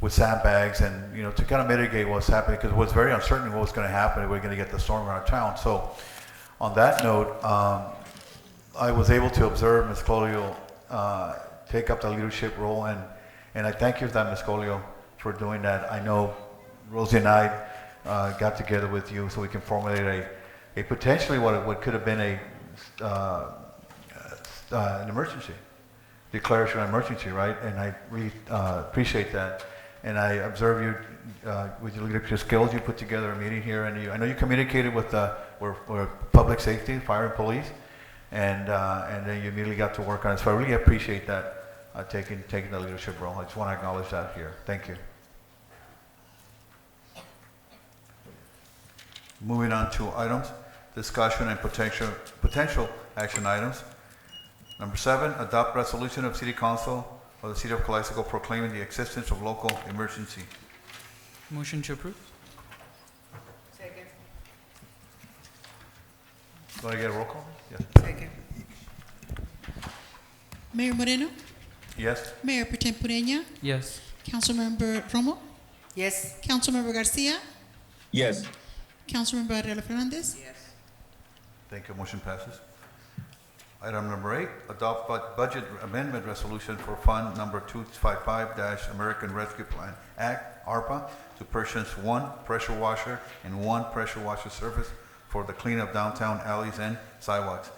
Speaker 1: with sandbags, and to kind of mitigate what's happening, because it was very uncertain what was going to happen if we were going to get the storm in our town. So On that note, I was able to observe Ms. Colio take up the leadership role, and I thank you for that, Ms. Colio, for doing that. I know Rosie and I got together with you so we can formulate a potentially what could have been an emergency, declaration of emergency, right? And I really appreciate that. And I observe you with your leadership skills. You put together a meeting here, and I know you communicated with we're public safety, fire and police, and then you immediately got to work on it. So I really appreciate that, taking the leadership role. I just want to acknowledge that here. Thank you. Moving on to items, discussion and potential action items. Number 7, adopt resolution of City Council of the City of Calexico proclaiming the existence of local emergency.
Speaker 10: Motion to approve?
Speaker 8: Second.
Speaker 1: Do I get a roll call? Yes.
Speaker 8: Second.
Speaker 6: Mayor Moreno,
Speaker 1: Yes?
Speaker 6: Mayor Pro Tem Pureña,
Speaker 10: Yes.
Speaker 6: Councilmember Romo,
Speaker 8: Yes.
Speaker 6: Councilmember Garcia,
Speaker 15: Yes.
Speaker 6: Councilmember Arreola Fernandez.
Speaker 8: Yes.
Speaker 1: Thank you. Motion passes. Item number 8, adopt budget amendment resolution for Fund Number 255-American Rescue Plan Act, ARPA, to purchase 1 pressure washer and 1 pressure washer service for the cleanup downtown alleys and sidewalks.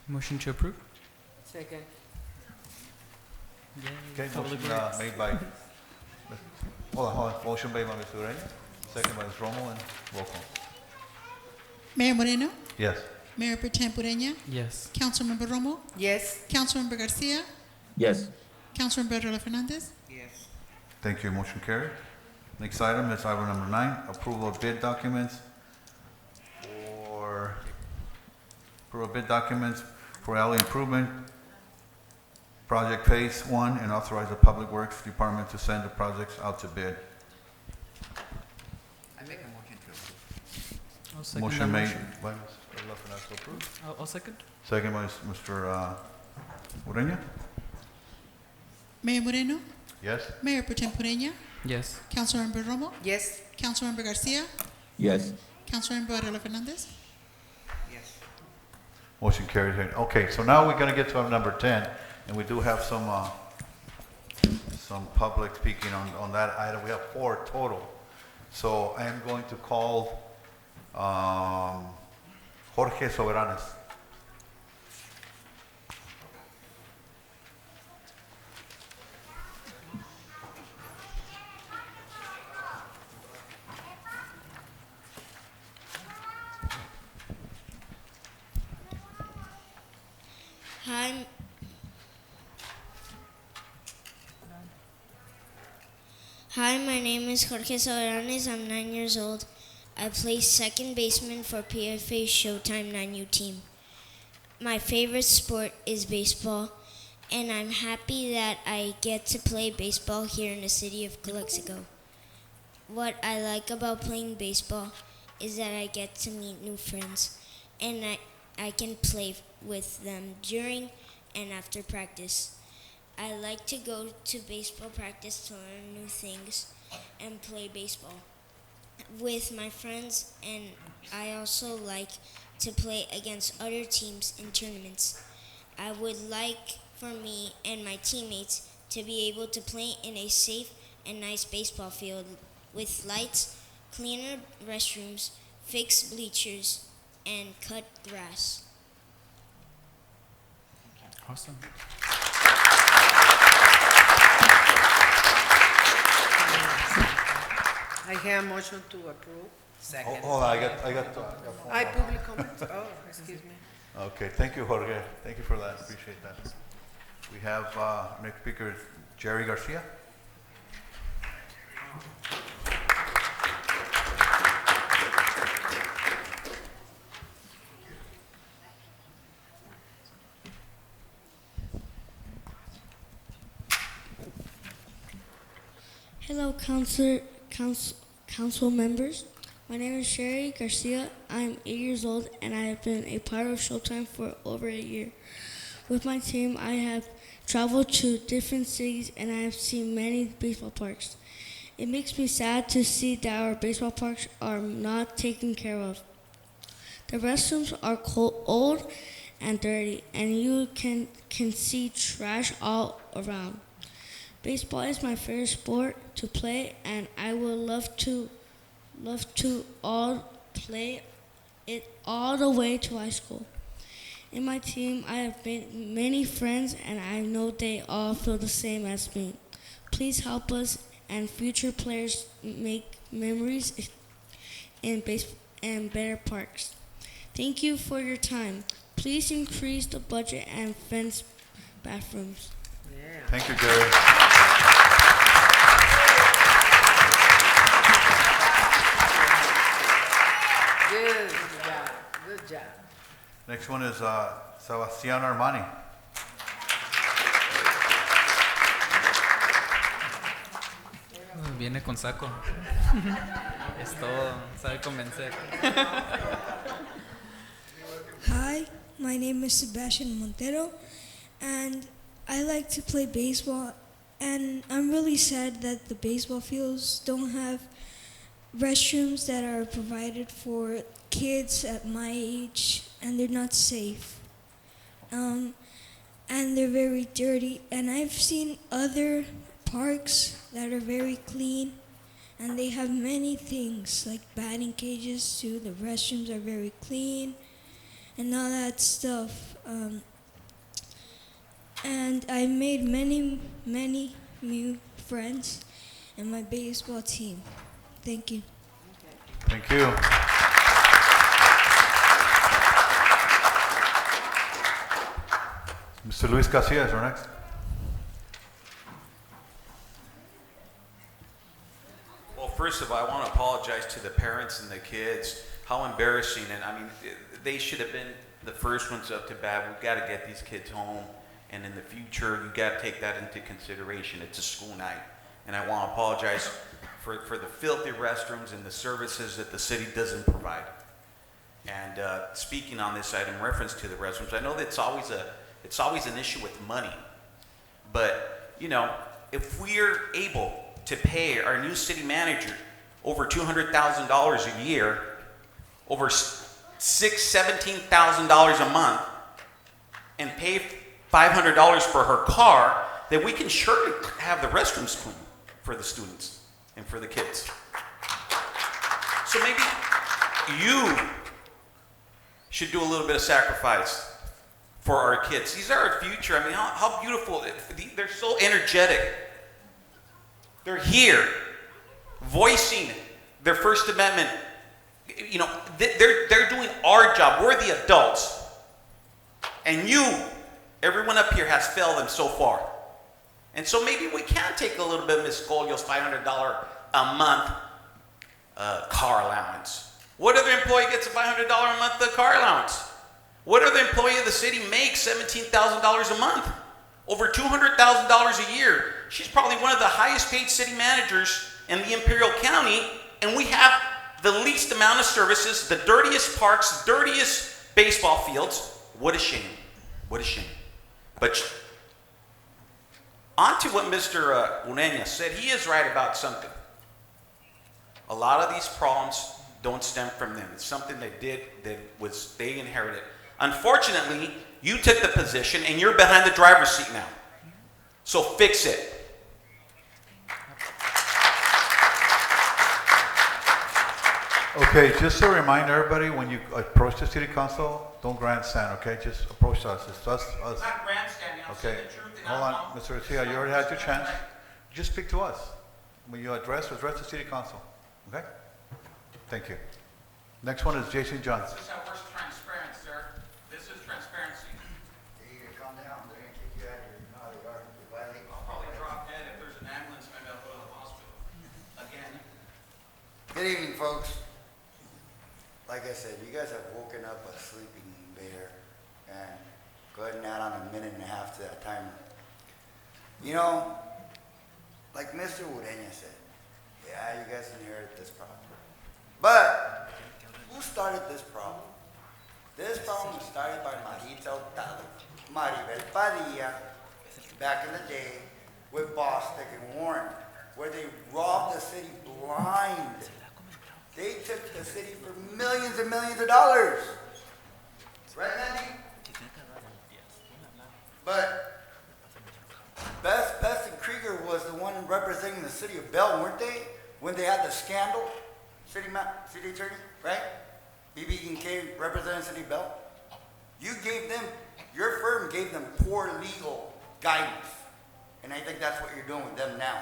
Speaker 10: Motion to approve?
Speaker 8: Second.
Speaker 1: Okay,
Speaker 10: Public
Speaker 1: motion
Speaker 10: Works.
Speaker 1: made by, hold on. Motion made by Mr. Ureña, second by Ms. Romo, and roll call.
Speaker 6: Mayor Moreno,
Speaker 1: Yes.
Speaker 6: Mayor Pro Tem Pureña,
Speaker 10: Yes.
Speaker 6: Councilmember Romo,
Speaker 8: Yes.
Speaker 6: Councilmember Garcia,
Speaker 15: Yes.
Speaker 6: Councilmember Arreola Fernandez.
Speaker 8: Yes.
Speaker 1: Thank you. Motion carried. Next item is item number 9, approval of bid documents for alley improvement project phase 1 and authorize the Public Works Department to send the projects out to bid.
Speaker 8: I make a motion to approve.
Speaker 10: I'll second
Speaker 1: Motion
Speaker 10: that
Speaker 1: made
Speaker 10: motion.
Speaker 1: by Ms. Arreola Fernandez to approve.
Speaker 10: I'll second.
Speaker 1: Second by Mr. Ureña.
Speaker 6: Mayor Moreno,
Speaker 1: Yes?
Speaker 6: Mayor Pro Tem Pureña,
Speaker 10: Yes.
Speaker 6: Councilmember Romo,
Speaker 8: Yes.
Speaker 6: Councilmember Garcia,
Speaker 15: Yes.
Speaker 6: Councilmember Arreola Fernandez.
Speaker 8: Yes.
Speaker 1: Motion carried. Okay, so now we're going to get to number 10, and we do have some public speaking on that item. We have 4 total. So I am going to call Jorge Soberanes.
Speaker 17: Hi, my name is Jorge Soberanes. I'm 9 years old. I play second baseman for PFA Showtime 9U team. My favorite sport is baseball, and I'm happy that I get to play baseball here in the city of Calexico. What I like about playing baseball is that I get to meet new friends, and I can play with them during and after practice. I like to go to baseball practice to learn new things and play baseball with my friends, and I also like to play against other teams in tournaments. I would like for me and my teammates to be able to play in a safe and nice baseball field with lights, cleaner restrooms, fixed bleachers, and cut grass.
Speaker 10: Awesome.
Speaker 8: I have a motion to approve. Second.
Speaker 1: Hold on, I got.
Speaker 8: I public comments. Oh, excuse me.
Speaker 1: Okay, thank you, Jorge. Thank you for that. Appreciate that. We have next speaker is Jerry Garcia.
Speaker 17: Hello, council members. My name is Sherry Garcia. I'm 8 years old, and I have been a part of Showtime for over a year. With my team, I have traveled to different cities, and I have seen many baseball parks. It makes me sad to see that our baseball parks are not taken care of. The restrooms are old and dirty, and you can see trash all around. Baseball is my favorite sport to play, and I would love to all play it all the way to high school. In my team, I have made many friends, and I know they all feel the same as me. Please help us and future players make memories in better parks. Thank you for your time. Please increase the budget and fence bathrooms.
Speaker 11: Yeah.
Speaker 1: Thank you, Jerry.
Speaker 11: Good job. Good job.
Speaker 1: Next one is Sebastián Armani.
Speaker 10: Viene con saco. Es todo, sabe convencer.
Speaker 17: Hi, my name is Sebastian Montero, and I like to play baseball, and I'm really sad that the baseball fields don't have restrooms that are provided for kids at my age, and they're not safe. And they're very dirty, and I've seen other parks that are very clean, and they have many things like batting cages too. The restrooms are very clean and all that stuff. And I made many new friends in my baseball team. Thank you.
Speaker 1: Thank you. Mr. Luis Casillas, you're next.
Speaker 5: Well, first of all, I want to apologize to the parents and the kids. How embarrassing. And I mean, they should have been the first ones up to bat. We've got to get these kids home. And in the future, you've got to take that into consideration. It's a school night. And I want to apologize for the filthy restrooms and the services that the city doesn't provide. And speaking on this item, in reference to the restrooms, I know that it's always an issue with money. But, you know, if we're able to pay our new city manager over $200,000 a year, over $17,000 a month, and pay $500 for her car, then we can surely have the restrooms clean for the students and for the kids. So maybe you should do a little bit of sacrifice for our kids. These are our future. I mean, how beautiful. They're so energetic. They're here voicing their First Amendment. You know, they're doing our job. We're the adults. And you, everyone up here has failed them so far. And so maybe we can take a little bit of Ms. Scolio's $500 a month car allowance. What other employee gets a $500 a month car allowance? What other employee of the city makes $17,000 a month? Over $200,000 a year. She's probably one of the highest paid city managers in the Imperial County, and we have the least amount of services, the dirtiest parks, dirtiest baseball fields. What a shame. What a shame. But on to what Mr. Ureña said. He is right about something. A lot of these problems don't stem from them. It's something they did they inherited. Unfortunately, you took the position and you're behind the driver's seat now. So fix it.
Speaker 1: Okay, just to remind everybody, when you approach the city council, don't grandstand, okay? Just approach us. It's us.
Speaker 5: Not grandstanding. I'm
Speaker 1: Okay,
Speaker 5: saying the truth and
Speaker 1: hold
Speaker 5: I'm
Speaker 1: on,
Speaker 5: wrong.
Speaker 1: Mr. Garcia, you already had your chance. Just speak to us. When you address the city council, okay? Thank you. Next one is Jason Johns.
Speaker 5: This is how we're transparent, sir. This is transparency.
Speaker 21: You can calm down, they're gonna kick you out of here. You know how they are. They violate.
Speaker 5: I'll probably drop dead if there's an ambulance, maybe I'll go to the hospital. Again.
Speaker 21: Good evening, folks. Like I said, you guys have woken up a sleeping bear and go ahead and add on a minute and a half to that timer. You know, like Mr. Ureña said, yeah, you guys inherited this problem. But who started this problem? This problem was started by Marita Hurtado, Maribel Padilla, back in the day with Bostic and Warren, where they robbed the city blind. They took the city for millions and millions of dollars. But Best and Krieger was the one representing the city of Bell, weren't they? When they had the scandal, city attorney, right? BB Kincaid representing city of Bell. You gave them, your firm gave them poor legal guidance. And I think that's what you're doing with them now.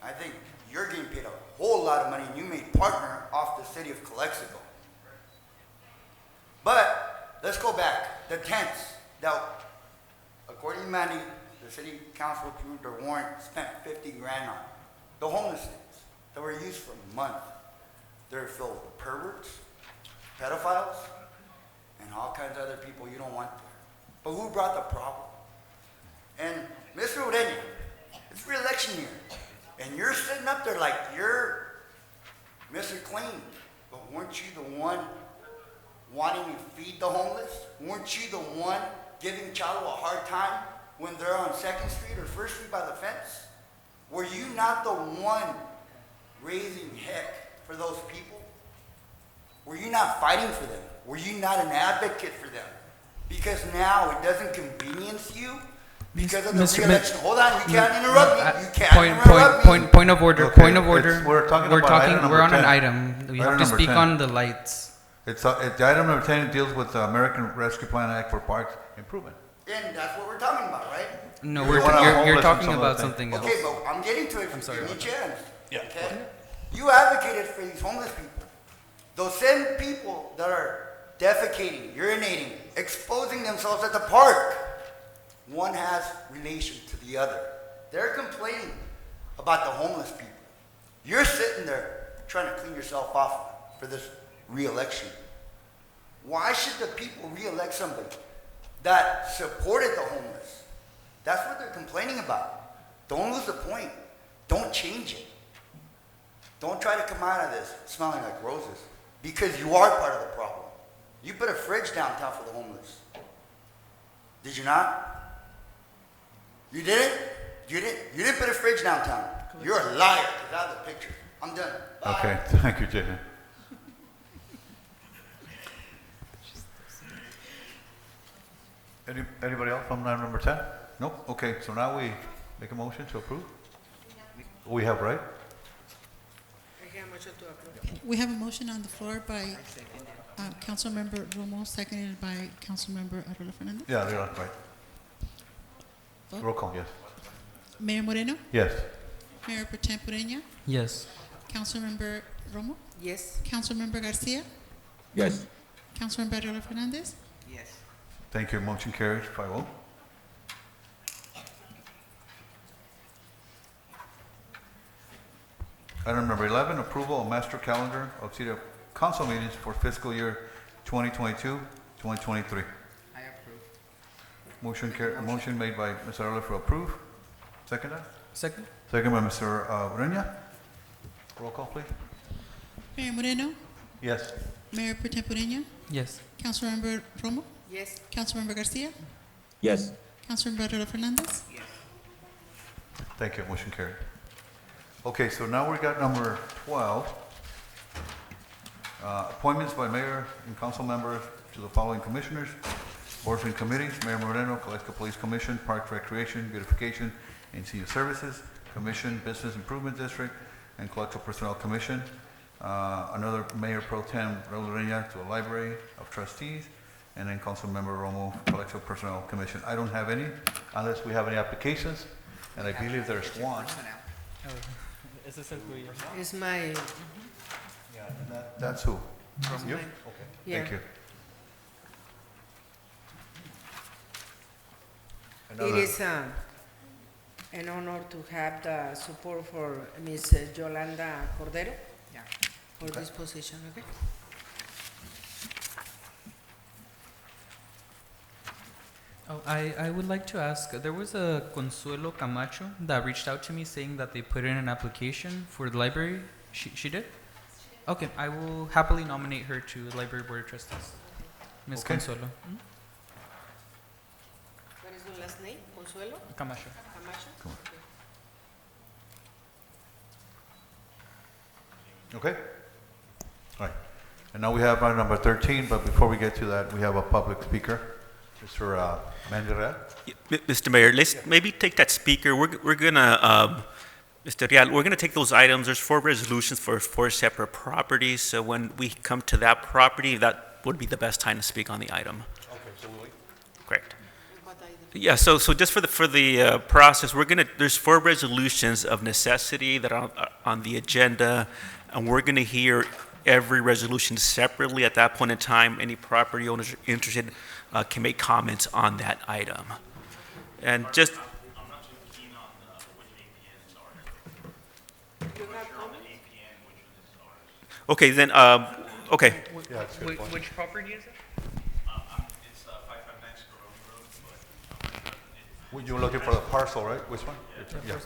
Speaker 21: I think you're getting paid a whole lot of money and you made partner off the city of Calexico. But let's go back. The tents that, according to Mandy, the city council approved their warrant, spent 50 grand on. The homeless tents that were used for a month. They're filled with perverts, pedophiles, and all kinds of other people you don't want there. But who brought the problem? And Mr. Ureña, it's re-election year. And you're sitting up there like you're Mr. Clean. But weren't you the one wanting to feed the homeless? Weren't you the one giving Chalo a hard time when they're on 2nd Street or 1st Street by the fence? Were you not the one raising heck for those people? Were you not fighting for them? Were you not an advocate for them? Because now it doesn't convenience you because of the re-election. Hold on, you can't interrupt me. You can't interrupt me.
Speaker 10: Point of order.
Speaker 1: Okay,
Speaker 10: Point of order.
Speaker 1: we're talking about item number
Speaker 10: We're on
Speaker 1: 10.
Speaker 10: an item. We have
Speaker 1: Item
Speaker 10: to
Speaker 1: number
Speaker 10: speak
Speaker 1: 10.
Speaker 10: on the lights.
Speaker 1: It's item number 10 deals with the American Rescue Plan Act for Parks Improvement.
Speaker 21: And that's what we're talking about, right?
Speaker 10: No,
Speaker 1: You're homeless
Speaker 10: you're
Speaker 1: and
Speaker 10: talking
Speaker 1: some
Speaker 10: about
Speaker 1: other
Speaker 10: something else.
Speaker 21: Okay, but I'm getting to it.
Speaker 10: I'm sorry
Speaker 21: Give me a
Speaker 10: about
Speaker 21: chance.
Speaker 1: Yeah.
Speaker 21: Okay? You advocated for these homeless people. Those same people that are defecating, urinating, exposing themselves at the park. One has relation to the other. They're complaining about the homeless people. You're sitting there trying to clean yourself off for this re-election. Why should the people re-elect somebody that supported the homeless? That's what they're complaining about. Don't lose the point. Don't change it. Don't try to come out of this smelling like roses, because you are part of the problem. You put a fridge downtown for the homeless. Did you not? You didn't? You didn't put a fridge downtown. You're a liar, because I have the picture. I'm done. Bye.
Speaker 1: Okay, thank you, Jason. Anybody else from item number 10? Nope. Okay, so now we make a motion to approve? We have, right?
Speaker 6: We have a motion on the floor by Councilmember Romo, seconded by Councilmember Arroyo Fernandez.
Speaker 1: Yeah, they're on, right.
Speaker 6: Vote.
Speaker 1: Roll call, yes.
Speaker 6: Mayor Moreno,
Speaker 1: Yes.
Speaker 6: Mayor Pro Tem Ureña,
Speaker 10: Yes.
Speaker 6: Councilmember Romo,
Speaker 11: Yes.
Speaker 6: Councilmember Garcia,
Speaker 15: Yes.
Speaker 6: Councilmember Arroyo Fernandez.
Speaker 11: Yes.
Speaker 1: Thank you. Motion carries 5-0. Item number 11, approval of master calendar of city council meetings for fiscal year 2022, 2023.
Speaker 11: I approve.
Speaker 1: Motion made by Mr. Arroyo for approve. Second?
Speaker 10: Second.
Speaker 1: Second by Mr. Ureña. Roll call, please.
Speaker 6: Mayor Moreno,
Speaker 1: Yes.
Speaker 6: Mayor Pro Tem Ureña,
Speaker 10: Yes.
Speaker 6: Councilmember Romo,
Speaker 11: Yes.
Speaker 6: Councilmember Garcia,
Speaker 15: Yes.
Speaker 6: Councilmember Arroyo Fernandez.
Speaker 11: Yes.
Speaker 1: Thank you. Motion carried. Okay, so now we got number 12. Appointments by mayor and council members to the following commissioners, boards and committees: Mayor Moreno, Calexico Police Commission, Parks Recreation, Beautification, and Senior Services Commission, Business Improvement District, and Collectible Personnel Commission. Another Mayor Pro Tem Raul Ureña to the Library of Trustees, and then Council Member Romo, Collectible Personnel Commission. I don't have any, unless we have any applications, and I believe there's one.
Speaker 11: It's my,
Speaker 1: Yeah, that's who? You? Okay,
Speaker 11: Yeah.
Speaker 1: thank you.
Speaker 11: it
Speaker 1: Another-
Speaker 11: is an honor to have the support for Ms. Yolanda Cordero for this position, okay?
Speaker 10: Oh, I would like to ask, there was a Consuelo Camacho that reached out to me saying that they put in an application for the library. She did? Okay, I will happily nominate her to the Library Board of Trustees. Ms.
Speaker 1: Okay.
Speaker 10: Consuelo.
Speaker 11: What is your last name? Consuelo
Speaker 10: Camacho.
Speaker 11: Camacho?
Speaker 1: Come on.
Speaker 11: Okay.
Speaker 1: Okay? All right. And now we have item number 13, but before we get to that, we have a public speaker. Mr. Menderes?
Speaker 7: Mr. Mayor, let's maybe take that speaker. We're gonna, Mr. Real, we're gonna take those items. There's 4 resolutions for 4 separate properties. So when we come to that property, that would be the best time to speak on the item.
Speaker 1: Okay, so we'll wait.
Speaker 7: Correct. Yeah, so just for the process, there's 4 resolutions of necessity that are on the agenda, and we're gonna hear every resolution separately. At that point in time, any property owners interested can make comments on that item. And just,
Speaker 5: I'm not too keen on which APNs are. I'm not sure on the APN which one is ours.
Speaker 7: okay, then, okay.
Speaker 1: Yeah, that's a good point.
Speaker 10: Which property is it?
Speaker 5: It's 559 Scrooge Road, but
Speaker 1: You were looking for the parcel, right? Which one? Yeah.
Speaker 5: I'm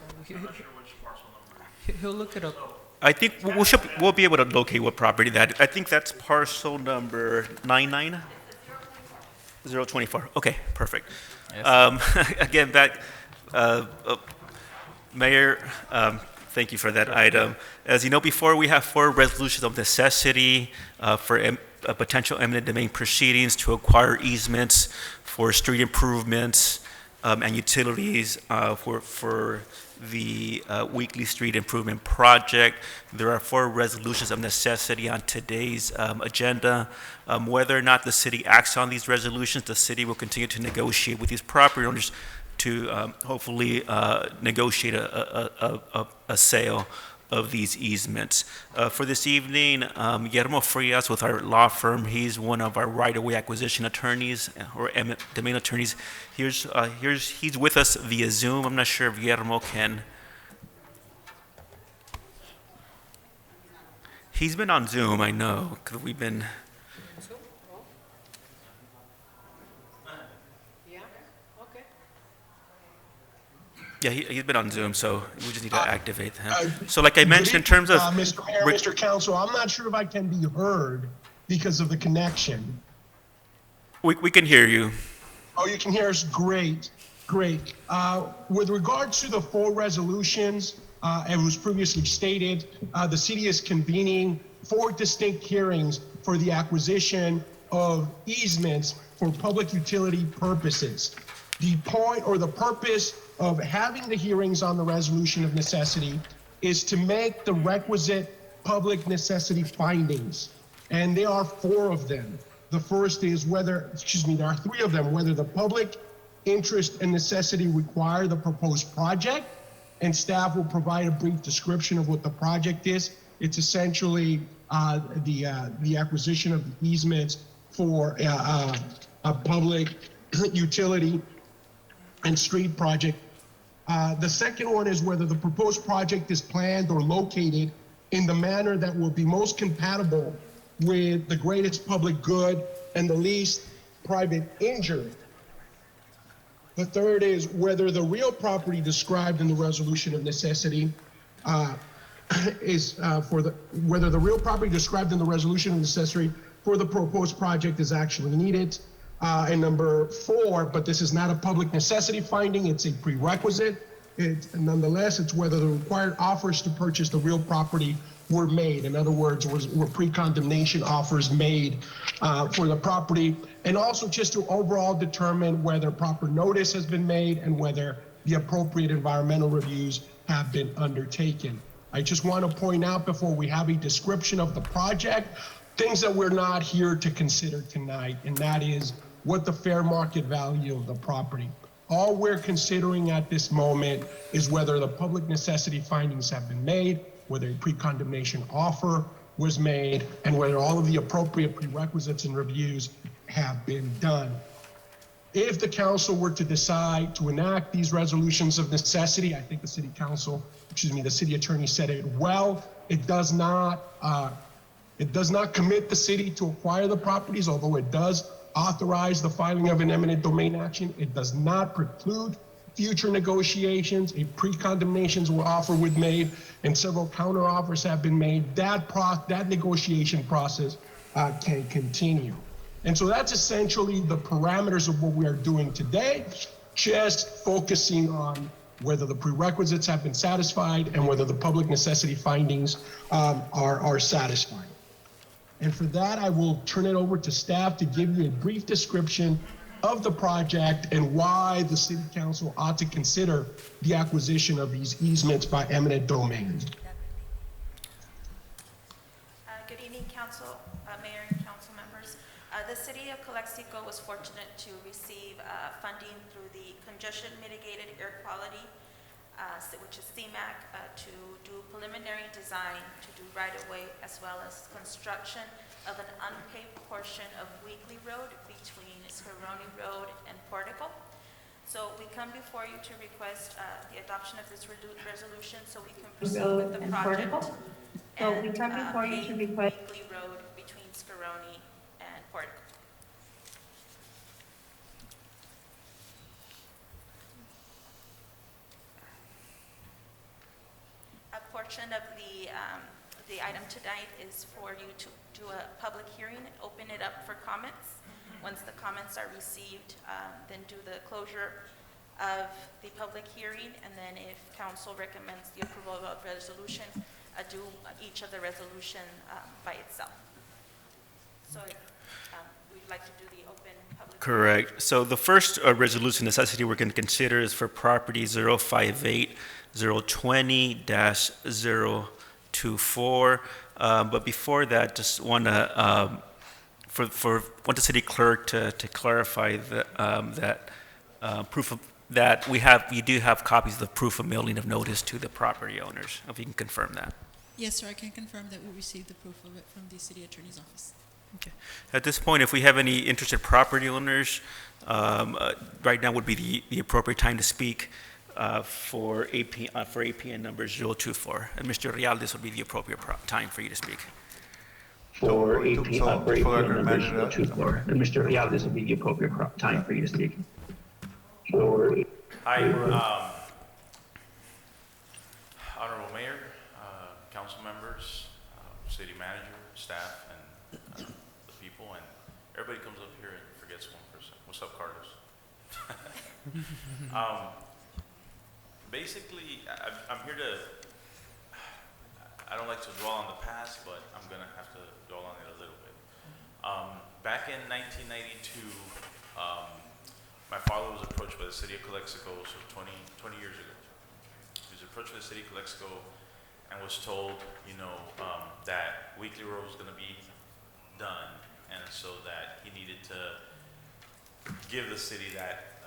Speaker 5: not sure which parcel number.
Speaker 10: He'll look it up.
Speaker 7: I think we'll be able to locate what property that, I think that's parcel number 99? 024, okay, perfect.
Speaker 10: Yes.
Speaker 7: Again, Mayor, thank you for that item. As you know, before we have 4 resolutions of necessity for potential eminent domain proceedings to acquire easements for street improvements and utilities for the weekly street improvement project. There are 4 resolutions of necessity on today's agenda. Whether or not the city acts on these resolutions, the city will continue to negotiate with these property owners to hopefully negotiate a sale of these easements. For this evening, Guillermo Frias with our law firm, he's one of our right-of-way acquisition attorneys or eminent domain attorneys. He's with us via Zoom. I'm not sure if Guillermo can. He's been on Zoom, I know, because we've been. Yeah, he's been on Zoom, so we just need to activate him. So like I mentioned, in terms of.
Speaker 16: Mr. Mayor, Mr. Council, I'm not sure if I can be heard because of the connection.
Speaker 7: We can hear you.
Speaker 16: Oh, you can hear us? Great, great. With regard to the 4 resolutions, as was previously stated, the city is convening 4 distinct hearings for the acquisition of easements for public utility purposes. The point or the purpose of having the hearings on the resolution of necessity is to make the requisite public necessity findings. And there are 4 of them. The first is there are 3 of them, whether the public interest and necessity require the proposed project, and staff will provide a brief description of what the project is. It's essentially the acquisition of the easements for a public utility and street project. The second one is whether the proposed project is planned or located in the manner that will be most compatible with the greatest public good and the least private injury. The third is whether the real property described in the resolution of necessity whether the real property described in the resolution of necessity for the proposed project is actually needed. And number 4, but this is not a public necessity finding, it's a prerequisite. Nonetheless, it's whether the required offers to purchase the real property were made. In other words, were pre-condemnation offers made for the property. And also just to overall determine whether proper notice has been made and whether the appropriate environmental reviews have been undertaken. I just want to point out before we have a description of the project, things that we're not here to consider tonight, and that is what the fair market value of the property. All we're considering at this moment is whether the public necessity findings have been made, whether a pre-condemnation offer was made, and whether all of the appropriate prerequisites and reviews have been done. If the council were to decide to enact these resolutions of necessity, I think the city attorney said it well, it does not commit the city to acquire the properties, although it does authorize the filing of an eminent domain action. It does not preclude future negotiations. A pre-condemnation offer was made and several counter offers have been made. That negotiation process can continue. And so that's essentially the parameters of what we are doing today, just focusing on whether the prerequisites have been satisfied and whether the public necessity findings are satisfied. And for that, I will turn it over to staff to give you a brief description of the project and why the city council ought to consider the acquisition of these easements by eminent domain.
Speaker 14: Good evening, Council, Mayor and council members. The City of Calexico was fortunate to receive funding through the Congestion Mitigated Air Quality, which is CMAQ, to do preliminary design, to do right-of-way, as well as construction of an unpaved portion of Weekly Road between Scaroni Road and Portico. So we come before you to request the adoption of this resolution so we can proceed with the project. So we come before you to request Weekly Road between Scaroni and Portico. A portion of the item tonight is for you to do a public hearing, open it up for comments. Once the comments are received, then do the closure of the public hearing, and then if council recommends the approval of a resolution, do each of the resolution by itself. So we'd like to do the open public.
Speaker 7: Correct. So the first resolution necessity we're going to consider is for property 058-020-024. But before that, just want to want the city clerk to clarify that proof of that we do have copies of the proof of mailing of notice to the property owners. If you can confirm that.
Speaker 6: Yes, sir, I can confirm that we received the proof of it from the city attorney's office.
Speaker 7: Okay. At this point, if we have any interested property owners, right now would be the appropriate time to speak for APN number 024. And Mr. Real, this would be the appropriate time for you to speak.
Speaker 18: For APN number 024. And Mr. Real, this would be the appropriate time for you to speak.
Speaker 5: Hi, Honorable Mayor, council members, city manager, staff, and the people, and everybody comes up here and forgets one person. What's up, Carlos? Basically, I'm here to, I don't like to dwell on the past, but I'm going to have to dwell on it a little bit. Back in 1992, my father was approached by the city of Calexico, so 20 years ago. He was approached by the city of Calexico and was told, that Weekly Road was going to be done, and so that he needed to give the city that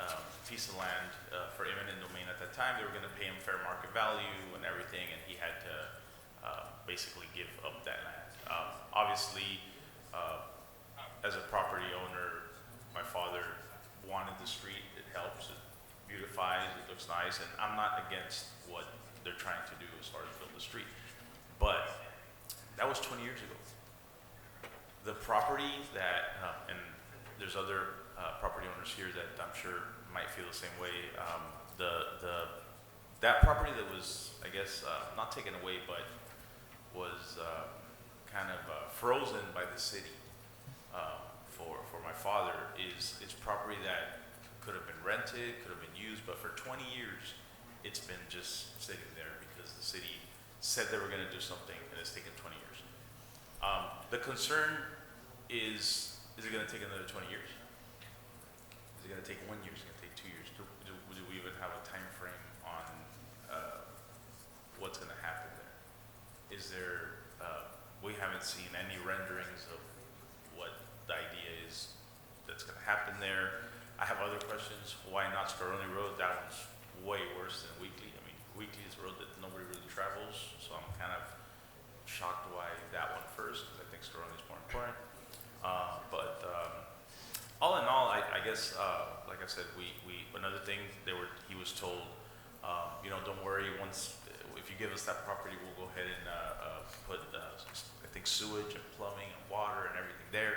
Speaker 5: piece of land for eminent domain at that time. They were going to pay him fair market value and everything, and he had to basically give up that land. Obviously, as a property owner, my father wanted the street. It helps, it beautifies, it looks nice, and I'm not against what they're trying to do as far as build the street. But that was 20 years ago. The property that, and there's other property owners here that I'm sure might feel the same way. That property that was, I guess, not taken away, but was kind of frozen by the city for my father is property that could have been rented, could have been used, but for 20 years it's been just sitting there because the city said they were going to do something and it's taken 20 years. The concern is it going to take another 20 years? Is it going to take 1 year? Is it going to take 2 years? Do we even have a time frame on what's going to happen there? Is there, we haven't seen any renderings of what the idea is that's going to happen there. I have other questions. Why not Scaroni Road? That one's way worse than Weekly. I mean, Weekly is a road that nobody really travels, so I'm kind of shocked why that one first, because I think Scaroni is more important. But all in all, I guess, like I said, another thing he was told, don't worry. Once if you give us that property, we'll go ahead and put I think sewage and plumbing and water and everything there.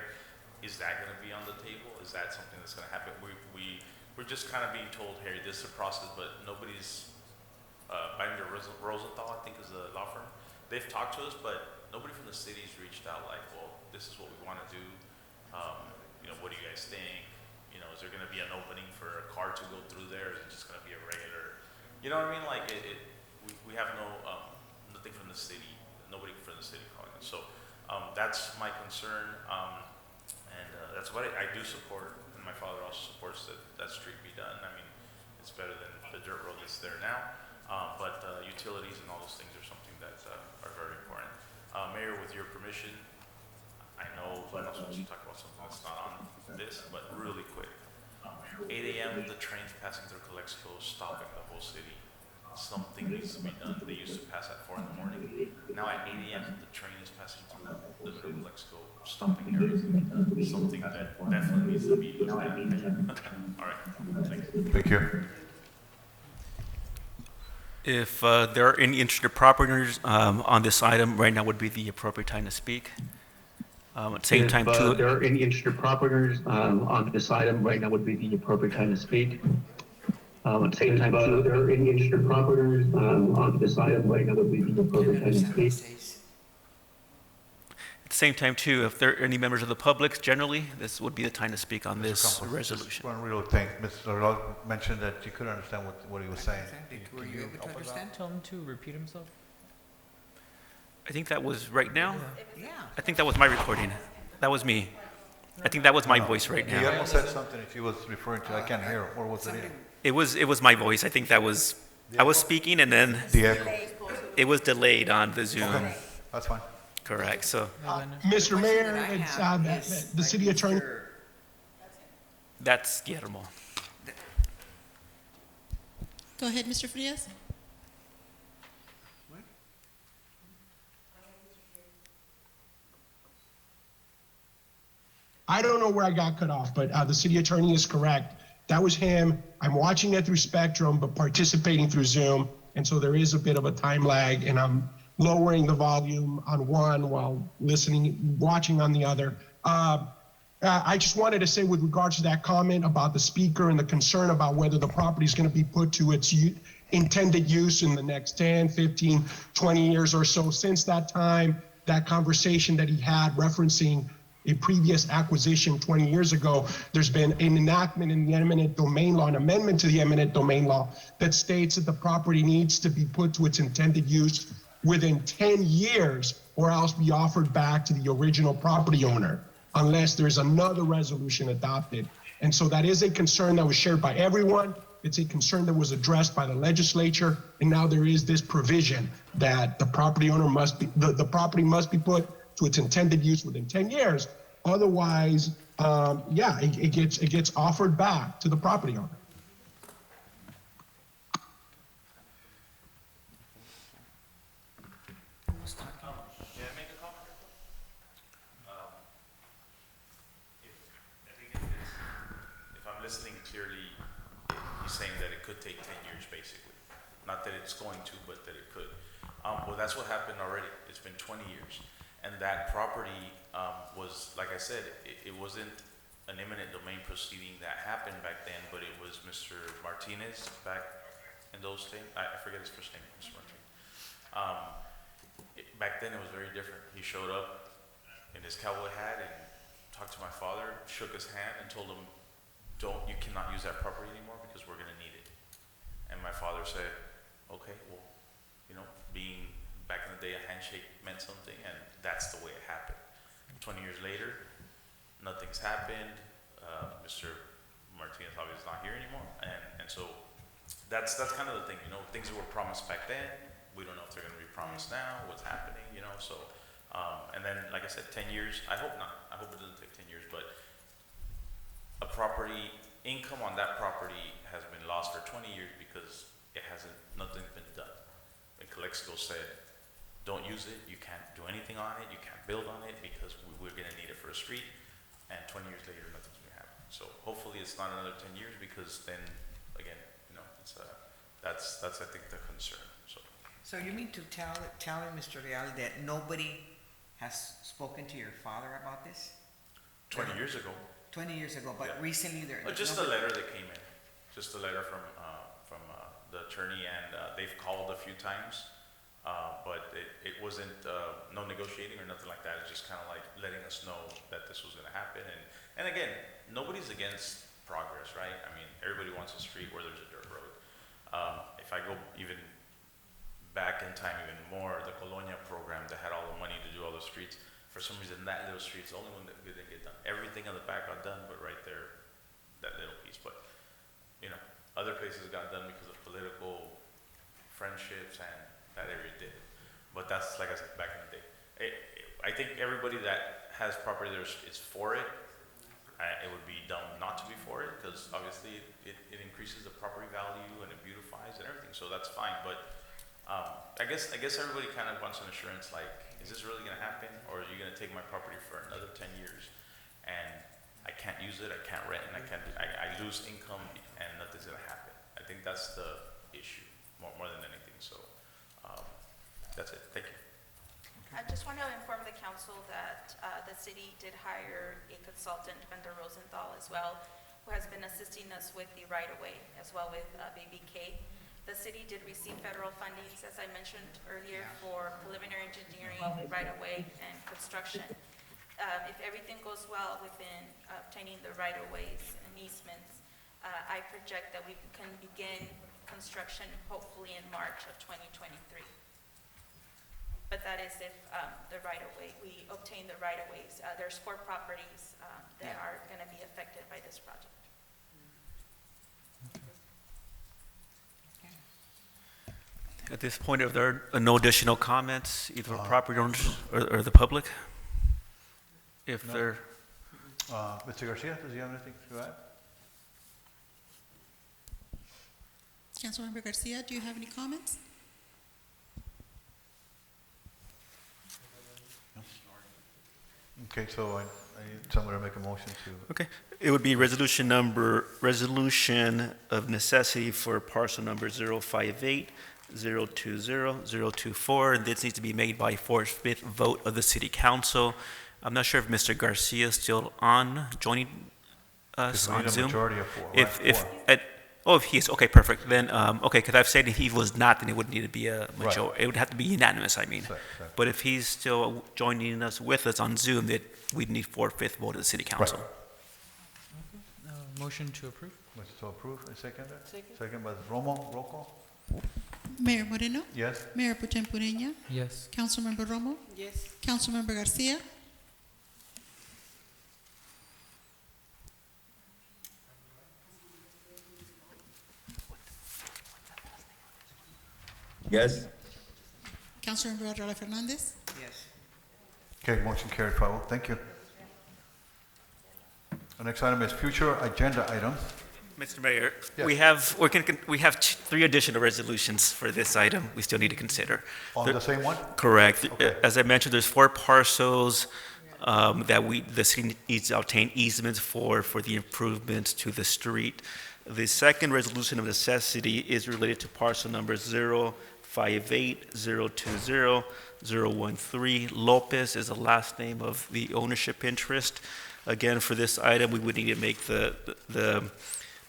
Speaker 5: Is that going to be on the table? Is that something that's going to happen? We're just kind of being told, hey, this is a process, but nobody's. Binder Rosenthal, I think, is the law firm. They've talked to us, but nobody from the city's reached out like, well, this is what we want to do. What do you guys think? Is there going to be an opening for a car to go through there? Or is it just going to be a regular? You know what I mean? Like we have nothing from the city, nobody from the city calling us. So that's my concern, and that's what I do support in my father also supports that that street be done. I mean, it's better than the dirt road that's there now. But utilities and all those things are something that are very important. Mayor, with your permission, I know we're not supposed to talk about something that's not on this, but really quick. 8 a.m. the trains passing through Calexico stopping the whole city. Something needs to be done. They used to pass at 4 in the morning. Now at 8 a.m. the train is passing through the middle of Calexico, stopping everything. Something that definitely needs to be looked at. All right, thanks.
Speaker 1: Thank you.
Speaker 7: If there are any interested property owners on this item, right now would be the appropriate time to speak. At the same time, too.
Speaker 18: If there are any interested property owners on this item, right now would be the appropriate time to speak. At the same time, too, if there are any interested property owners on this item, right now would be the appropriate time to speak.
Speaker 7: At the same time, too, if there are any members of the public, generally, this would be the time to speak on this
Speaker 1: Campos,
Speaker 7: resolution.
Speaker 1: Just one real thing. Mr. Lord mentioned that you couldn't understand what he was saying.
Speaker 11: Were
Speaker 1: Can
Speaker 11: you able to
Speaker 1: help us out?
Speaker 11: understand?
Speaker 10: Tell him to repeat himself.
Speaker 7: I think that was right now.
Speaker 11: Yeah.
Speaker 7: I think that was my recording. That was me. I think that was my voice right now.
Speaker 1: Guillermo said something if he was referring to, I can't hear, or was it him?
Speaker 7: It was my voice. I think that was, I was speaking and then
Speaker 1: The echo.
Speaker 7: it was delayed on the Zoom.
Speaker 1: Okay, that's fine.
Speaker 7: Correct, so
Speaker 16: Mr. Mayor,
Speaker 11: that I
Speaker 16: it's,
Speaker 11: have
Speaker 16: the
Speaker 11: is,
Speaker 16: the city attorney.
Speaker 7: that's Guillermo.
Speaker 6: Go ahead, Mr. Frias.
Speaker 16: I don't know where I got cut off, but the city attorney is correct. That was him. I'm watching it through Spectrum, but participating through Zoom. And so there is a bit of a time lag, and I'm lowering the volume on one while listening, watching on the other. I just wanted to say with regards to that comment about the speaker and the concern about whether the property is going to be put to its intended use in the next 10, 15, 20 years or so. Since that time, that conversation that he had referencing a previous acquisition 20 years ago, there's been an enactment in the eminent domain law, an amendment to the eminent domain law that states that the property needs to be put to its intended use within 10 years or else be offered back to the original property owner unless there's another resolution adopted. And so that is a concern that was shared by everyone. It's a concern that was addressed by the legislature. And now there is this provision that the property owner must be, the property must be put to its intended use within 10 years. Otherwise, it gets offered back to the property owner.
Speaker 5: If I'm listening clearly, he's saying that it could take 10 years, basically. Not that it's going to, but that it could. Well, that's what happened already. It's been 20 years. And that property was, like I said, it wasn't an eminent domain proceeding that happened back then, but it was Mr. Martinez back in those things. I forget his first name, Mr. Martinez. Back then it was very different. He showed up in his cowboy hat and talked to my father, shook his hand and told him, you cannot use that property anymore because we're gonna need it. And my father said, okay, well, being back in the day, a handshake meant something, and that's the way it happened. 20 years later, nothing's happened. Mr. Martinez obviously is not here anymore, and so that's kind of the thing, things that were promised back then, we don't know if they're going to be promised now, what's happening, so, and then, like I said, 10 years, I hope not, I hope it doesn't take 10 years, but a property, income on that property has been lost for 20 years because nothing's been done. And Calexico said, don't use it, you can't do anything on it, you can't build on it because we're gonna need it for a street, and 20 years later, nothing's gonna happen. So hopefully it's not another 10 years because then, again, it's that's I think the concern, so.
Speaker 11: So you mean to tell Mr. Real that nobody has spoken to your father about this?
Speaker 5: 20 years ago.
Speaker 11: 20 years ago, but
Speaker 5: Yeah.
Speaker 11: recently there.
Speaker 5: Just a letter that came in, just a letter from the attorney, and they've called a few times, but it wasn't no negotiating or nothing like that. It's just kind of like letting us know that this was going to happen, and again, nobody's against progress, right? I mean, everybody wants a street where there's a dirt road. If I go even back in time even more, the Colonia program that had all the money to do all the streets, for some reason that little street's the only one that didn't get done. Everything on the back got done, but right there,
Speaker 4: that little piece, but, you know, other places got done because of political friendships and that area did. But that's, like I said, back in the day. I think everybody that has property there is for it. It would be dumb not to be for it, because obviously it increases the property value and it beautifies and everything, so that's fine. But I guess everybody kind of wants an assurance, like, is this really gonna happen, or are you gonna take my property for another 10 years and I can't use it, I can't rent, and I lose income and nothing's gonna happen. I think that's the issue more than anything. So that's it. Thank you.
Speaker 14: I just want to inform the council that the city did hire a consultant, Vendor Rosenthal, as well, who has been assisting us with the right-of-way, as well with Baby K. The city did receive federal fundings, as I mentioned earlier, for preliminary engineering, right-of-way, and construction. If everything goes well within obtaining the right-of-ways and easements, I project that we can begin construction hopefully in March of 2023. But that is if the right-of-way, we obtain the right-of-ways. There's 4 properties that are going to be affected by this project.
Speaker 7: At this point, are there no additional comments, either from property owners or the public? If
Speaker 1: No.
Speaker 7: there,
Speaker 1: Mr. Garcia, does he have anything to add?
Speaker 6: Councilmember Garcia, do you have any comments?
Speaker 1: Okay, so I need somebody to make a motion to,
Speaker 7: okay, it would be resolution of necessity for parcel number 058, 020, 024, and this needs to be made by 4/5 vote of the city council. I'm not sure if Mr. Garcia is still joining us
Speaker 1: because we
Speaker 7: on
Speaker 1: need a
Speaker 7: Zoom.
Speaker 1: majority of 4,
Speaker 7: If,
Speaker 1: right?
Speaker 7: if,
Speaker 1: 4.
Speaker 7: if he's, okay, perfect, then, okay, because I've said if he was not, then it would need to be a majority,
Speaker 1: Right.
Speaker 7: it would have to be unanimous, I mean.
Speaker 1: Exactly.
Speaker 7: But if he's still joining us with us on Zoom, that we'd need 4/5 vote of the city council.
Speaker 10: Motion to approve?
Speaker 1: Motion to approve, and second? Second by Romo, roll call?
Speaker 6: Mayor Moreno,
Speaker 1: Yes?
Speaker 6: Mayor Potem Pureña,
Speaker 10: Yes.
Speaker 6: Councilmember Romo,
Speaker 8: Yes.
Speaker 6: Councilmember Garcia,
Speaker 15: Yes?
Speaker 6: Councilmember Arreola Fernandez.
Speaker 9: Yes.
Speaker 1: Okay, motion carried 5-0. Thank you. The next item is future agenda items.
Speaker 7: Mr. Mayor,
Speaker 1: Yes.
Speaker 7: we have 3 additional resolutions for this item we still need to consider.
Speaker 1: On the same one?
Speaker 7: Correct.
Speaker 1: Okay.
Speaker 7: As I mentioned, there's 4 parcels that the city needs to obtain easements for the improvements to the street. The second resolution of necessity is related to parcel number 058, 020, 013. Lopez is the last name of the ownership interest. Again, for this item, we would need to make the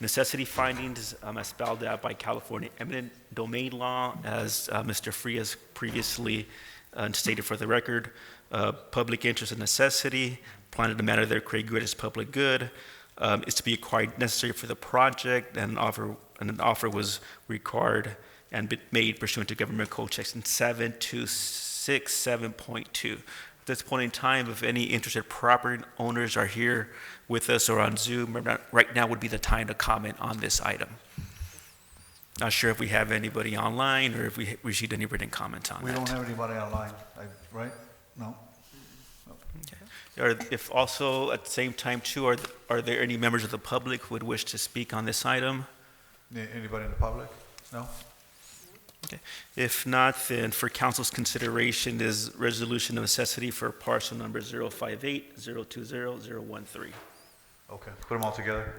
Speaker 7: necessity findings as spelled out by California eminent domain law, as Mr. Frias previously stated for the record. Public interest and necessity, planned in a manner that create good as public good, is to be acquired necessary for the project, and an offer was required and made pursuant to Government Code Section 7267.2. At this point in time, if any interested property owners are here with us or on Zoom, right now would be the time to comment on this item. Not sure if we have anybody online or if we received any written comments on
Speaker 1: We
Speaker 7: that.
Speaker 1: don't have anybody online, right? No?
Speaker 7: Or if also, at the same time too, are there any members of the public who would wish to speak on this item?
Speaker 1: Anybody in the public? No?
Speaker 7: Okay. If not, then for council's consideration is resolution of necessity for parcel number 058, 020, 013.
Speaker 1: Okay, put them all together.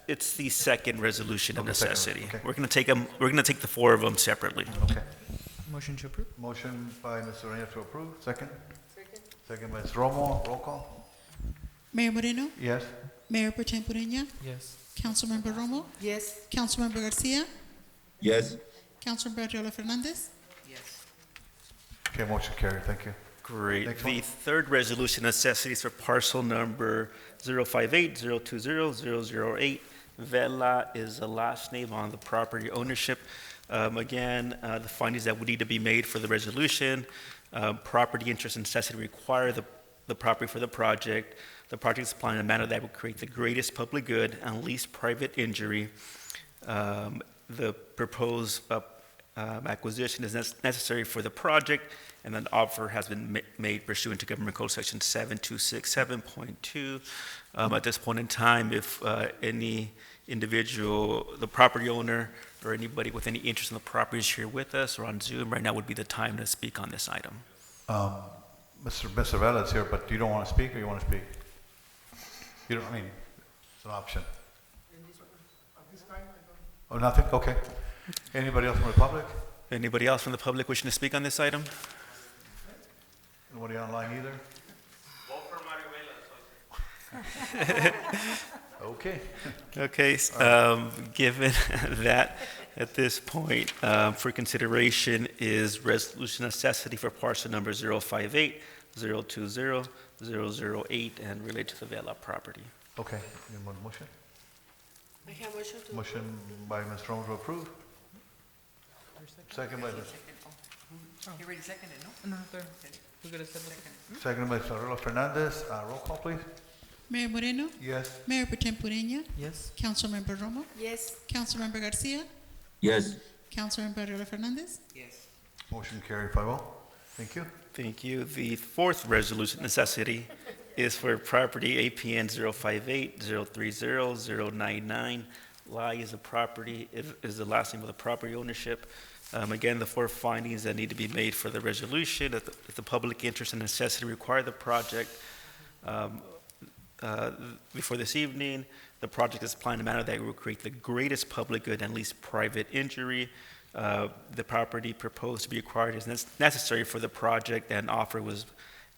Speaker 7: It's the second resolution of
Speaker 1: Okay, second,
Speaker 7: necessity.
Speaker 1: okay.
Speaker 7: We're gonna take the 4 of them separately.
Speaker 1: Okay.
Speaker 10: Motion to approve?
Speaker 1: Motion by Mr. Reyes to approve, second? Second by Ms. Romo, roll call?
Speaker 6: Mayor Moreno,
Speaker 1: Yes?
Speaker 6: Mayor Potem Pureña,
Speaker 10: Yes.
Speaker 6: Councilmember Romo,
Speaker 8: Yes.
Speaker 6: Councilmember Garcia,
Speaker 15: Yes?
Speaker 6: Councilmember Arreola Fernandez.
Speaker 9: Yes.
Speaker 1: Okay, motion carried, thank you.
Speaker 7: Great.
Speaker 1: Next
Speaker 7: The
Speaker 1: one.
Speaker 7: third resolution necessities for parcel number 058, 020, 008. Vela is the last name on the property ownership. Again, the findings that would need to be made for the resolution, property interest and necessity require the the property for the project. The project is planned in a manner that will create the greatest public good and least private injury. The proposed acquisition is necessary for the project, and an offer has been made pursuant to Government Code Section 7267.2. At this point in time, if any individual, the property owner, or anybody with any interest in the property is here with us or on Zoom, right now would be the time to speak on this item.
Speaker 1: Mr. Vela's here, but you don't want to speak, or you want to speak? You don't, I mean, it's an option. Oh, nothing? Okay. Anybody else from the public?
Speaker 7: Anybody else from the public wishing to speak on this item?
Speaker 1: Nobody online either?
Speaker 4: Vote for Maribela.
Speaker 1: Okay.
Speaker 7: Okay, given that, at this point, for consideration is resolution necessity for parcel number 058, 020, 008, and related to the Vela property.
Speaker 1: Okay. You want a motion?
Speaker 8: I have motion to.
Speaker 1: Motion by Ms. Rome to approve. Second by Ms.
Speaker 19: You already seconded, no?
Speaker 10: No, we're gonna set
Speaker 1: Second by Mr. Aurelio Fernandez. Roll call, please.
Speaker 6: Mayor Moreno,
Speaker 1: Yes.
Speaker 6: Mayor Pro Tem Ureña,
Speaker 10: Yes.
Speaker 6: Councilmember Romo,
Speaker 8: Yes.
Speaker 6: Councilmember Garcia,
Speaker 15: Yes.
Speaker 6: Councilmember Arreola Fernandez.
Speaker 19: Yes.
Speaker 1: Motion carried 5-0. Thank you.
Speaker 7: Thank you. The fourth resolution necessity is for property APN 058, 030, 099. Lai is a property, is the last name of the property ownership. Again, the four findings that need to be made for the resolution, that the public interest and necessity require the project. Before this evening, the project is planned in a manner that will create the greatest public good and least private injury. The property proposed to be acquired is necessary for the project, and offer was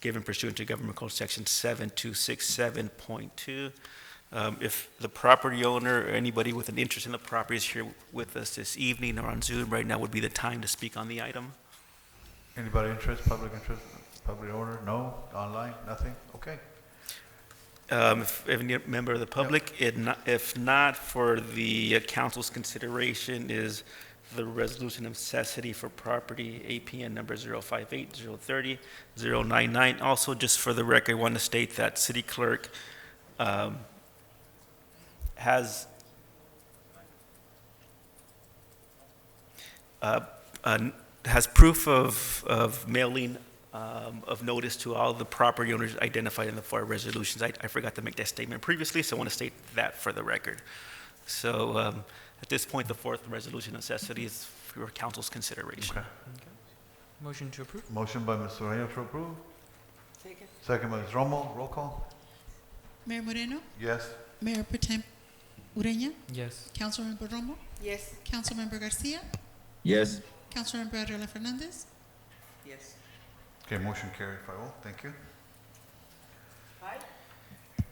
Speaker 7: given pursuant to Government Code Section 7267.2. If the property owner or anybody with an interest in the property is here with us this evening or on Zoom, right now would be the time to speak on the item.
Speaker 1: Anybody interest, public interest, public owner? No? Online? Nothing? Okay.
Speaker 7: If any member of the public, if not, for the council's consideration is the resolution of necessity for property APN number 058, 030, 099. Also, just for the record, I want to state that city clerk has proof of mailing of notice to all the property owners identified in the four resolutions. I forgot to make that statement previously, so I want to state that for the record. So at this point, the fourth resolution necessity is for your council's consideration.
Speaker 1: Okay.
Speaker 10: Motion to approve?
Speaker 1: Motion by Mr. Ureña to approve.
Speaker 8: Second.
Speaker 1: Second by Ms. Romo. Roll call.
Speaker 6: Mayor Moreno,
Speaker 1: Yes.
Speaker 6: Mayor Pro Tem Ureña,
Speaker 10: Yes.
Speaker 6: Councilmember Romo,
Speaker 8: Yes.
Speaker 6: Councilmember Garcia,
Speaker 15: Yes.
Speaker 6: Councilmember Arreola Fernandez.
Speaker 19: Yes.
Speaker 1: Okay, motion carried 5-0. Thank you.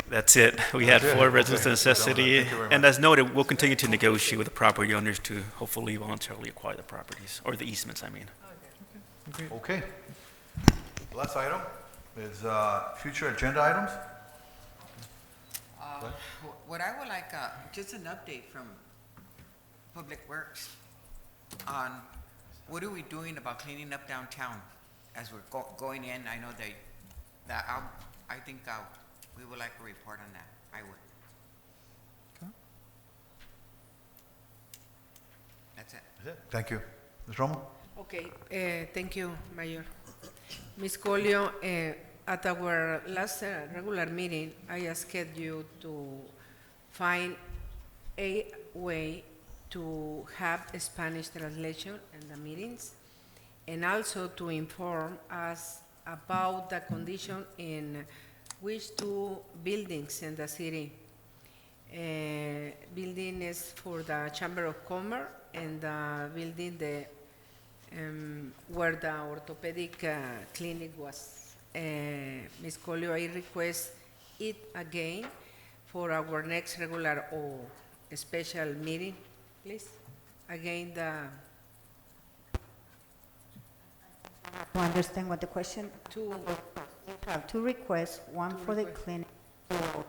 Speaker 7: That's it. We had
Speaker 1: That's it.
Speaker 7: four
Speaker 1: Okay.
Speaker 7: resolutions of necessity.
Speaker 1: Thank you very
Speaker 7: And
Speaker 1: much.
Speaker 7: as noted, we'll continue to negotiate with the property owners to hopefully voluntarily acquire the properties, or the easements, I mean.
Speaker 10: Great.
Speaker 1: Okay. Last item is future agenda items.
Speaker 19: What I would like, just an update from Public Works on what are we doing about cleaning up downtown as we're going in. I know I think we would like a report on that. I would.
Speaker 10: Okay.
Speaker 19: That's it.
Speaker 1: That's it. Thank you. Ms. Romo?
Speaker 11: Okay, thank you, Mayor. Ms. Colio, at our last regular meeting, I asked you to find a way to have a Spanish translation in the meetings, and also to inform us about the condition in which two buildings in the city. Building is for the Chamber of Commerce, and the building where the orthopedic clinic was. Ms. Colio, I request it again for our next regular or special meeting, please. Again,
Speaker 3: To understand what the question,
Speaker 11: two,
Speaker 3: you have two requests, one for the clinic,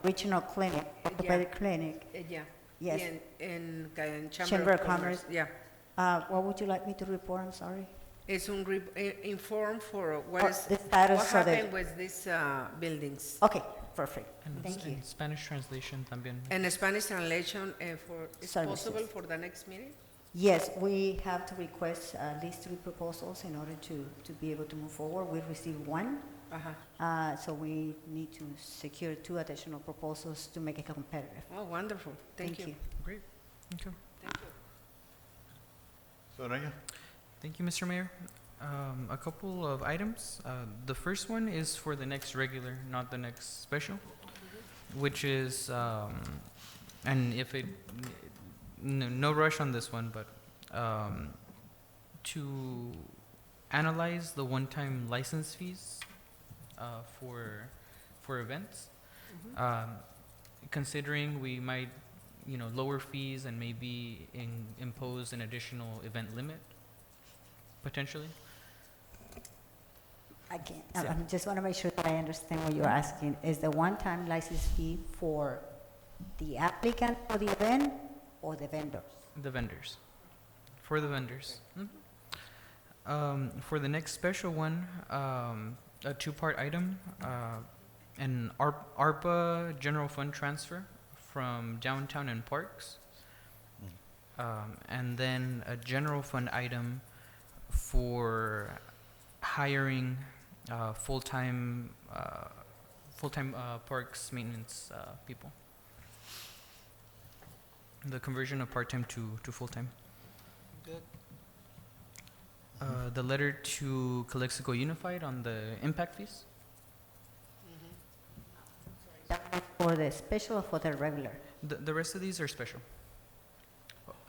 Speaker 3: regional clinic, orthopedic clinic.
Speaker 11: yeah.
Speaker 3: Yes.
Speaker 11: In
Speaker 3: Chamber of Commerce.
Speaker 11: Yeah.
Speaker 3: What would you like me to report? I'm sorry.
Speaker 11: Es un inform for what
Speaker 3: Oh,
Speaker 11: is
Speaker 3: the status
Speaker 11: what
Speaker 3: of the-
Speaker 11: happened with these buildings.
Speaker 3: Okay, perfect.
Speaker 10: And
Speaker 3: Thank you.
Speaker 10: in Spanish translation también.
Speaker 11: And Spanish translation for is
Speaker 3: Services.
Speaker 11: possible for the next meeting?
Speaker 3: Yes, we have to request at least 3 proposals in order to be able to move forward. We received 1, so we need to secure 2 additional proposals to make it competitive.
Speaker 11: Oh, wonderful. Thank you.
Speaker 10: Great. Thank you.
Speaker 11: Thank you.
Speaker 1: Cedeño?
Speaker 10: Thank you, Mr. Mayor. A couple of items. The first one is for the next regular, not the next special, which is, and if it, no rush on this one, but to analyze the one-time license fees for events, considering we might, lower fees and maybe impose an additional event limit, potentially.
Speaker 3: I can't,
Speaker 10: Yeah.
Speaker 3: I just want to make sure that I understand what you're asking. Is the one-time license fee for the applicant for the event or the vendors?
Speaker 10: The vendors. For the vendors. For the next special one, a 2-part item, an ARPA general fund transfer from downtown and parks, and then a general fund item for hiring full-time parks maintenance people. The conversion of part-time to full-time.
Speaker 9: Good.
Speaker 10: The letter to Calexico Unified on the impact fees.
Speaker 3: For the special or for the regular?
Speaker 10: The rest of these are special.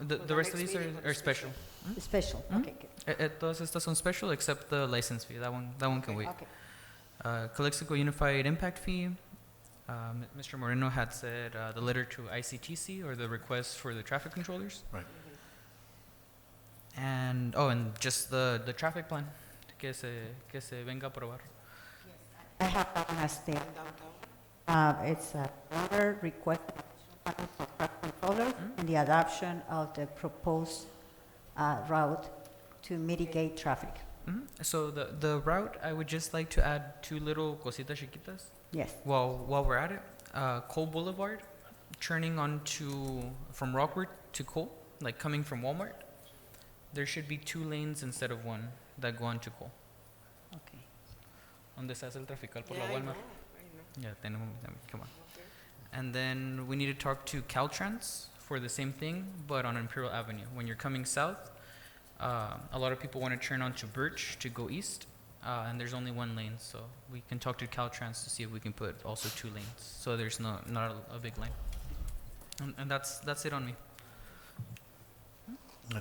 Speaker 10: The
Speaker 11: the
Speaker 10: rest of
Speaker 11: next
Speaker 10: these
Speaker 11: meeting for the
Speaker 10: are special.
Speaker 3: The special, okay, good.
Speaker 10: Todas estas son special except the license fee. That one can wait.
Speaker 3: Okay.
Speaker 10: Calexico Unified impact fee. Mr. Moreno had said the letter to ICTC or the request for the traffic controllers.
Speaker 1: Right.
Speaker 10: And just the traffic plan que se venga a aprobar.
Speaker 3: I have that one as the, it's a order request for traffic controller and the adoption of the proposed route to mitigate traffic.
Speaker 10: So the route, I would just like to add 2 little cositas chiquitas.
Speaker 3: Yes.
Speaker 10: While we're at it, Cole Boulevard, turning from Rockwood to Cole, like coming from Walmart, there should be 2 lanes instead of 1 that go on to Cole.
Speaker 3: Okay.
Speaker 10: Donde se hace el trafical por
Speaker 11: Yeah,
Speaker 10: la
Speaker 11: I
Speaker 10: Walmart.
Speaker 11: know.
Speaker 10: Yeah, come on. And then we need to talk to Caltrans for the same thing, but on Imperial Avenue. When you're coming south, a lot of people want to turn onto Birch to go east, and there's only 1 lane, so we can talk to Caltrans to see if we can put also 2 lanes, so there's not a big lane. And that's it on me.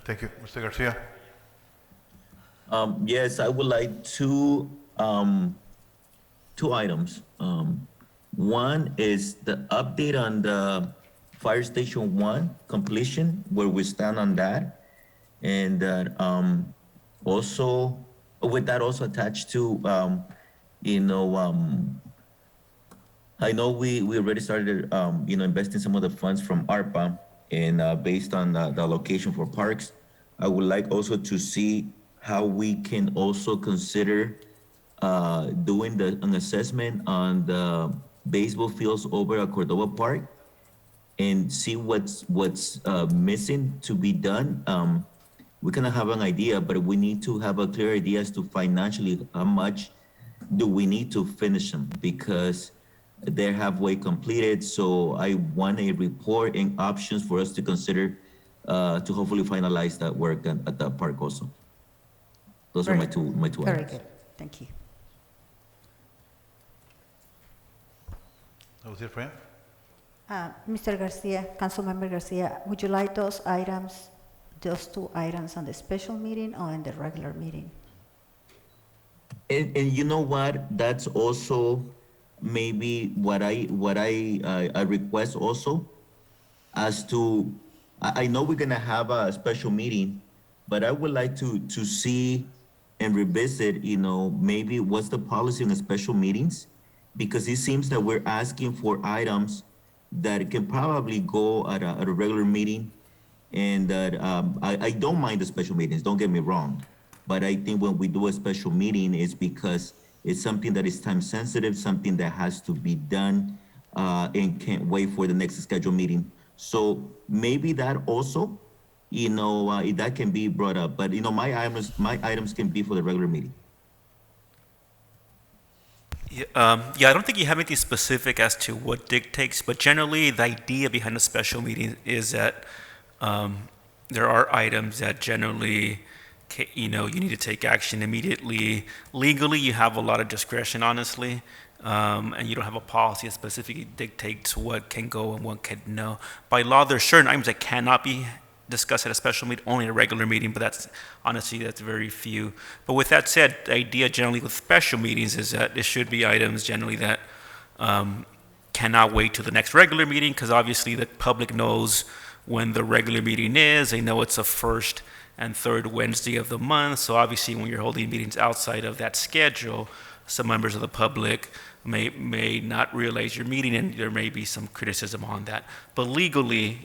Speaker 1: Thank you. Mr. Garcia?
Speaker 15: Yes, I would like 2 items. One is the update on the Fire Station 1 completion, where we stand on that. And also, with that also attached to, I know we already started, investing some of the funds from ARPA, and based on the allocation for parks, I would like also to see how we can also consider doing an assessment on the baseball fields over at Cordova Park and see what's missing to be done. We kind of have an idea, but we need to have a clear idea as to financially how much do we need to finish them, because they're halfway completed. So I want a report and options for us to consider to hopefully finalize that work at that park also. Those are my two
Speaker 3: Very
Speaker 15: items.
Speaker 3: good, thank you.
Speaker 1: That was it for him?
Speaker 3: Mr. Garcia, Councilmember Garcia, would you like those 2 items on the special meeting or in the regular meeting?
Speaker 15: And you know what? That's also maybe what I request also, as to, I know we're gonna have a special meeting, but I would like to see and revisit, maybe what's the policy in the special meetings, because it seems that we're asking for items that can probably go at a regular meeting, and that I don't mind the special meetings, don't get me wrong, But I think when we do a special meeting, it's because it's something that is time sensitive, something that has to be done, and can't wait for the next scheduled meeting. So maybe that also, that can be brought up. But my items can be for the regular meeting.
Speaker 7: Yeah, I don't think you have anything specific as to what dictates, but generally the idea behind a special meeting is that there are items that generally, you need to take action immediately. Legally, you have a lot of discretion, honestly, and you don't have a policy that specifically dictates what can go and what can no. By law, there's certain items that cannot be discussed at a special meeting, only at a regular meeting, but that's very few. But with that said, the idea generally with special meetings is that there should be items generally that cannot wait to the next regular meeting, because obviously the public knows when the regular meeting is. They know it's a first and third Wednesday of the month. So obviously when you're holding meetings outside of that schedule, some members of the public may not realize your meeting, and there may be some criticism on that. But legally,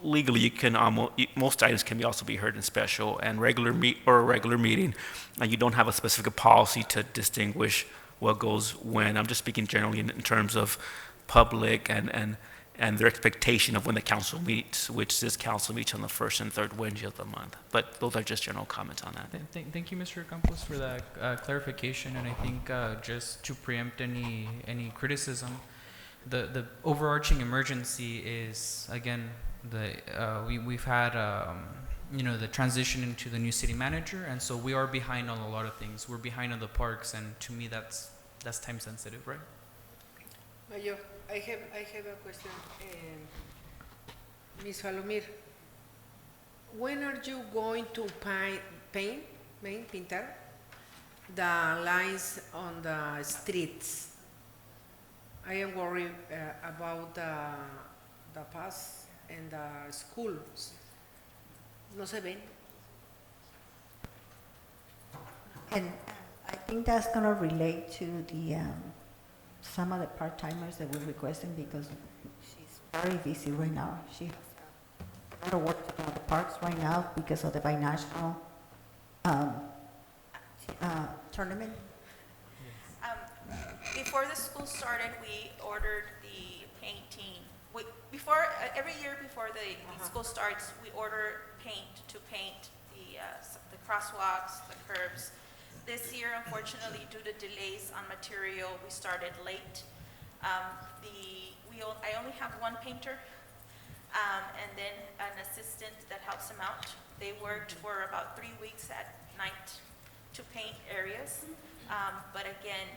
Speaker 7: legally, you can most items can also be heard in special and regular meeting, and you don't have a specific policy to distinguish what goes when. I'm just speaking generally in terms of public and their expectation of when the council meets, which this council meets on the first and third Wednesday of the month. But those are just general comments on that.
Speaker 10: Thank you, Mr. Campos, for that clarification. And I think just to preempt any criticism, the overarching emergency is, again, we've had the transition into the new city manager, and so we are behind on a lot of things. We're behind on the parks, and to me that's time sensitive, right?
Speaker 11: Mayor, I have a question. Ms. Falomir, when are you going to pintar the lines on the streets? I am worried about the paths and the schools. No se ven.
Speaker 3: And I think that's going to relate to the some of the part-timers that we're requesting, because she's very busy right now. She has a lot of work to do at the parks right now because of the binational tournament.
Speaker 14: Before the school started, we ordered the painting. Every year before the school starts, we order paint to paint the crosswalks, the curbs. This year, unfortunately, due to delays on material, we started late. I only have one painter, and then an assistant that helps him out. They worked for about 3 weeks at night to paint areas. But again,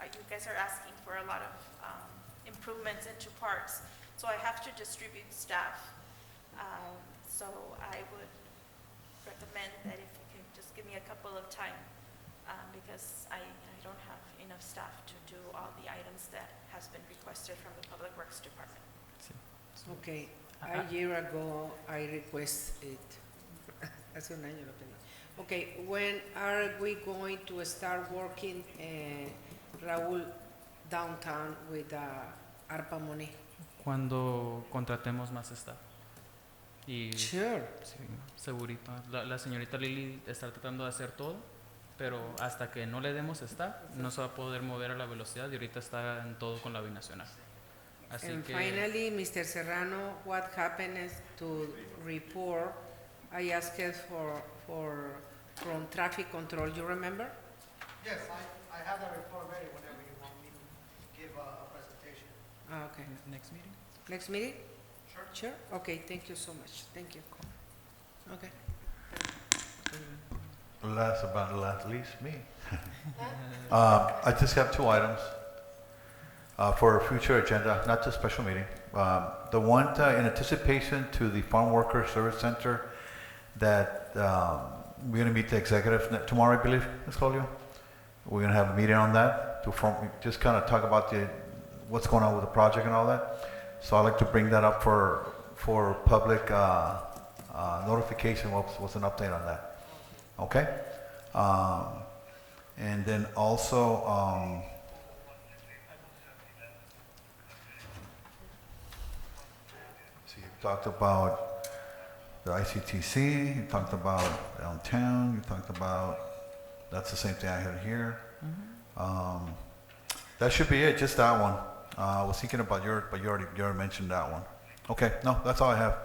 Speaker 14: you guys are asking for a lot of improvements into parks, so I have to distribute staff. So I would recommend that if you can just give me a couple of time, because I don't have enough staff to do all the items that has been requested from the Public Works Department.
Speaker 11: Okay, a year ago I requested, hace un año lo pedí. Okay, when are we going to start working, Raúl, downtown with ARPA money?
Speaker 10: Cuando contratemos más staff. Y
Speaker 11: Sure.
Speaker 10: sí, segurito. La señorita Lili está tratando de hacer todo, pero hasta que no le demos staff, no se va a poder mover a la velocidad, y ahorita está en todo con la binacional. Así
Speaker 11: And
Speaker 10: que
Speaker 11: finally, Mr. Serrano, what happened to report I asked from traffic control, you remember?
Speaker 2: Yes, I have that report ready whenever you want me to give a presentation.
Speaker 11: Okay.
Speaker 10: next meeting.
Speaker 11: Next meeting?
Speaker 2: Sure.
Speaker 11: Sure? Okay, thank you so much. Thank you. Okay.
Speaker 1: Last but not least, me. I just have 2 items for a future agenda, not just special meeting. The one in anticipation to the Farm Worker Service Center that we're going to meet the executive tomorrow, I believe, Ms. Colio. We're going to have a meeting on that to just kind of talk about what's going on with the project and all that. So I'd like to bring that up for public notification. What's an update on that? Okay. And then also, so you talked about the ICTC, you talked about downtown, you talked about, that's the same thing I had here. That should be it, just that one. I was thinking about yours, but you already mentioned that one. Okay, no, that's all I have.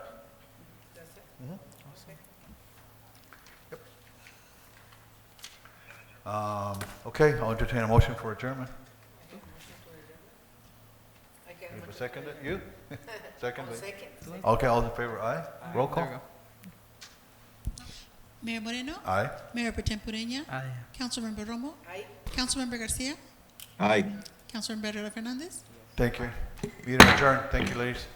Speaker 1: Okay, I'll entertain a motion for adjournment. You second it? You? Second? Okay, all in favor, aye? Roll call?
Speaker 6: Mayor Moreno,
Speaker 1: Aye.
Speaker 6: Mayor Pro Tem Ureña,
Speaker 10: Aye.
Speaker 6: Councilmember Romo, Councilmember Garcia,
Speaker 15: Aye.
Speaker 6: Councilmember Herrera Fernandez.
Speaker 1: Thank you. Meeting adjourned. Thank you, ladies.